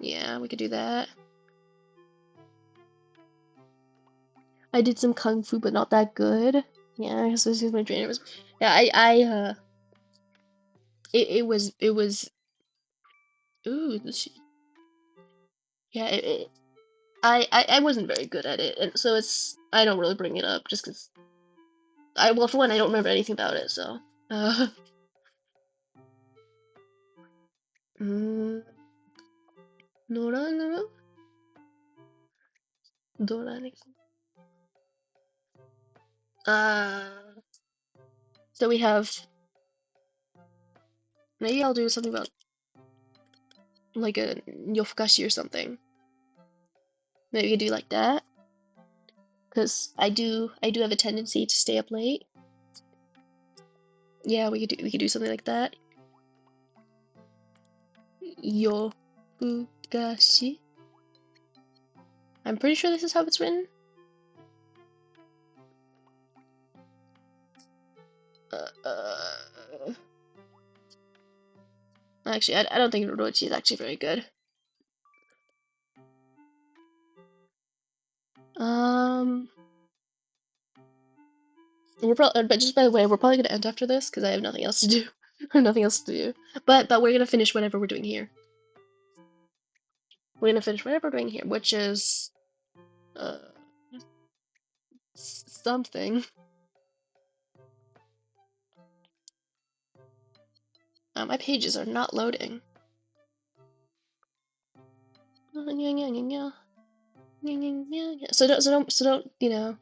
Yeah, we could do that. I did some kung fu, but not that good. Yeah, because this is my trainer was. Yeah, it was. Ooh, yeah, I wasn't very good at it, and so it's I don't really bring it up just because well for one I don't remember anything about it, so. Uh, mm, Nora, Dora, uh, so we have maybe I'll do something about like a yofukashi or something. Maybe we could do like that, because I do have a tendency to stay up late. Yeah, we could do something like that. Yofukashi. I'm pretty sure this is how it's written. Uh, uh, Actually, I don't think Rochi is actually very good. Um, but just by the way, we're probably gonna end after this because I have nothing else to do. Or nothing else to do. But we're gonna finish whatever we're doing here. We're gonna finish whatever we're doing here, which is uh something. My pages are not loading. So don't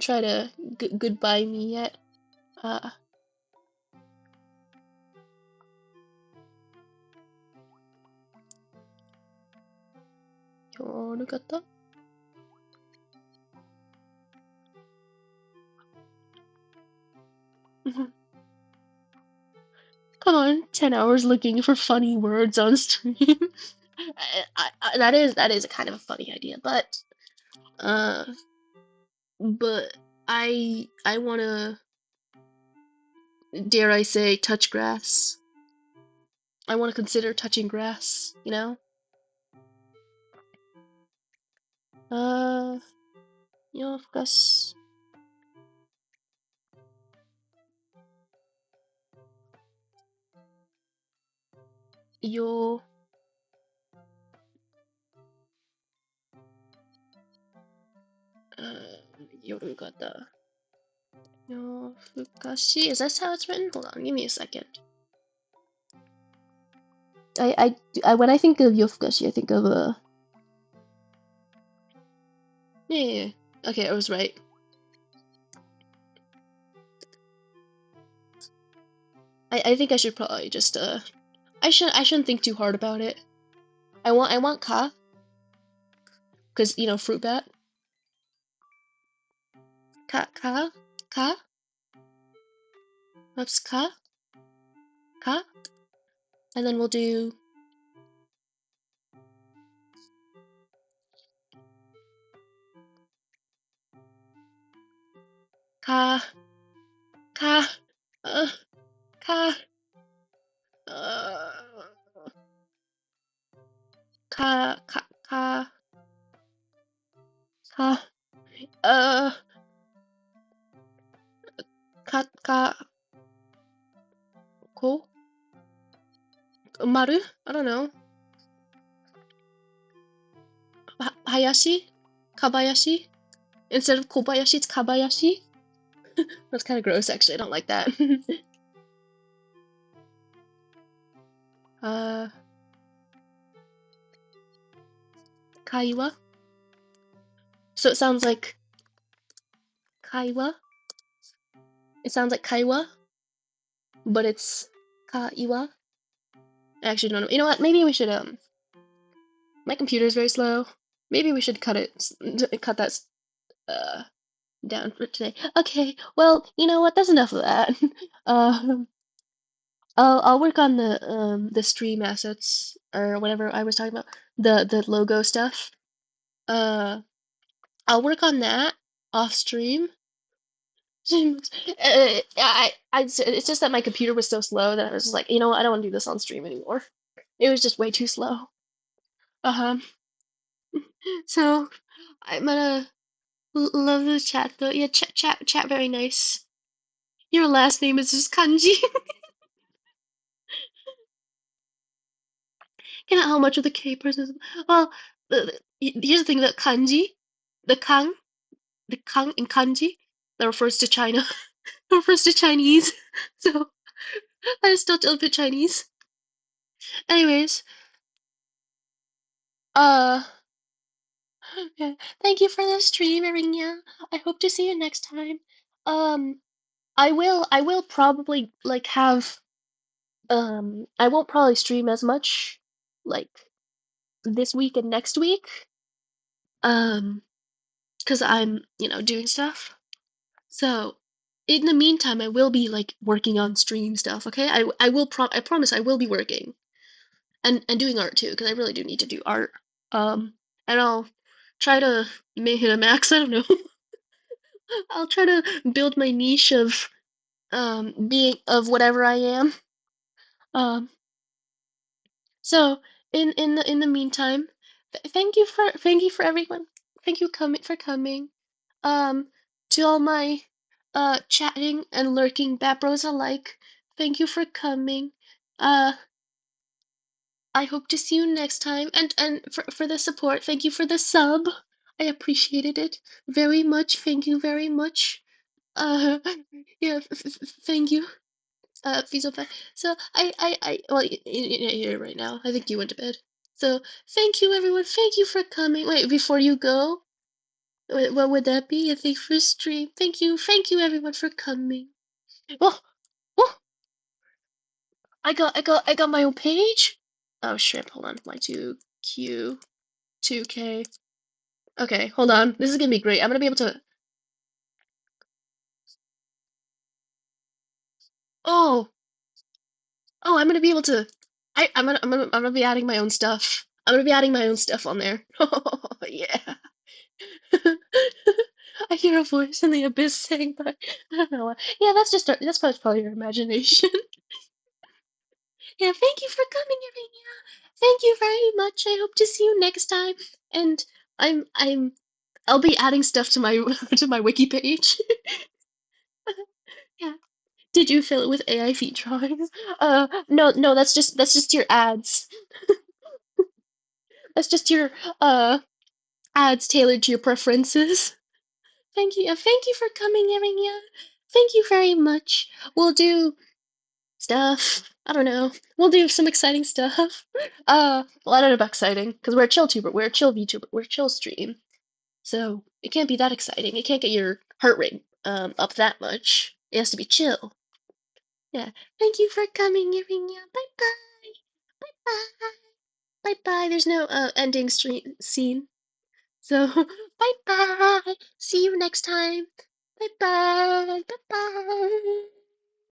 try to goodbye me yet. Uh, Yorugata. Come on, 10 hours looking for funny words on stream. That is a kind of a funny idea, uh, but I wanna, dare I say, touch grass. I wanna consider touching grass, you know? Uh, of course, yo, yorugata. Yo, fukashi. Is that how it's written? Hold on, give me a second. When I think of yofukashi, I think of yeah. Okay, I was right. I think I should probably just I shouldn't think too hard about it. I want ka, because fruit bat. Ka. That's ka, and then we'll do ka ka uh, ka uh, ka ka uh ka ko maru. I don't know. Hayashi, kabayashi. Instead of kobayashi, it's kabayashi. That's kind of gross, actually. I don't like that. uh, kaiwa. So it sounds like kaiwa. It sounds like kaiwa, but it's kaiwa. I actually don't know. You know what? Maybe we should My computer's very slow. Maybe we should cut that uh down for today. Okay. Well, you know what? That's enough of that. Um, I'll work on the stream assets or whatever I was talking about. The logo stuff. Uh, I'll work on that off stream. It's just that my computer was so slow that I was just like, you know what? I don't want to do this on stream anymore. It was just way too slow. Uh-huh. So I'm gonna love the chat though. Yeah, chat, very nice. Your last name is just kanji. Can I how much of the K person is? Well, here's the thing that kanji, the kang, the kang in kanji, that refers to China, refers to Chinese. So I still a little bit Chinese. Anyways, uh, okay. Thank you for the stream, Arinya. I hope to see you next time. Um, I will probably like have I won't probably stream as much like this week and next week. Um, because I'm, doing stuff. So, in the meantime, I will be like working on stream stuff, okay? I promise I will be working and doing art too, because I really do need to do art. And I'll try to make it a max, I don't know. I'll try to build my niche of being of whatever I am. Um So in the meantime, thank you for everyone. Thank you coming for coming. Um, to all my chatting and lurking Babros alike, thank you for coming. Uh, I hope to see you next time. And for the support, thank you for the sub. I appreciated it very much. Thank you very much. Uh, yeah, thank you. Fizzle back. So well, you're here right now. I think you went to bed. So thank you, everyone. Thank you for coming. Wait, before you go, what would that be? I think for stream. Thank you, everyone, for coming. Oh, oh, I got my own page. Oh shit! Hold on, Y2Q 2K. Okay, hold on. This is gonna be great. I'm gonna be able to. Oh, oh, I'm gonna be able to. I'm gonna be adding my own stuff. I'm gonna be adding my own stuff on there. Oh yeah. I hear a voice in the abyss saying that. I don't know. Yeah, that's probably your imagination. Yeah, thank you for coming, Irina. Thank you very much. I hope to see you next time. And I'm I'll be adding stuff to my to my wiki page. Yeah. Did you fill it with AI feed drawings? No, that's just your ads. That's just your uh ads tailored to your preferences. Thank you for coming, Irina. Thank you very much. We'll do stuff. I don't know. We'll do some exciting stuff. Well, I don't know about exciting, because we're a chill tuber, we're a chill VTuber, we're a chill stream. So it can't be that exciting. It can't get your heart rate up that much. It has to be chill. Yeah. Thank you for coming, Irina. Bye bye. Bye bye. Bye bye. There's no ending stream scene. So bye bye. See you next time. Bye bye. Bye bye.